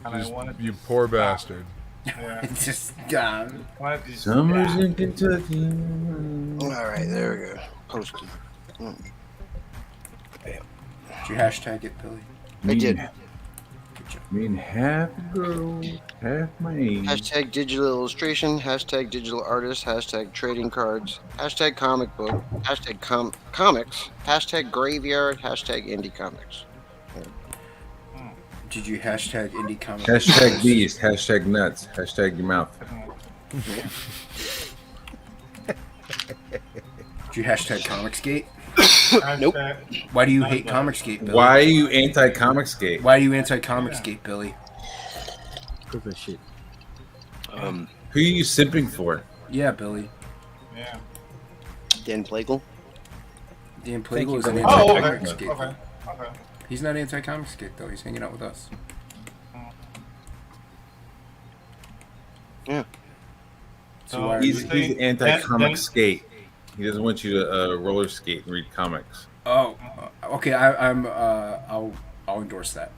And I Just, wanted you to poor stop. bastard. Yeah. It's just Summers in Kentucky. All right, there we go. Posted. Did you hashtag it, Billy? I did. Mean half girl, half man. Hashtag digital illustration. Hashtag digital artist. Hashtag trading cards. Hashtag comic book. Hashtag comics. Hashtag graveyard. Hashtag indie comics. Did you hashtag indie comics? Hashtag beast. Hashtag nuts. Hashtag your mouth. Did you hashtag Comicsgate? Nope. Why do you hate Comicsgate, Billy? Why are you anti-Comicsgate? Why are you anti-Comicsgate, Billy? Because of shit. Who are you simping for? Yeah, Billy. Yeah. Dan Plegel. Dan Plegel is an Oh, okay. anti-Comicsgate. Okay. Okay. He's not anti-Comicsgate, though. He's hanging out with us. Yeah. So why are He's you... anti-comic skate. He doesn't want you to roller skate and read comics. Oh, okay. I'll endorse that.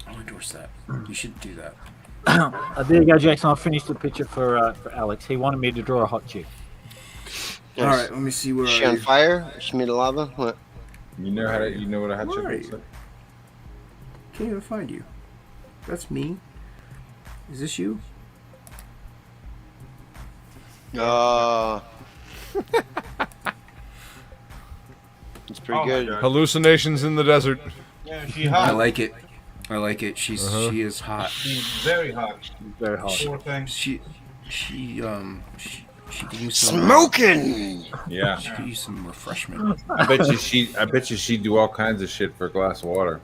I'll endorse that. You should do that. There you go, Jackson. I finished the picture for Alex. He wanted me to draw a hot chick. All right, let me see where. Is she on fire? Is she made of lava? What? You know how to? You know what a hot chick Where looks like? Can't even find you. That's me. Is this you? It's pretty good. Hallucinations in the desert. Yeah, she hot. I like it. I like it. She is hot. She's very hot. Very hot. Poor thing. She could use some Smoking. Yeah. She could use some refreshment. I bet you she'd do all kinds of shit for a glass of water.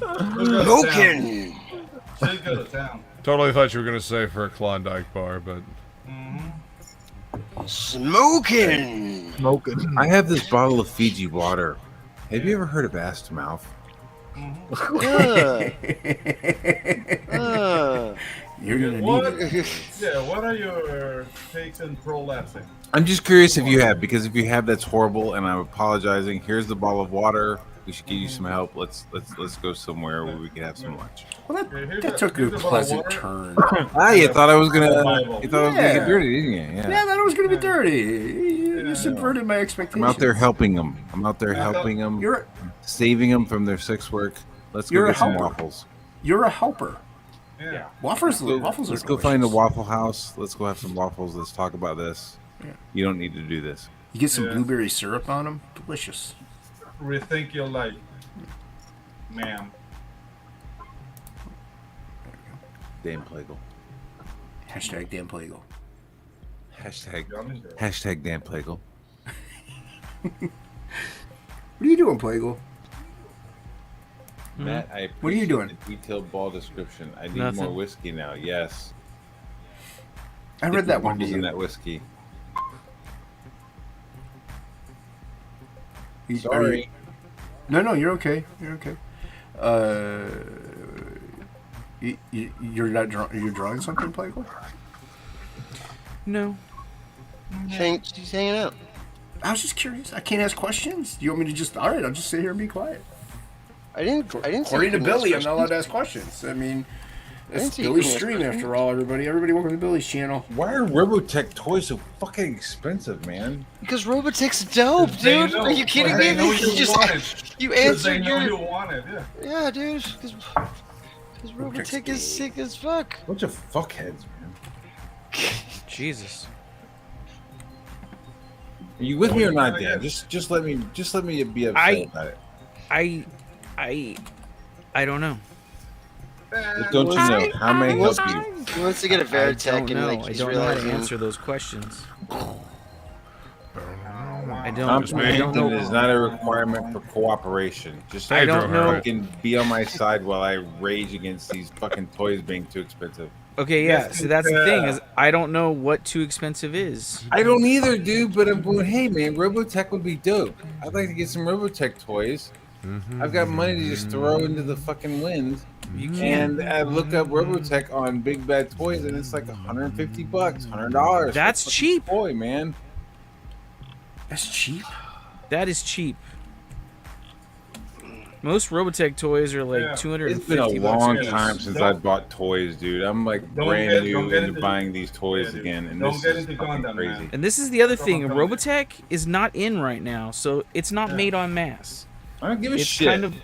Smoking. She's good at town. Totally thought you were gonna say for a Klondike bar, but Smoking. Smoking. I have this bottle of Fiji water. Have you ever heard of ass to mouth? You're gonna What? need it. Yeah. What are your takes in prolapsing? I'm just curious if you have, because if you have, that's horrible, and I'm apologizing. Here's the bottle of water. We should give you some help. Let's go somewhere where we can have some lunch. Well, Here's that took a here's bottle of pleasant water. turn. Ah, you thought I was gonna Bible. get dirty, didn't you? Yeah, I thought it was gonna be dirty. You subverted my expectations. I'm out there helping them. You're saving them from their sex work. Let's You're go a get some helper. waffles. You're a helper. Yeah. Waffles are Let's go find a Waffle House. Let's go have some waffles. Let's talk about this. Yeah. You don't need to do this. You get some Yeah. blueberry syrup on them. Delicious. Rethink your life, ma'am. Dan Plegel. Hashtag Dan Plegel. Hashtag Dan Plegel. What are you doing, Plegel? Matt, I What are you doing? appreciate the detailed ball description. I need Nothing. more whiskey now. Yes. I Get read the that one to bubbles in you. that whiskey. Are Sorry. you- No, you're okay. You're okay. You're not you're drawing something, Plegel? No. She's hanging out. I was just curious. I can't ask questions. Do you want me to just? All right, I'll just sit here and be quiet. I didn't. say According you to couldn't ask Billy, I'm not allowed questions. to ask questions. I mean, didn't it's say you Billy's couldn't ask stream questions. after all. Everybody, welcome to Billy's channel. Why are Robotech toys so fucking expensive, man? Because Robotech's dope, They dude. know- Are you kidding they me? know You you just want it. you 'Cause they answered know you your want it. Yeah. yeah, dude. Because Robotech is sick as fuck. Bunch of fuckheads, man. Jesus. Are you with me or not, Dan? Just let me be upset about it. I don't know. Don't you know? How may I help you? He wants to get a I Veritech don't and know. like I he's don't know how to realizing answer those questions. I don't. Comprehension is not a requirement for cooperation. Just I don't know. fucking be on my side while I rage against these fucking toys being too expensive. Okay, yeah. So that's the thing is, I don't know what too expensive is. I don't either, dude. But I'm going, hey man, Robotech would be dope. I'd like to get some Robotech toys. I've got money to just throw into the fucking wind. You can. And I look up Robotech on Big Bad Toys, and it's like $150, $100. That's cheap. Toy, man. That's cheap. That is cheap. Most Robotech toys are like Yeah. $250. It's been a long bucks. time since Don't- I bought toys, dude. I'm like Don't brand get- new don't get into into- buying these toys Yeah, dude. again, and Don't this get is into fucking Gundam, crazy. man. And this is the other That's thing. what I'm telling Robotech is not in right now, so it's not made on mass. I don't give a It's shit. kind of.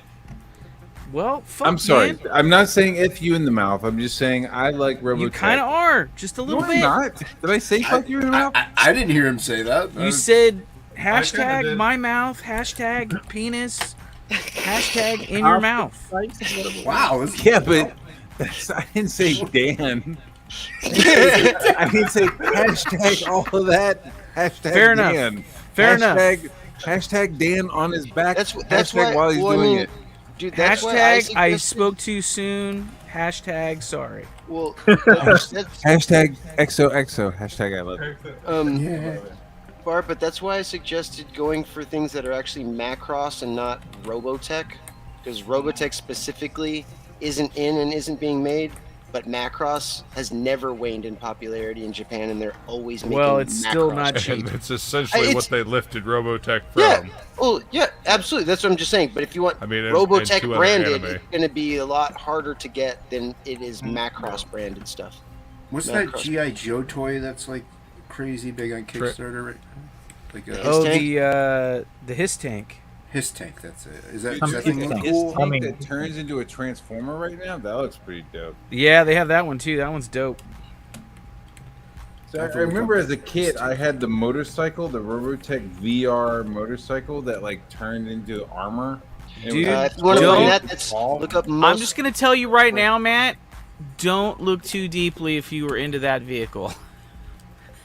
Well, fuck, I'm sorry. man. I'm not saying "f you" in the mouth. I'm just saying I like Robotech. You kind of are, just a little No, bit. I'm not. Did I say "fuck you" in the mouth? I didn't hear him say that. You said kinda hashtag did. my mouth, hashtag penis, hashtag in your mouth. Wow. Yeah, but I didn't say Dan. I didn't say hashtag all of that. Hashtag Fair enough. Dan. Fair enough. Hashtag Dan on his back. That's hashtag why. while he's well, I doing mean, it. dude, that's why Hashtag I suggested- spoke too soon. Hashtag sorry. Well, that's, Hashtag XOXO. Hashtag I love you. Bahr, but that's why I suggested going for things that are actually Macross and not Robotech, because Robotech specifically isn't in and isn't being made, but Macross has never waned in popularity in Japan, and they're always making. Well, it's still Macross not cheap. cheap. And it's essentially It's- what they lifted Robotech from. Yeah. Oh, yeah, absolutely. That's what I'm just saying. But if you want I mean, and Robotech two other branded, anime. it's going to be a lot harder to get than it is Macross branded stuff. What's that G.I. Joe toy that's like crazy big on Kickstarter? Right? Like a Oh, the Hiss Tank. Hiss Tank. That's it. Is that, Dude, does that you thing think look this cool? tank that turns into a transformer right now? That looks pretty dope. Yeah, they have that one too. That one's dope. So I remember as a kid, I had the motorcycle, the Robotech VR motorcycle that like turned into armor. It Dude, was if you want to don't- find that, that's, look up most. I'm just gonna tell you right now, Matt. Don't look too deeply if you were into that vehicle.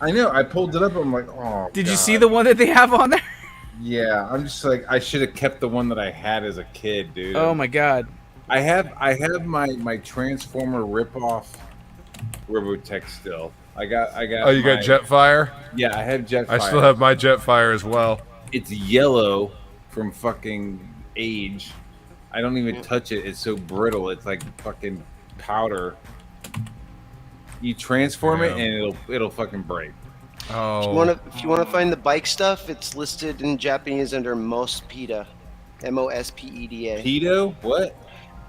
I know. I pulled it up. I'm like, oh. Did you God. see the one that they have on there? Yeah, I'm just like, I should have kept the one that I had as a kid, dude. Oh my god. I have my Transformer ripoff Robotech still. I got. Oh, you got Jetfire? Yeah, I have Jetfire. I still have my Jetfire as well. It's yellow from fucking age. I don't even touch it. It's so brittle. It's like fucking powder. You transform it Yeah. and it'll fucking break. Oh. If you want to find the bike stuff, it's listed in Japanese under Mospeda, Mospeda. Pedo? What?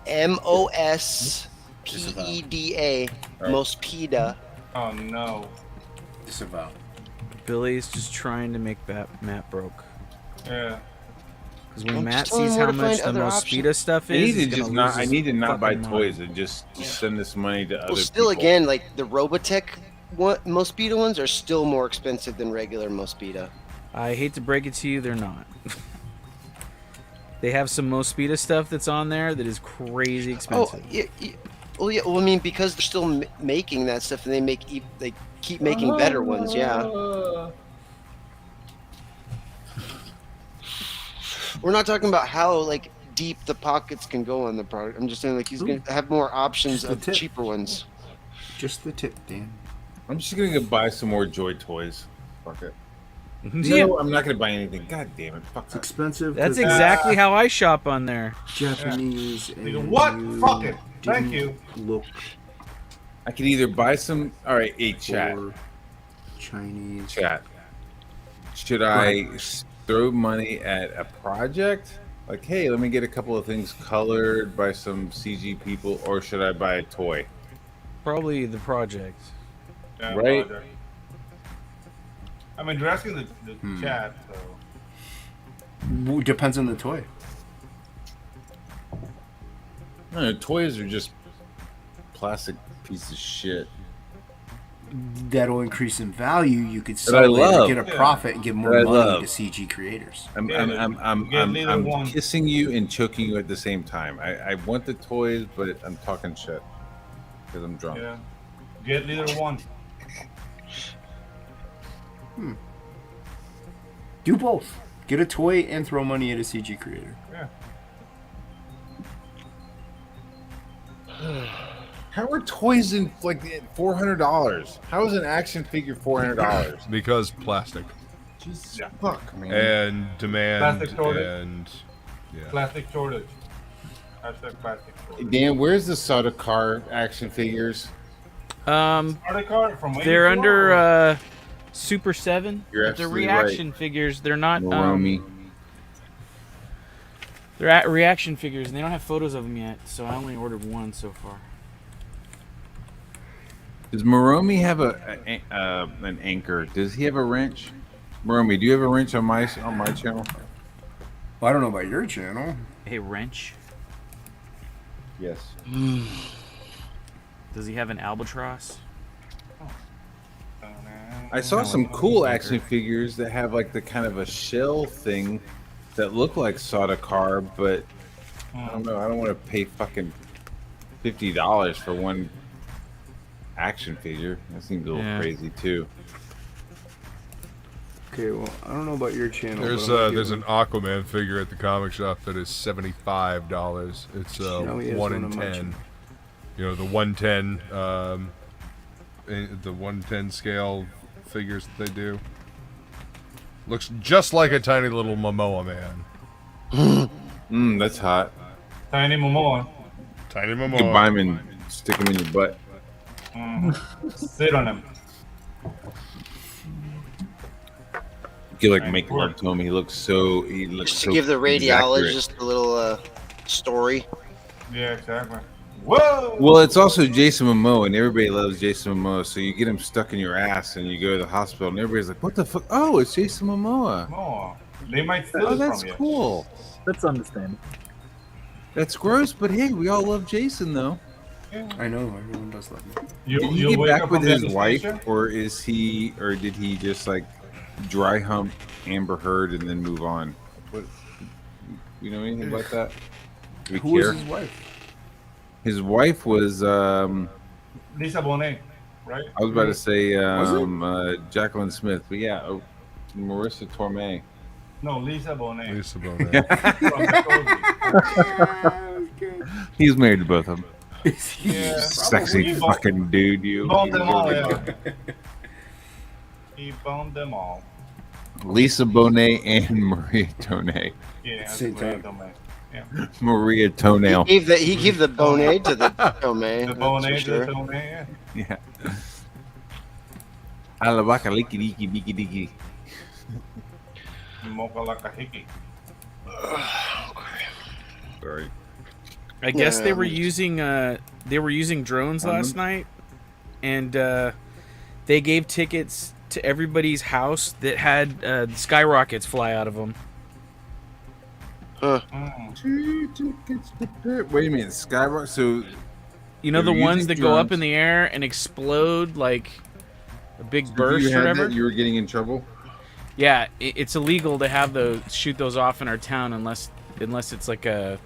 Mospeda, Mospeda. Oh no. Disavow. Billy's just trying to make Matt broke. Yeah. Because when I'm Matt just telling sees him where how to much find the other Mospeda options. stuff I is, need he's to gonna just lose not. I his need to not buy fucking toys mind. and just send this money to other Well, still, people. again, like the Robotech Mospeda ones are still more expensive than regular Mospeda. I hate to break it to you, they're not. They have some Mospeda stuff that's on there that is crazy expensive. Oh, yeah, well, yeah. Well, I mean, because they're still making that stuff, and they keep making better ones. Yeah. We're not talking about how like deep the pockets can go on the product. I'm just saying like he's gonna have more options Just the of tip. cheaper ones. Just the tip, Dan. I'm just gonna go buy some more Joy toys. Fuck it. Yeah. No, I'm not gonna buy anything. God damn it. Fuck It's that. expensive. That's 'cause exactly how I shop on there. it's Japanese. You And what? you Fuck it. Thank didn't you. Look I could either buy some. All right, hey chat. for Chinese. Chat. Should I throw money at a project? Like, hey, let me get a couple of things colored by some CG people, or should I buy a toy? Probably the project. Yeah, Right. Roger. I mean, you're asking the chat, so. Depends on the toy. No, toys are just plastic pieces of shit. That'll increase in value. You could I sell it love. and get a profit and give more That I money love. to CG creators. I'm Get neither one. kissing you and choking you at the same time. I want the toys, but I'm talking shit because I'm drunk. Yeah. Get neither one. Do both. Get a toy and throw money at a CG creator. Yeah. How are toys in like $400? How is an action figure $400? Because plastic. Jesus Yeah. fuck, man. And demand Plastic shortage. and yeah. Plastic shortage. Hashtag plastic shortage. Dan, where's the Soda Car action figures? Starter card from They're 84 or- under Super 7. You're but they're absolutely reaction figures. They're not. Romy. They're at reaction figures, and they don't have photos of them yet, so I only ordered one so far. Does Moromi have an anchor? Does he have a wrench? Moromi, do you have a wrench on my channel? Well, I don't know about your channel. A wrench? Yes. Does he have an albatross? I saw some cool action figures that have like the kind of a shell thing that look like Sodacar, but I don't know. I don't want to pay fucking $50 for one action figure. That seems a little crazy too. Okay, well, I don't know about your channel. There's an Aquaman figure at the comic shop that is $75. It's 1 in 10. You know, the 110 the 110 scale figures that they do. Looks just like a tiny little Momoa man. That's hot. Tiny Momoa. Tiny Momoa. You can buy him and stick him in your butt. Sit on him. You could like make love to him. He looks so. Just to give the radiologist a little story. Yeah, exactly. Whoa! Well, it's also Jason Momoa, and everybody loves Jason Momoa. So you get him stuck in your ass, and you go to the hospital, and everybody's like, "What the fuck? Oh, it's Jason Momoa." Oh, they might steal Oh, it that's from you. cool. That's understandable. That's gross, but hey, we all love Jason, though. I know everyone does love me. Did he get back with his wife, or did he just like dry hump Amber Heard and then move on? What? You know anything about that? Do we Who care? was his wife? His wife was Lisa Bonet, right? I was about to say Jacqueline Smith, but yeah, Marissa Tomei. No, Lisa Bonet. Lisa Bonet. He's married to both of them. Yeah, Sexy fucking dude, you. He boned them all, yeah. He boned them all. Lisa Bonet and Maria Tomei. Yeah, Same time. Yeah. Maria Toenail. He gave the bonnet to the Tomei. The bonnet to sure. the Tomei, yeah. Yeah. Alabaka liki diki diki diki. Mokalakahiki. Sorry. I guess they were using drones last night, and they gave tickets to everybody's house that had skyrockets fly out of them. Wait a minute, Skyrock. So you know the ones that go up in the air and explode like a big burst or whatever. You were getting in trouble. Yeah, it's illegal to shoot those off in our town unless it's like an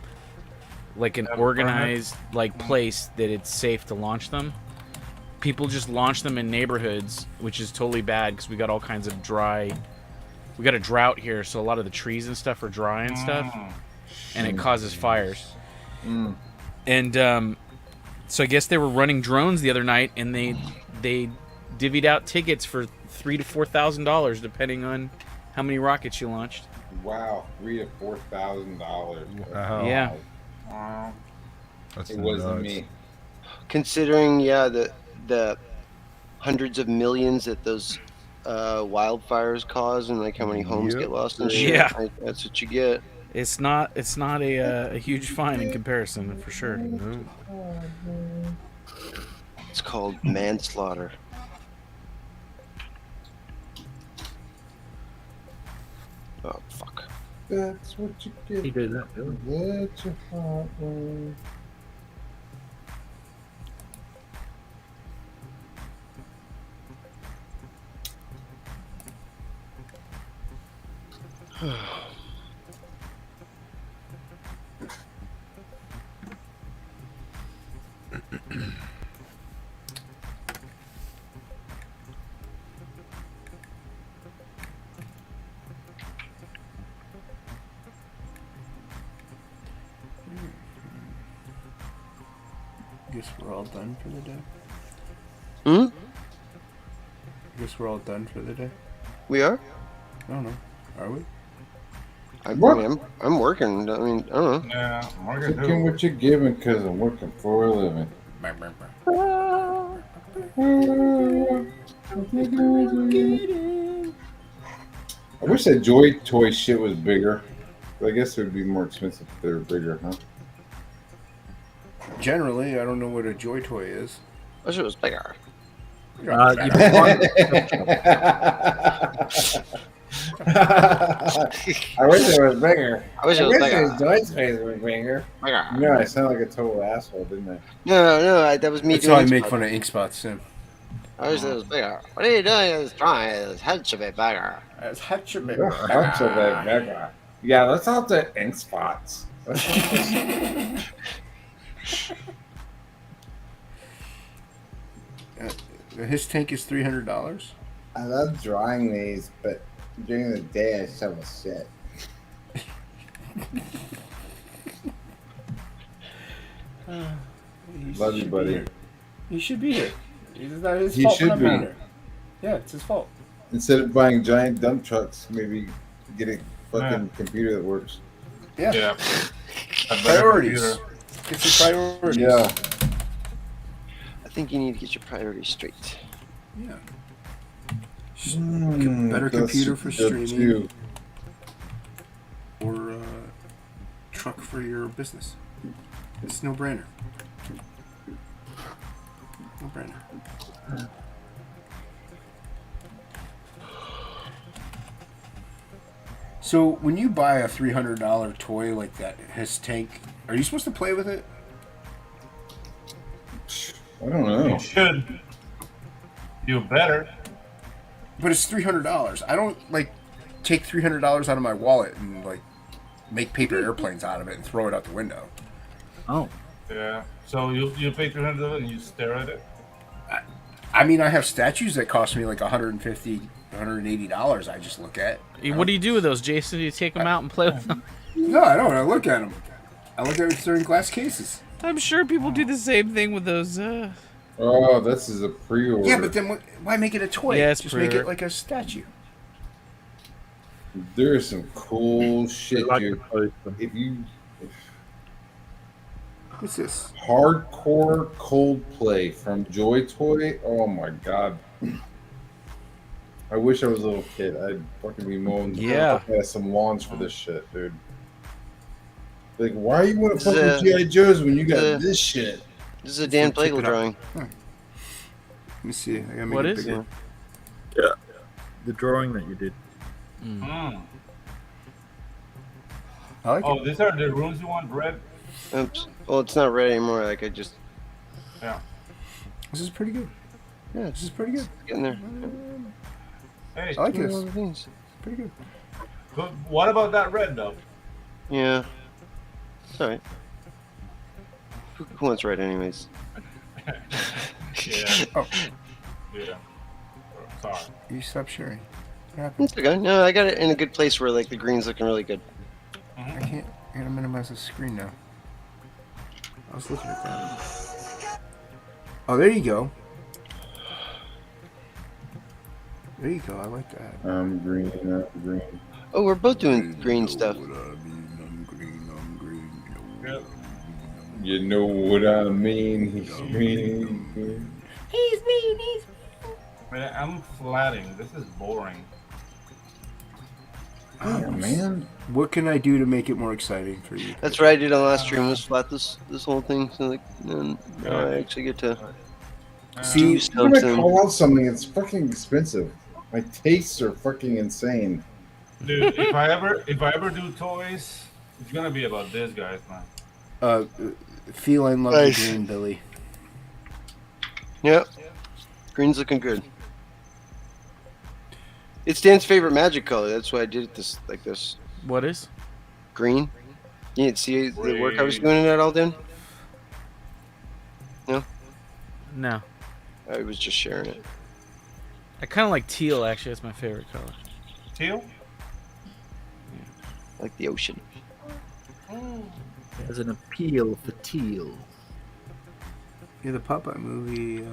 organized place that it's safe to launch them. People just launch them in neighborhoods, which is totally bad because we got all kinds of we got a drought here, so a lot of the trees and stuff are dry and stuff, and it causes fires. And so I guess they were running drones the other night, and they divvied out tickets for $3,000 to $4,000 depending on how many rockets you launched. Wow, $3,000 to $4,000. Wow. Yeah. It wasn't me. Considering, the hundreds of millions that those wildfires cause, and like how many homes get lost and shit. Yeah. That's what you get. It's not a huge fine in comparison, for sure. It's called manslaughter. Oh fuck. That's what you get. He did that, really. Let your heart run. Guess we're all done for the day. Hmm? Guess we're all done for the day. We are? I don't know. Are we? I'm working. I mean, I don't know. Yeah, I'm working Taking what you're giving because I'm working for a living. I wish that Joy Toy shit was bigger. I guess it would be more expensive if they were bigger, huh? Generally, I don't know what a Joy Toy is. I wish it was bigger. You I wish it was bigger. I wish it was bigger. his joint space was bigger. Bigger. No, I sound like a total asshole, didn't I? No, that was me That's doing how I ink make spot. fun of ink spots, Sim. I wish it was bigger. What are you doing? It's trying. His head should be bigger. It's hatch a bit. Bunch of it bigger. Yeah, let's all do ink spots. His tank is $300. I love drawing these, but during the day I shovel shit. Love you, buddy. He should be here. It's not his He fault. should for not be. being here. Yeah, it's his fault. Instead of buying giant dump trucks, maybe get a fucking computer that works. Yeah. Yeah. Priorities. Get some priorities. Yeah. I think you need to get your priorities straight. Yeah. Better computer for streaming. Or truck for your business. It's no brainer. No brainer. So when you buy a $300 toy like that, his tank, are you supposed to play with it? I don't know. You should. You better. But it's $300. I don't like take $300 out of my wallet and like make paper airplanes out of it and throw it out the window. Oh. Yeah. So you pay $300 and you stare at it. I mean, I have statues that cost me like $150, $180. I just look at. What do you do with those, Jason? Do you take them out and play with them? No, I don't. I look at them. I look at it during glass cases. I'm sure people do the same thing with those. Oh, this is a pre-order. Yeah, but then why make it a toy? Yeah, it's just make it pre-order. like a statue. There is some cool shit, like dude. If you What's this? hardcore Coldplay from Joy Toy, oh my god. I wish I was a little kid. I'd fucking be mowing some lawns for this shit, dude. Like, why you want to fuck with G.I. Joes when you got this shit? This is a Dan Plegel drawing. Let me see. I gotta make What it is bigger. Yeah. The drawing that you did. Mm. I like Oh, it. these are the rooms you want red? Oops. Well, it's not red anymore. Like I just Yeah. This is pretty good. yeah, This is pretty good. getting there. Hey, I like Doing all this. the things. Pretty good. but what about that red though? Yeah. It's alright. Who wants red anyways? Yeah. Oh, Yeah. Sorry. you stop sharing. What happened? It's okay. No, I got it in a good place where like the green's looking really good. I can't. I gotta minimize the screen now. I was looking at that. Oh, there you go. There you go. I like that. I'm green, I'm green. Oh, we're both doing green stuff. I'm green. Yep. You know what I mean? He's green. Man, I'm flatting. This is boring. Oh, man. What can I do to make it more exciting for you? That's what I did on the last stream. Was flat this whole thing. So like, now I actually get to See, do I'm gonna something. call out something. It's fucking expensive. My tastes are fucking insane. Dude, if I ever do toys, it's gonna be about this, guys, man. Feline loves Nice. the green, Billy. Yep. Green's looking good. It's Dan's favorite magic color. That's why I did it this like this. What is? Green. You didn't see the work I was doing in that all, Dan? No? No. I was just sharing it. I kind of like teal, actually. That's my favorite color. Teal? Like the ocean. There's an appeal for teal. Yeah, the Popeye movie,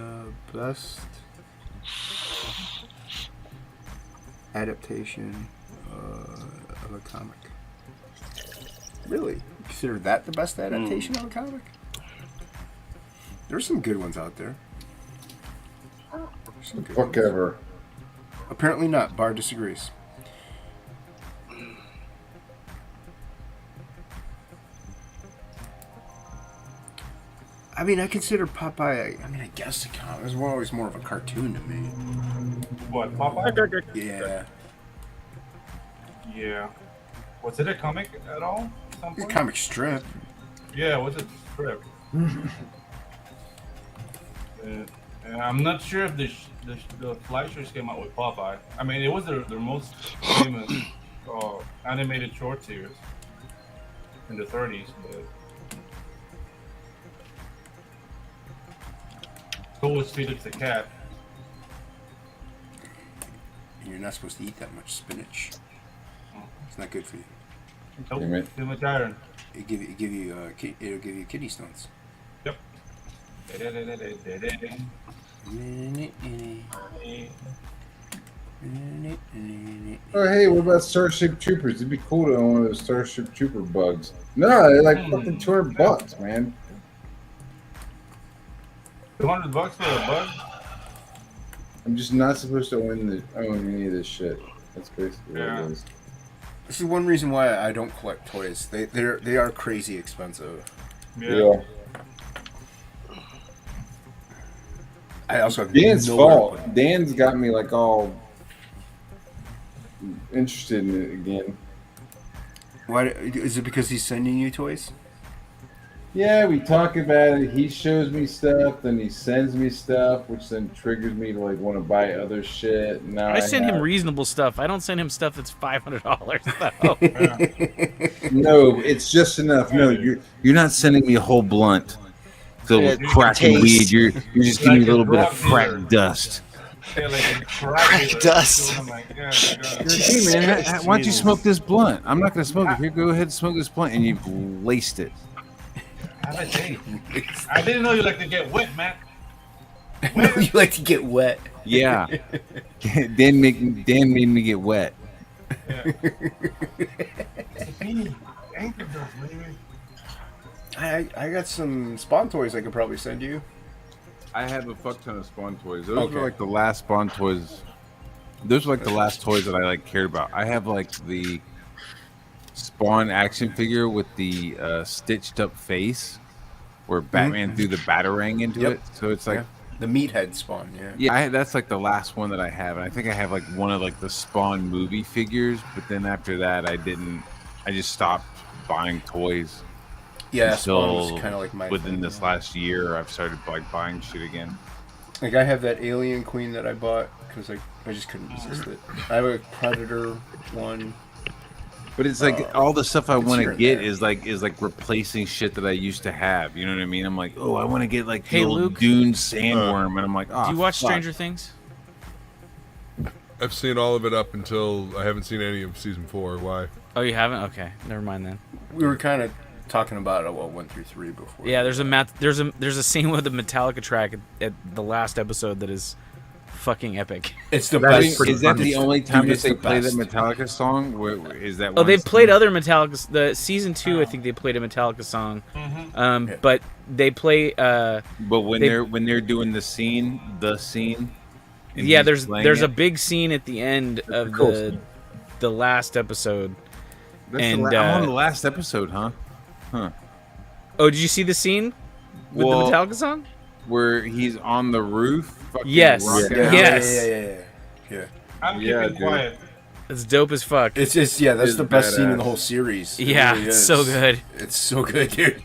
best adaptation of a comic. Really? You consider that the best adaptation of a comic? There's some good ones out there. Some good Fuck ones. ever. Apparently not. Bahr disagrees. I mean, I consider Popeye. I mean, I guess it was always more of a cartoon to me. What, Popeye? Yeah. Yeah. Was it a comic at all? It's a comic strip. Yeah, was it strip? I'm not sure if the Fleischers came out with Popeye. I mean, it was their most famous animated short series in the 30s, but so was Felix the Cat. You're not supposed to eat that much spinach. It's not good for you. Nope, too much iron. It'll give you kidney stones. Yep. Oh, hey, what about Starship Troopers? It'd be cool to own one of those Starship Trooper bugs. No, they're like fucking $200, man. $200 for a bug? I'm just not supposed to own any of this shit. That's basically what it is. This is one reason why I don't collect toys. They are crazy expensive. Yeah. I also have Dan's nowhere to fault. put them. Dan's got me like all interested in it again. Why is it? Because he's sending you toys? Yeah, we talk about it. He shows me stuff, then he sends me stuff, which then triggers me to like want to buy other shit. Now I send him reasonable stuff. I don't send him stuff that's $500. No, it's just enough. No, you're not sending me a whole blunt filled with crack and taste. weed. You're just giving me a little bit of crack dust. Crack dust. Hey man, why don't you smoke this blunt? I'm not gonna smoke it. Here, go ahead and smoke this blunt, and you've laced it. Have a taste. I didn't know you like to get wet, man. You like to get wet. Yeah. Dan made me get wet. I got some Spawn toys I could probably send you. I have a fuck ton of Spawn toys. Those Okay. were like the last Spawn toys. Those were like the last toys that I like cared about. I have like the Spawn action figure with the stitched up face, where Batman threw the Batarang into it. So it's like the meathead Spawn. yeah. That's like the last one that I have, and I think I have like one of like the Spawn movie figures. But then after that, I just stopped buying toys. Yeah, Spawn until was kind of like my within thing. this last year, I've started like buying shit again. Like I have that Alien Queen that I bought because I just couldn't resist it. I have a Predator one. But it's like all the stuff I it's want here to and get there. is like replacing shit that I used to have. You know what I mean? I'm like, oh, I want to get like the Hey, old Luke. Dune sandworm, and I'm like, oh. Do you watch fuck. Stranger Things? I've seen all of it up until I haven't seen any of season 4. Why? Oh, you haven't? Okay, never mind then. We were kind of talking about 1 through 3 before. Yeah, there's a scene with the Metallica track at the last episode that is fucking epic. It's the Is best. that the only time Dude, that they it's the play the best. Metallica song? Is that? Oh, one they've scene? played other Metallica. The season 2, I think they played a Metallica song. But they play. But when they're doing the scene. And Yeah, he's there's playing a it, big scene at the end of cool scene. the last episode. that's and I'm on the last episode, huh? Oh, did you see the scene with Well, the Metallica song? Where he's on the roof. fucking Yes. rocking Yeah. out? Yes. Yeah. I'm Yeah, keeping dude. quiet. It's dope as fuck. It's just that's It's the best scene in badass. the whole series. It Yeah, really it's is. so good. It's so good, dude.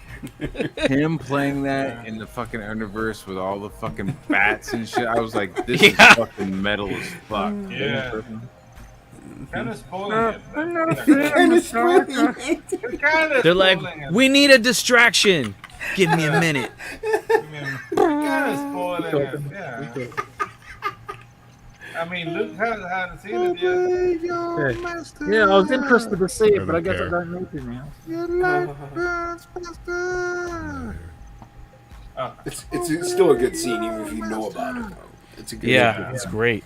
Him playing that in the fucking Underverse with all the fucking bats and shit. I was like, this Yeah. is fucking metal as fuck. Yeah. Kind of spoiling it. Kind of spoiling it. You're kind of They're like, spoiling it. we need a distraction. Give me a minute. Kind of spoiling it. Yeah. I mean, Luke hasn't seen it yet. Yeah, I was interested to see I it, but I don't guess care. I don't need to now. It's still a good scene, even if you know about it. Though. It's a good. Yeah, it's great.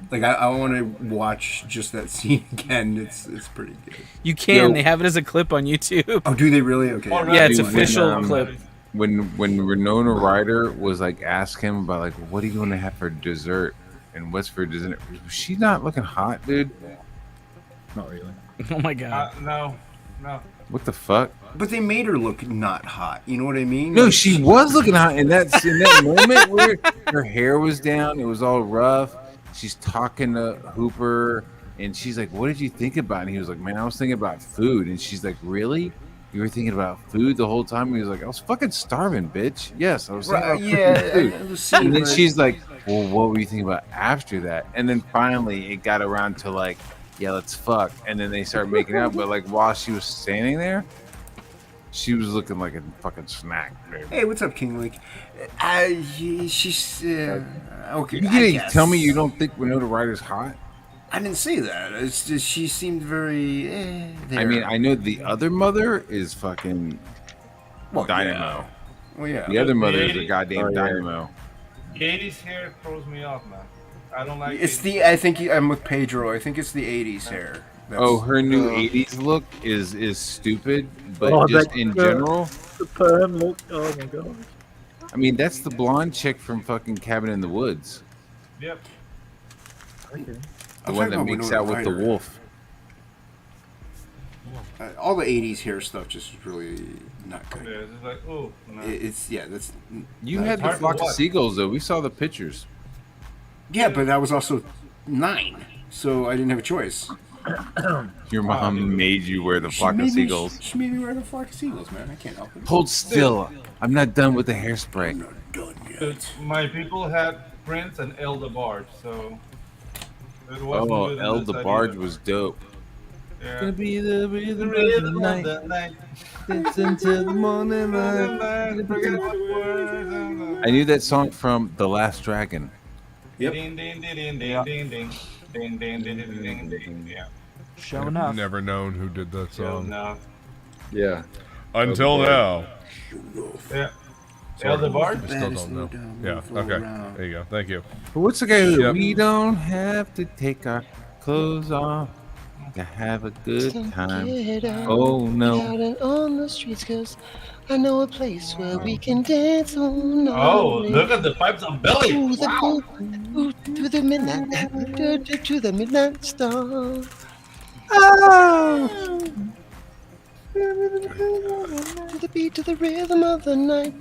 Like I want to watch just that scene again. It's pretty good. You can. They have it as a clip on YouTube. Oh, do they really? Okay. Yeah, it's Dude, official clip. When Winona Ryder was like, ask him about like, what are you going to have for dessert, and what's for dessert? Was she not looking hot, dude? Not really. Oh my god. No. No. What the fuck? But they made her look not hot. You know what I mean? No, Like, she was looking hot in that moment where her hair was down. It was all rough. She's talking to Hooper, and she's like, "What did you think about?" And he was like, "Man, I was thinking about food." And she's like, "Really? You were thinking about food the whole time?" And he was like, "I was fucking starving, bitch. Yes, I was thinking about food." And then she's like, "Well, what were you thinking about after that?" And then finally, it got around to like, "Yeah, let's fuck." And then they started making out. But like while she was standing there, she was looking like a fucking snack. Baby. Hey, what's up, King Link? She's okay. You didn't tell me you don't think Winona Ryder's hot. I didn't say that. It's just she seemed very. I mean, I know the other mother is fucking dynamo. Yeah. Well, yeah. The other mother is a goddamn dynamo. Katie's hair throws me off, man. I don't like. It's the. I think I'm with Pedro. I think it's the '80s hair. Her new '80s look is stupid, but Oh, just that- in general. The perm look. Oh my god. I mean, that's the blonde chick from fucking Cabin in the Woods. Yep. The one that makes out with the wolf. All the '80s hair stuff just is really not good. Yeah, it's just like, oh. No. It's that's. You not- had the flock of seagulls though. We saw the pictures. Yeah, but I was also 9, so I didn't have a choice. Your mom made you wear the flock of seagulls. She made me wear the flock of seagulls, man. I can't help it. Hold still. I'm not done with the hairspray. My people had Prince and El DeBarge, so. It wasn't Oh, good on El this side DeBarge either. was dope. Yeah. Gonna be the rhythm of the night. Dance until the morning light. I knew that song from The Last Dragon. Yep. Ding, ding, ding, ding, ding, ding, ding. Ding, ding, ding, ding, ding, ding. Yeah. Sure I've enough. never known who did that song. No. Yeah. Until now. Yeah. Sorry, El DeBarge? I still don't know. Yeah. Okay. There you go. Thank you. What's the guy who Yep. we don't have to take our clothes off to have a good time? Oh no. Out on the streets, 'cause I know a place where we can dance all night. Oh, look at the pipes on belly. To the, Wow. to the midnight, to the midnight star. Oh. To the beat, to the rhythm of the night,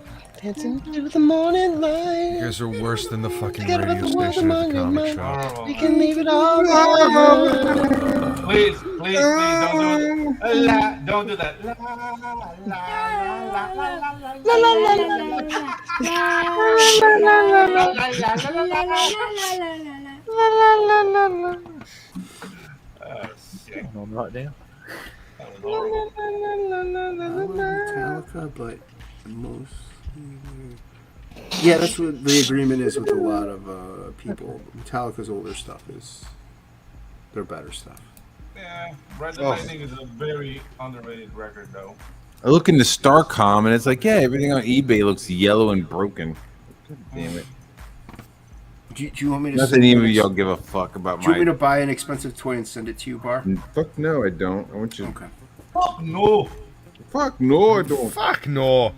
dancing to the morning light. You guys are worse than the fucking Forget about radio the world station at among the your comic mind. shop. We can leave it all behind. Please, please, don't do it. La, don't do that. La, la, la, I'm right now. Metallica, but most. Yeah, that's what the agreement is with a lot of people. Metallica's older stuff is their better stuff. Yeah, Ride the Lightning is a very underrated record, though. I look into Starcom and it's like, yeah, everything on eBay looks yellow and broken. God damn it. Do you want me to? Nothing even y'all give a fuck about Do you want me my. to buy an expensive toy and send it to you, Bahr? Fuck no, I don't. I want you. Okay. Fuck no. Fuck no, I don't. Fuck no.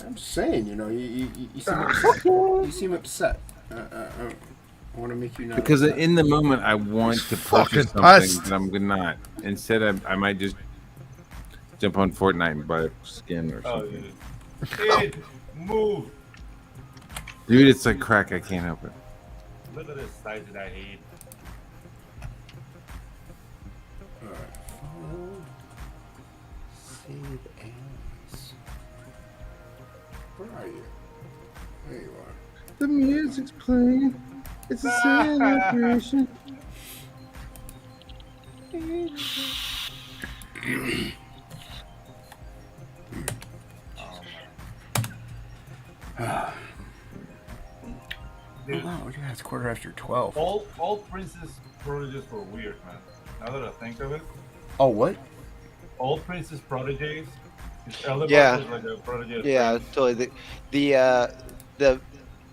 I'm just saying, you seem upset. You seem upset. I want to make you not. Because upset. in the moment I want to Fucking purchase something, pest. but I'm not. Instead, I might just jump on Fortnite and buy a skin or Oh, something. yeah. Kid, move. Dude, it's like crack. I can't help it. Look at this size that I hate. Save as. Where are you? There you are. The music's playing. It's a celebration. Dude, Oh, yeah, it's 12:15. all Princess Prodigies were weird, man. Now that I think of it, Oh, what? all Princess Prodigies. Elder Yeah. is like a prodigy. Yeah, totally. The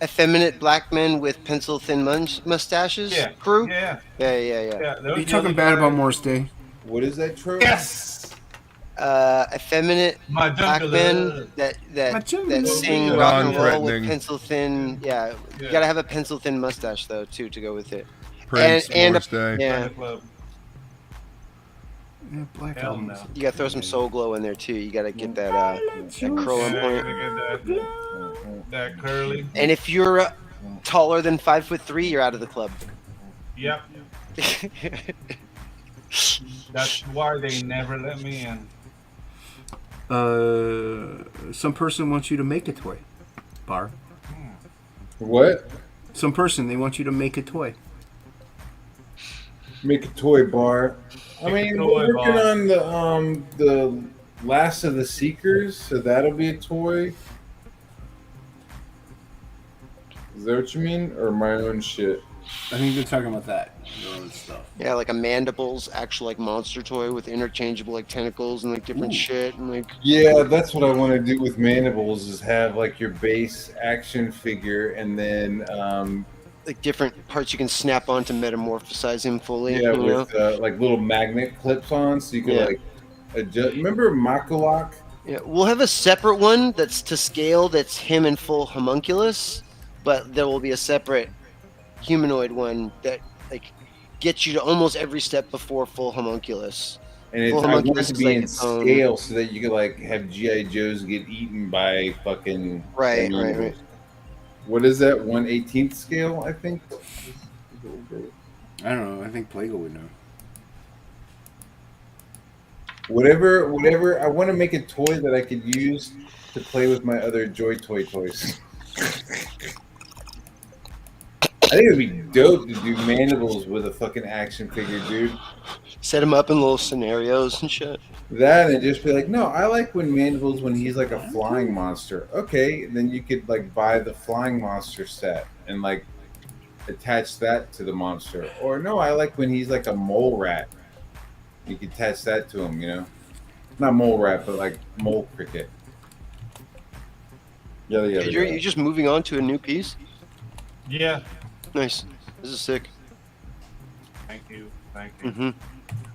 effeminate black men with pencil thin mustaches Yeah. crew. Yeah. Yeah. Yeah. Are you talking bad about Morris Day? What is that trope? Yes. Effeminate My black jungle. men that sing rock and roll with Non-threatening. pencil thin. Yeah, you Yeah. gotta have a pencil thin mustache though too to go with it. Prince, and Morris Day. yeah, Club. Yeah, Black Hell Album. no. You gotta throw some Soul Glow in there too. You gotta get that curl Yeah, point. gotta get that curly. And if you're taller than 5'3", you're out of the club. Yep. That's why they never let me in. Some person wants you to make a toy. Bahr. What? Some person, they want you to make a toy. Make a toy bar. I mean, we're working on the Last of the Seekers, so that'll be a toy. Is that what you mean, or my own shit? I think they're talking about that. Your own stuff. Yeah, like a Mandibles actual like monster toy with interchangeable like tentacles and like different shit and like. Yeah, that's what I want to do with Mandibles is have like your base action figure and then like different parts you can snap on to metamorphosize him fully. yeah, you with like little magnet clips on, so you can like adjust. Remember Makulak? Yeah, we'll have a separate one that's to scale. That's him in full homunculus, but there will be a separate humanoid one that like gets you to almost every step before full homunculus. And it's, I want it to be in scale so that you could like have G.I. Joes get eaten by fucking right. What is that? 1/18th scale, I think. I don't know. I think Plegel would know. Whatever. I want to make a toy that I could use to play with my other Joy Toy toys. I think it'd be dope to do Mandibles with a fucking action figure, dude. Set him up in little scenarios and shit. That and just be like, no, I like when Mandibles when he's like a flying monster. Okay, then you could like buy the flying monster set and like attach that to the monster. Or no, I like when he's like a mole rat. You could attach that to him, you know? Not mole rat, but like mole cricket. Yeah. You're just moving on to a new piece? Yeah. Nice. This is sick. Thank you. Mm-hmm.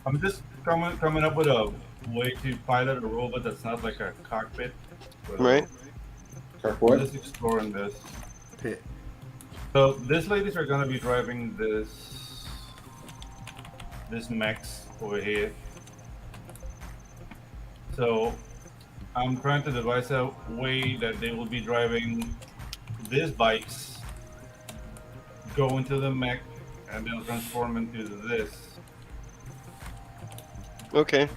I'm just coming up with a way to pilot a robot that's not like a cockpit. Right. What? Just exploring this. Pit. So these ladies are gonna be driving this mechs over here. So I'm trying to devise a way that they will be driving these bikes, go into the mech, and they'll transform into this. Okay.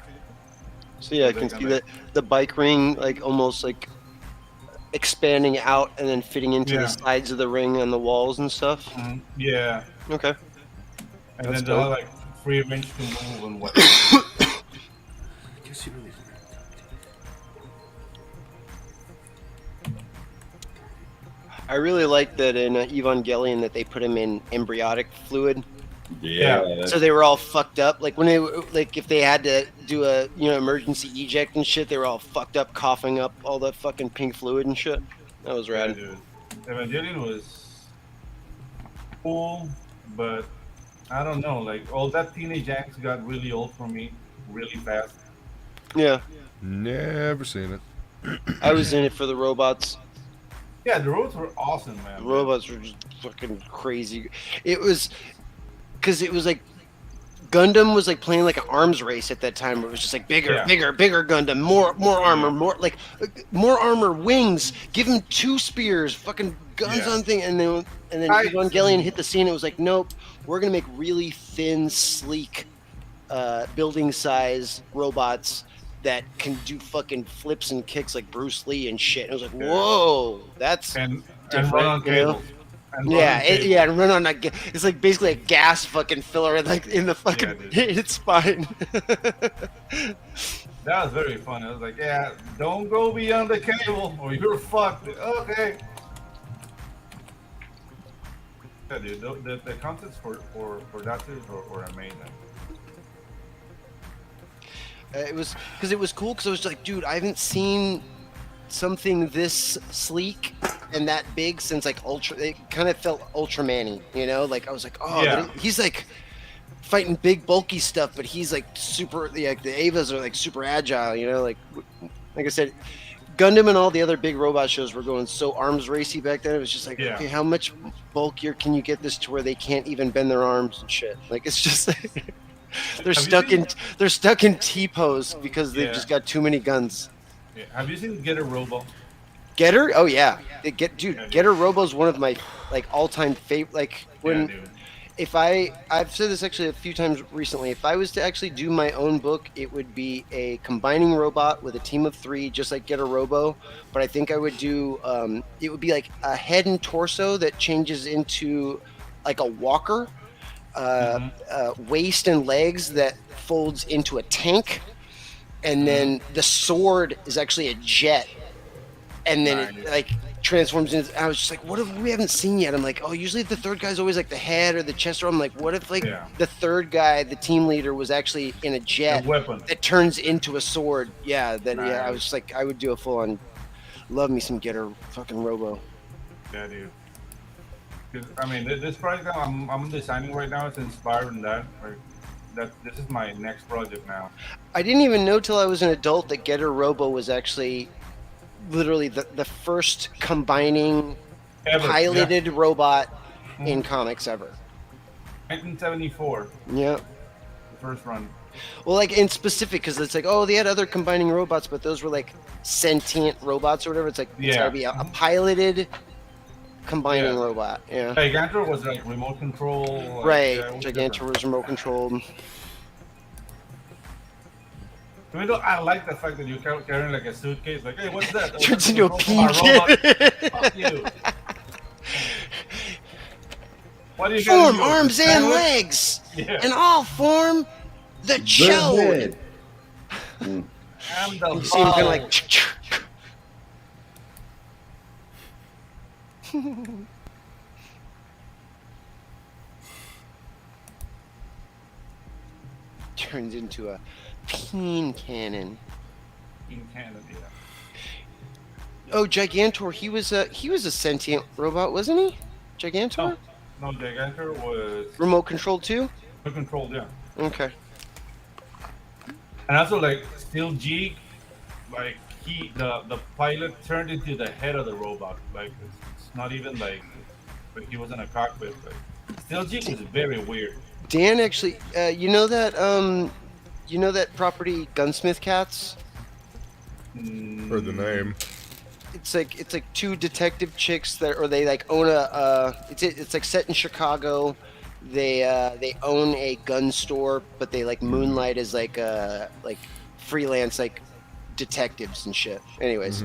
So yeah, I can see that the bike ring like almost like expanding out and then fitting into the sides of the ring and the walls and stuff. Mm-hmm. Yeah. Okay. And That's then they'll have dope. like free range to move and whatnot. I really like that in Evangelion that they put him in embryonic fluid. Yeah. So they were all fucked up. Like when they like if they had to do a emergency eject and shit, they were all fucked up, coughing up all the fucking pink fluid and shit. That was rad. Yeah, dude. Evangelion was cool, but I don't know. Like all that teenage angst got really old for me, really fast. Yeah. Never seen it. I was in it for the robots. Yeah, the robots were awesome, man. The robots were just fucking crazy. It was because it was like Gundam was like playing like an arms race at that time. Where it was just like bigger Gundam, more armor, more armor, wings. Give him 2 spears, fucking guns on thing, and then Evangelion hit the scene. It was like, nope, we're gonna make really thin, sleek, building size robots that can do fucking flips and kicks like Bruce Lee and shit. And I was like, whoa, that's different. And run on cables. And run on that. It's like basically a gas fucking filler like in the fucking its spine. That was very fun. I was like, yeah, don't go beyond the cable or you're fucked. Okay. Yeah, dude, the concepts for that series were amazing. It was because it was cool because I was like, dude, I haven't seen something this sleek and that big since like Ultra. It kind of felt Ultraman-y, you know? Like I was like, oh, Yeah. but he's like fighting big bulky stuff, but he's like super. Like the Avas are like super agile, you know? Like I said, Gundam and all the other big robot shows were going so arms racy back then. It was just like, okay, how much bulkier can you get this to where they can't even bend their arms and shit? Like it's just. They're stuck in T pose because they've just got too many guns. Yeah. Have you seen Get a Robo? Getter? Oh yeah. Getter Robo is one of my like all-time favorite. Like when, if I've said this actually a few times recently. If I was to actually do my own book, it would be a combining robot with a team of 3, just like Getter Robo. But I think I would do. It would be like a head and torso that changes into like a walker, waist and legs that folds into a tank, and then the sword is actually a jet. And then it like transforms into. I was just like, what if we haven't seen yet? I'm like, oh, usually the third guy's always like the head or the chest. Or I'm like, what if like the third guy, the team leader, was actually in a jet that turns into a sword? Yeah, I was just like, I would do a full on. Love me some Getter fucking Robo. Yeah, dude. I mean, this project I'm designing right now is inspired in that. Like, this is my next project now. I didn't even know till I was an adult that Getter Robo was actually. Literally the first combining piloted robot in comics ever. 1974. Yeah. The first run. Well, like in specific, because it's like, oh, they had other combining robots, but those were like sentient robots or whatever. It's like it's gotta be a piloted combining robot. Yeah. Gigantor was like remote control. Right. Gigantor was remote controlled. I like the fact that you're carrying like a suitcase. Like, hey, what's that? Turns into a peen kid. Fuck you. What do you form arms and legs, and all form the chode. And the you see him kind of like. Turns into a peen cannon. Peen cannon, yeah. Oh, Gigantor. He was a sentient robot, wasn't he? Gigantor. No, Gigantor was remote controlled too. Remote controlled, yeah. Okay. And also, like Steel G, like the pilot turned into the head of the robot. Like it's not even like he was in a cockpit. Like, Steel G is very weird. Dan, actually, you know that property Gunsmith Cats? Heard the name. It's like 2 detective chicks they like own it's like set in Chicago. They own a gun store, but they like moonlight as like freelance like detectives and shit. Anyways,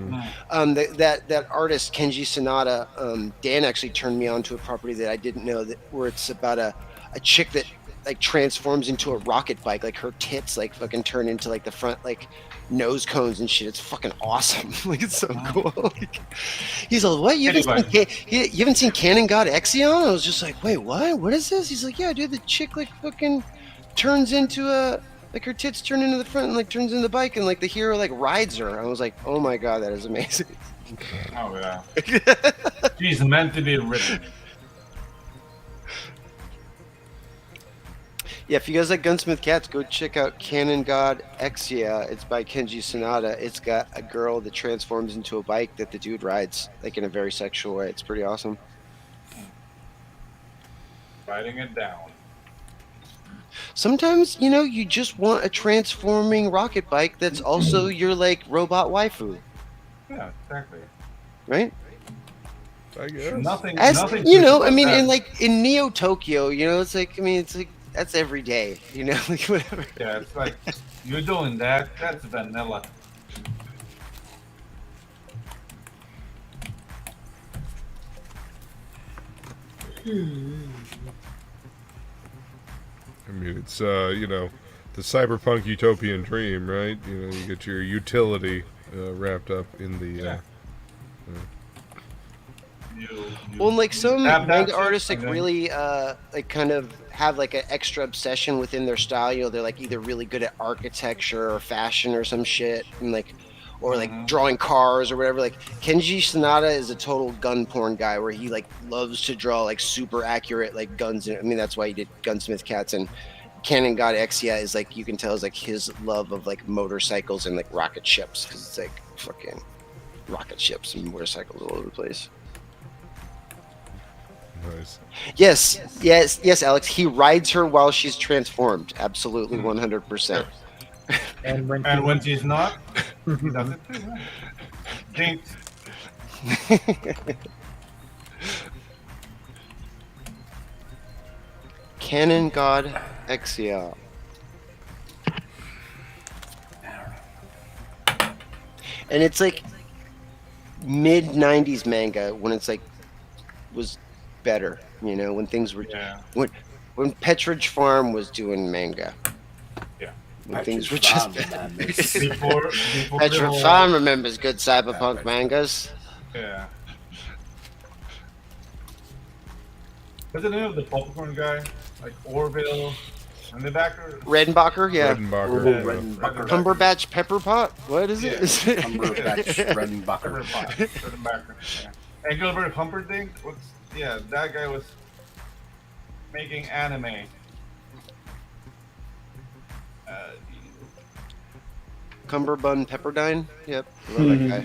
that artist Kenji Sonata, Dan actually turned me on to a property that I didn't know where it's about a chick that like transforms into a rocket bike, like her tits like fucking turn into like the front like nose cones and shit. It's fucking awesome. Like it's so cool. Like, he's like, what? You haven't seen Cannon God Exion? I was just like, wait, what is this? He's like, yeah, dude, the chick like fucking turns into a like her tits turn into the front and like turns into the bike and like the hero like rides her. I was like, oh my god, that is amazing. Oh yeah. She's meant to be written. Yeah, if you guys like Gunsmith Cats, go check out Cannon God Exia. It's by Kenji Sonata. It's got a girl that transforms into a bike that the dude rides, like in a very sexual way. It's pretty awesome. Writing it down. Sometimes, you just want a transforming rocket bike that's also your, like, robot waifu. Yeah, exactly. Right? I guess. Nothing. In Neo Tokyo, it's like, that's every day, like whatever. Yeah, it's like you're doing that. That's vanilla. I mean, it's the cyberpunk utopian dream, right? You get your utility wrapped up in the. Well, like some manga artists, like really, like kind of have like an extra obsession within their style. They're like either really good at architecture or fashion or some shit, and like, or like drawing cars or whatever. Like Kenji Sonata is a total gun porn guy, where he like loves to draw like super accurate like guns. I mean, that's why he did Gunsmith Cats, and Cannon God Exia is like, you can tell is like his love of like motorcycles and like rocket ships, because it's like fucking rocket ships and motorcycles all over the place. Nice. Yes, Alex. He rides her while she's transformed. Absolutely, 100%. And when she's not, he does it too. Jinx. Canon God Exia. And it's like mid 90s manga when it's like was better, you know, when things were when Petridge Farm was doing manga. Yeah. When things were just before Petridge Farm remembers good cyberpunk mangas. Yeah. What's the name of the popcorn guy? Like Orville, Redenbacher? Redenbacher, yeah. Redenbacher. Cumberbatch Pepperpot? What is it? Cumberbatch Redenbacher. Redenbacher. Yeah. And Gilbert Humperdinck? That guy was making anime. Cumberbun Pepperdine? Yep. I love that guy.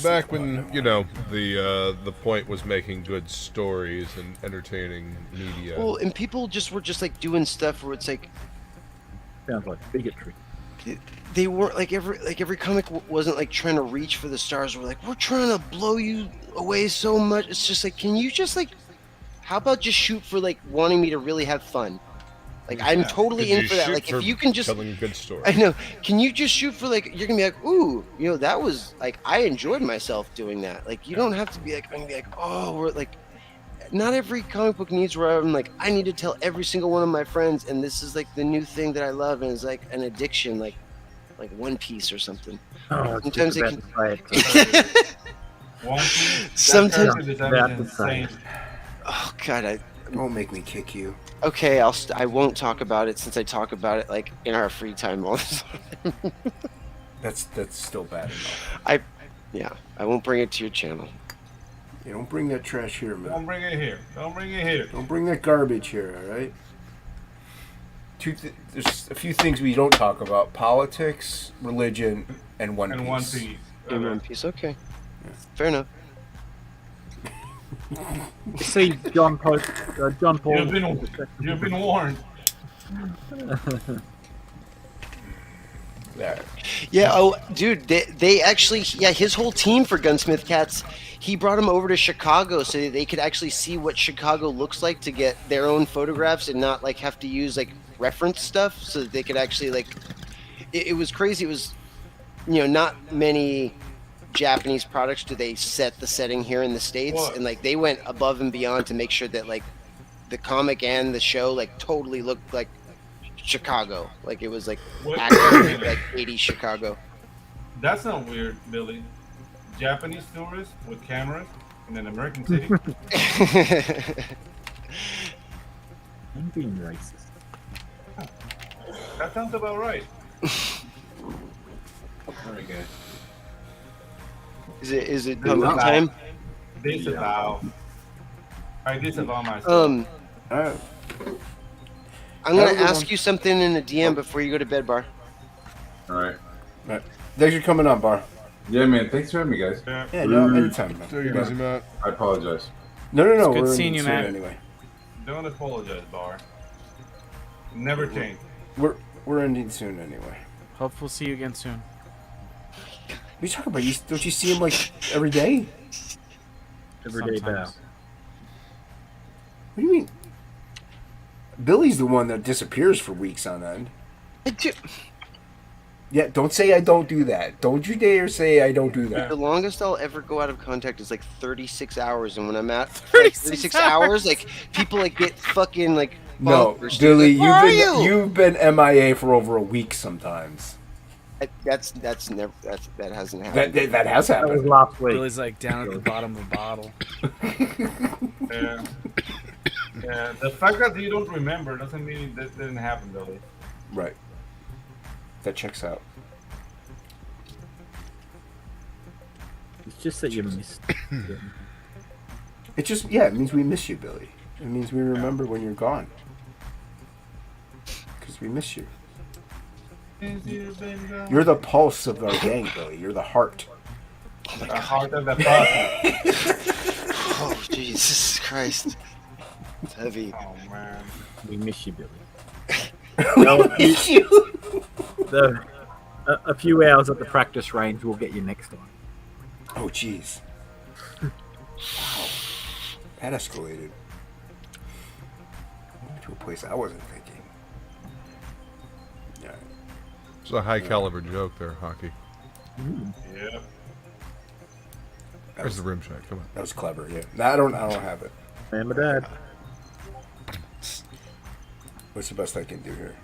Back when, you know, the point was making good stories and entertaining media. Well, and people were just like doing stuff where it's like sounds like bigotry. They weren't like every comic wasn't like trying to reach for the stars. We're like, we're trying to blow you away so much. It's just like, can you just like, how about just shoot for like wanting me to really have fun? Like I'm totally in for that. Like if you can just telling a good story. I know. Can you just shoot for like you're gonna be like, ooh, you know, that was like I enjoyed myself doing that. Like you don't have to be like I'm gonna be like, oh, we're like not every comic book needs where I'm like, I need to tell every single one of my friends and this is like the new thing that I love and it's like an addiction, like One Piece or something. Oh, sometimes it can One Piece. Sometimes insane. Oh god, Don't make me kick you. Okay, I won't talk about it since I talk about it like in our free time all the time. That's still bad enough. I won't bring it to your channel. You don't bring that trash here, man. Don't bring it here. Don't bring it here. Don't bring that garbage here, all right? There's a few things we don't talk about: politics, religion, and One Piece. And One Piece. In One Piece, okay. Yeah. Fair enough. See, John Paul. You've been warned. Yeah. Oh, dude. They actually. Yeah. His whole team for Gunsmith Cats. He brought them over to Chicago so that they could actually see what Chicago looks like to get their own photographs and not like have to use like reference stuff so that they could actually like. It was crazy. It was, you know, not many Japanese products do they set the setting here in the States, and like they went above and beyond to make sure that like the comic and the show like totally looked like Chicago, like it was like accurately like 80s Chicago. That's not weird, Billy. Japanese tourists with cameras in an American city. I'm being racist. That sounds about right. Very good. Is it public time? Disavow. I disavow myself. I'm gonna ask you something in a DM before you go to bed, Bahr. All right. Thanks for coming on, Bahr. Yeah, man. Thanks for having me, guys. Yeah, no, anytime, man. Take it easy, Matt. I apologize. No. It's good we're seeing you, Matt. Anyway. Don't apologize, Bahr. Never change. We're ending soon anyway. Hope we'll see you again soon. What are you talking about? Don't you see him like every day? Every day bow. Sometimes. What do you mean? Billy's the one that disappears for weeks on end. Yeah, don't say I don't do that. Don't you dare say I don't do that. The longest I'll ever go out of contact is like 36 hours, and when I'm at 36 hours, like people like get fucking like no, bonkers. Billy, Like, you've been MIA for over a week sometimes. That hasn't happened. That has happened. That was last week. Billy's like down at the bottom of a bottle. Yeah. Yeah. The fact that you don't remember doesn't mean that didn't happen, Billy. Right. That checks out. It's just that you missed. It just, it means we miss you, Billy. It means we remember when you're gone. Because we miss you. You're the pulse of our gang, Billy. You're the heart. Harder than process. Oh, Jesus Christ. It's heavy. Oh, man. We miss you, Billy. A few hours at the practice range will get you next time. Oh, jeez. Wow. That escalated. To a place I wasn't thinking. Yeah. It's a high caliber joke there, Hocky. Yeah. Where's the rim shot? Come on. That was clever, yeah. No, I don't have it. And my dad. What's the best I can do here?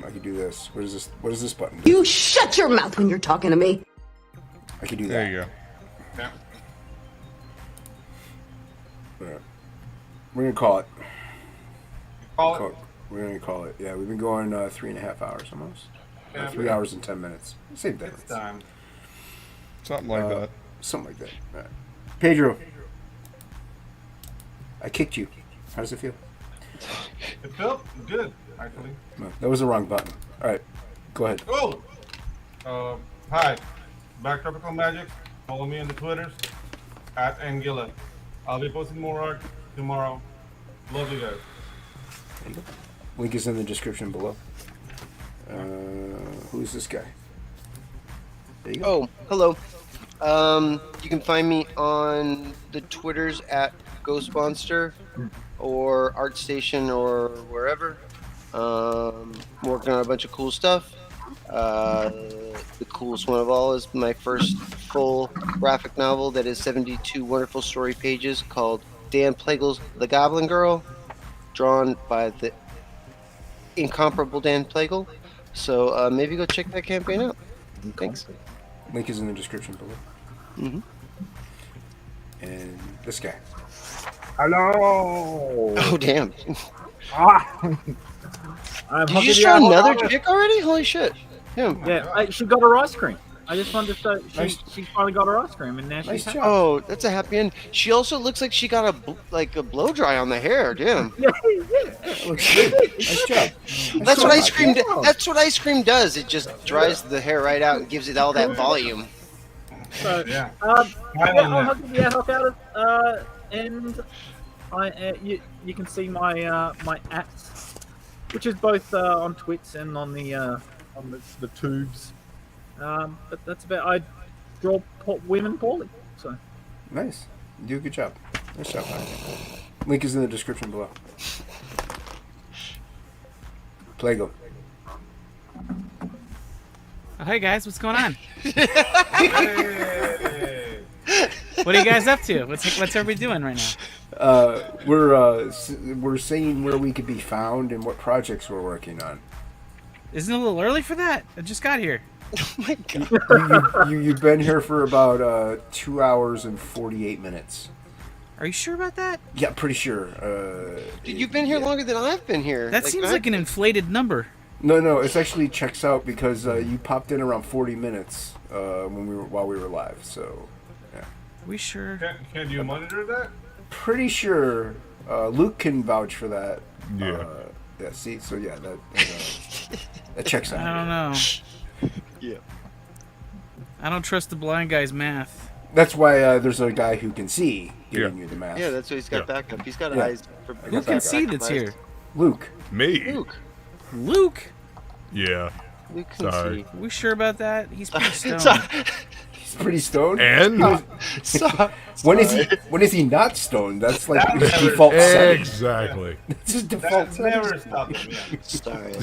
I can do this. What does this button do? You shut your mouth when you're talking to me. I can do that. There you go. Yeah. Yeah. We're gonna call it. Call it. We're gonna call it. Yeah, we've been going 3.5 hours almost. Yeah, 3 hours and 10 minutes. Same thing. It's time. Something like that. Something like that. All right. Pedro, I kicked you. How does it feel? It felt good, actually. No, that was the wrong button. All right, go ahead. Oh! Hi. Back Tropical Magic. Follow me on the Twitters. At Angilla. I'll be posting more art tomorrow. Love you guys. Link is in the description below. Who's this guy? There you go. Oh, hello. You can find me on the Twitters at Ghost Monster or ArtStation or wherever. Working on a bunch of cool stuff. The coolest one of all is my first full graphic novel that is 72 wonderful story pages called Dan Plegel's The Goblin Girl, drawn by the incomparable Dan Plegel. So maybe go check that campaign out. Thanks. Link is in the description below. And this guy. Hello. Oh, damn. Did you just draw another chick already? Holy shit. Him. Yeah, she got her ice cream. I just wanted to say she finally got her ice cream, and now she's happy. Oh, that's a happy end. She also looks like she got a blow dry on the hair. Damn. Yeah. Looks good. Nice job. That's what ice cream. That's what ice cream does. It just dries the hair right out and gives it all that volume. So, Yeah. I'll give you a help out of and you can see my my ats, which is both on Twits and on the tubes. But that's about. I draw women poorly, so. Nice. You do a good job. Nice job. Link is in the description below. Plegel. Oh, hey guys, what's going on? What are you guys up to? What's everybody doing right now? We're saying where we could be found and what projects we're working on. Isn't it a little early for that? I just got here. Oh my god. You've been here for about 2 hours and 48 minutes. Are you sure about that? Yeah, pretty sure. Dude, you've been here longer than I've been here. That seems like an inflated number. No, it actually checks out because you popped in around 40 minutes while we were live. So, yeah. We sure? Can you monitor that? Pretty sure Luke can vouch for that. Yeah. Yeah. See, so yeah, that checks out. I don't know. Yeah. I don't trust the blind guy's math. That's why there's a guy who can see giving you the math. Yeah, that's why he's got backup. He's got eyes. Who can see that's here? Luke. Me. Luke? Yeah. Luke can Sorry. We sure about that? He's pretty stoned. He's pretty stoned. And when is he not stoned? That's like his default setting. Exactly. It's his default setting. Never stopped him. Yeah. Sorry.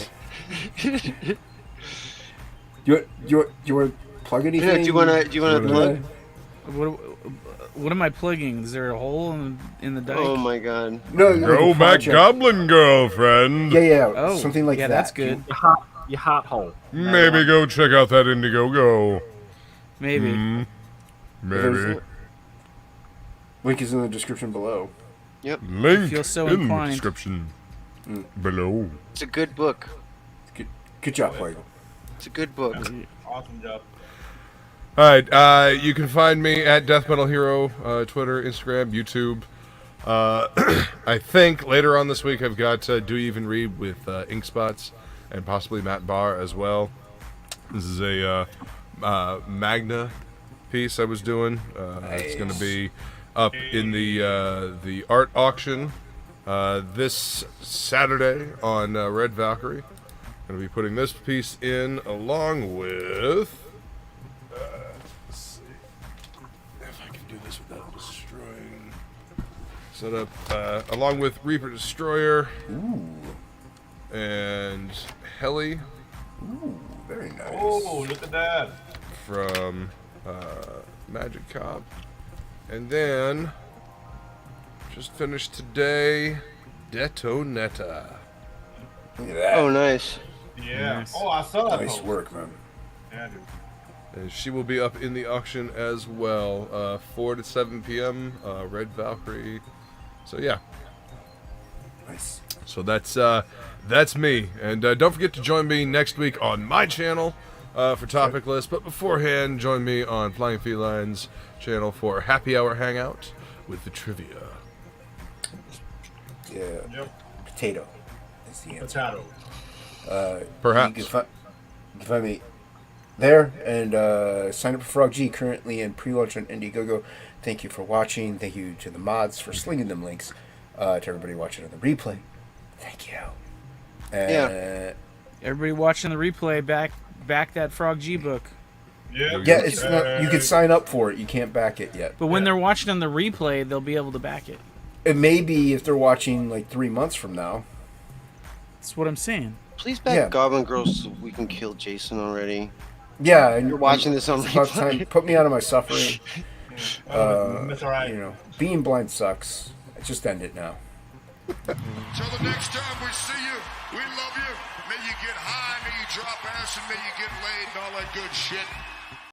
You want to plug anything? Do you want to plug? What am I plugging? Is there a hole in the dike? Oh my god. No, Go back, Goblin Girlfriend. Yeah. Oh, something like that. That's good. Your heart hole. Maybe go check out that Indiegogo. Maybe. Maybe. Link is in the description below. Yep. Link feel so in inclined. the description below. It's a good book. Good job, Plegel. It's a good book. Awesome job. Alright, you can find me at Death Metal Hero, Twitter, Instagram, YouTube. I think later on this week I've got Do You Even Read with Ink Spots and possibly Matt Bahr as well. This is a Magna piece I was doing. It's going to be up in the art auction this Saturday on Red Valkyrie. Going to be putting this piece in along with. Let's see if I can do this without destroying. Set up along with Reaper Destroyer. Ooh. And Heli. Ooh, very nice. Oh, look at that. From Magic Cop. And then, just finished today, Detonetta. Look at that. Oh, nice. Yeah. Nice. Oh, I saw that. Nice work, man. Yeah, dude. And she will be up in the auction as well, 4 to 7 p.m., Red Valkyrie. So, yeah. Nice. So that's me. And don't forget to join me next week on my channel for TOPicLESS. But beforehand, join me on Flying Feline's channel for Happy Hour Hangout with the trivia. Yeah. Yep. Potato is the answer. Potato. Perhaps. You can find me there and sign up for Frog G, currently in pre-launch on Indiegogo. Thank you for watching. Thank you to the mods for slinging them links. To everybody watching on the replay. Thank you. Yeah. Everybody watching the replay, back that Frog G book. Yeah, it's not, you can sign up for it. You can't back it yet. But when they're watching on the replay, they'll be able to back it. It may be if they're watching like 3 months from now. That's what I'm saying. Please back Goblin Girls so we can kill Jason already. Yeah, and you're watching this on it's about replay. time. Put me out of my suffering. That's all right. You know, being blind sucks. Just end it now. Till the next time we see you, we love you. May you get high, may you drop ass, and may you get laid and all that good shit.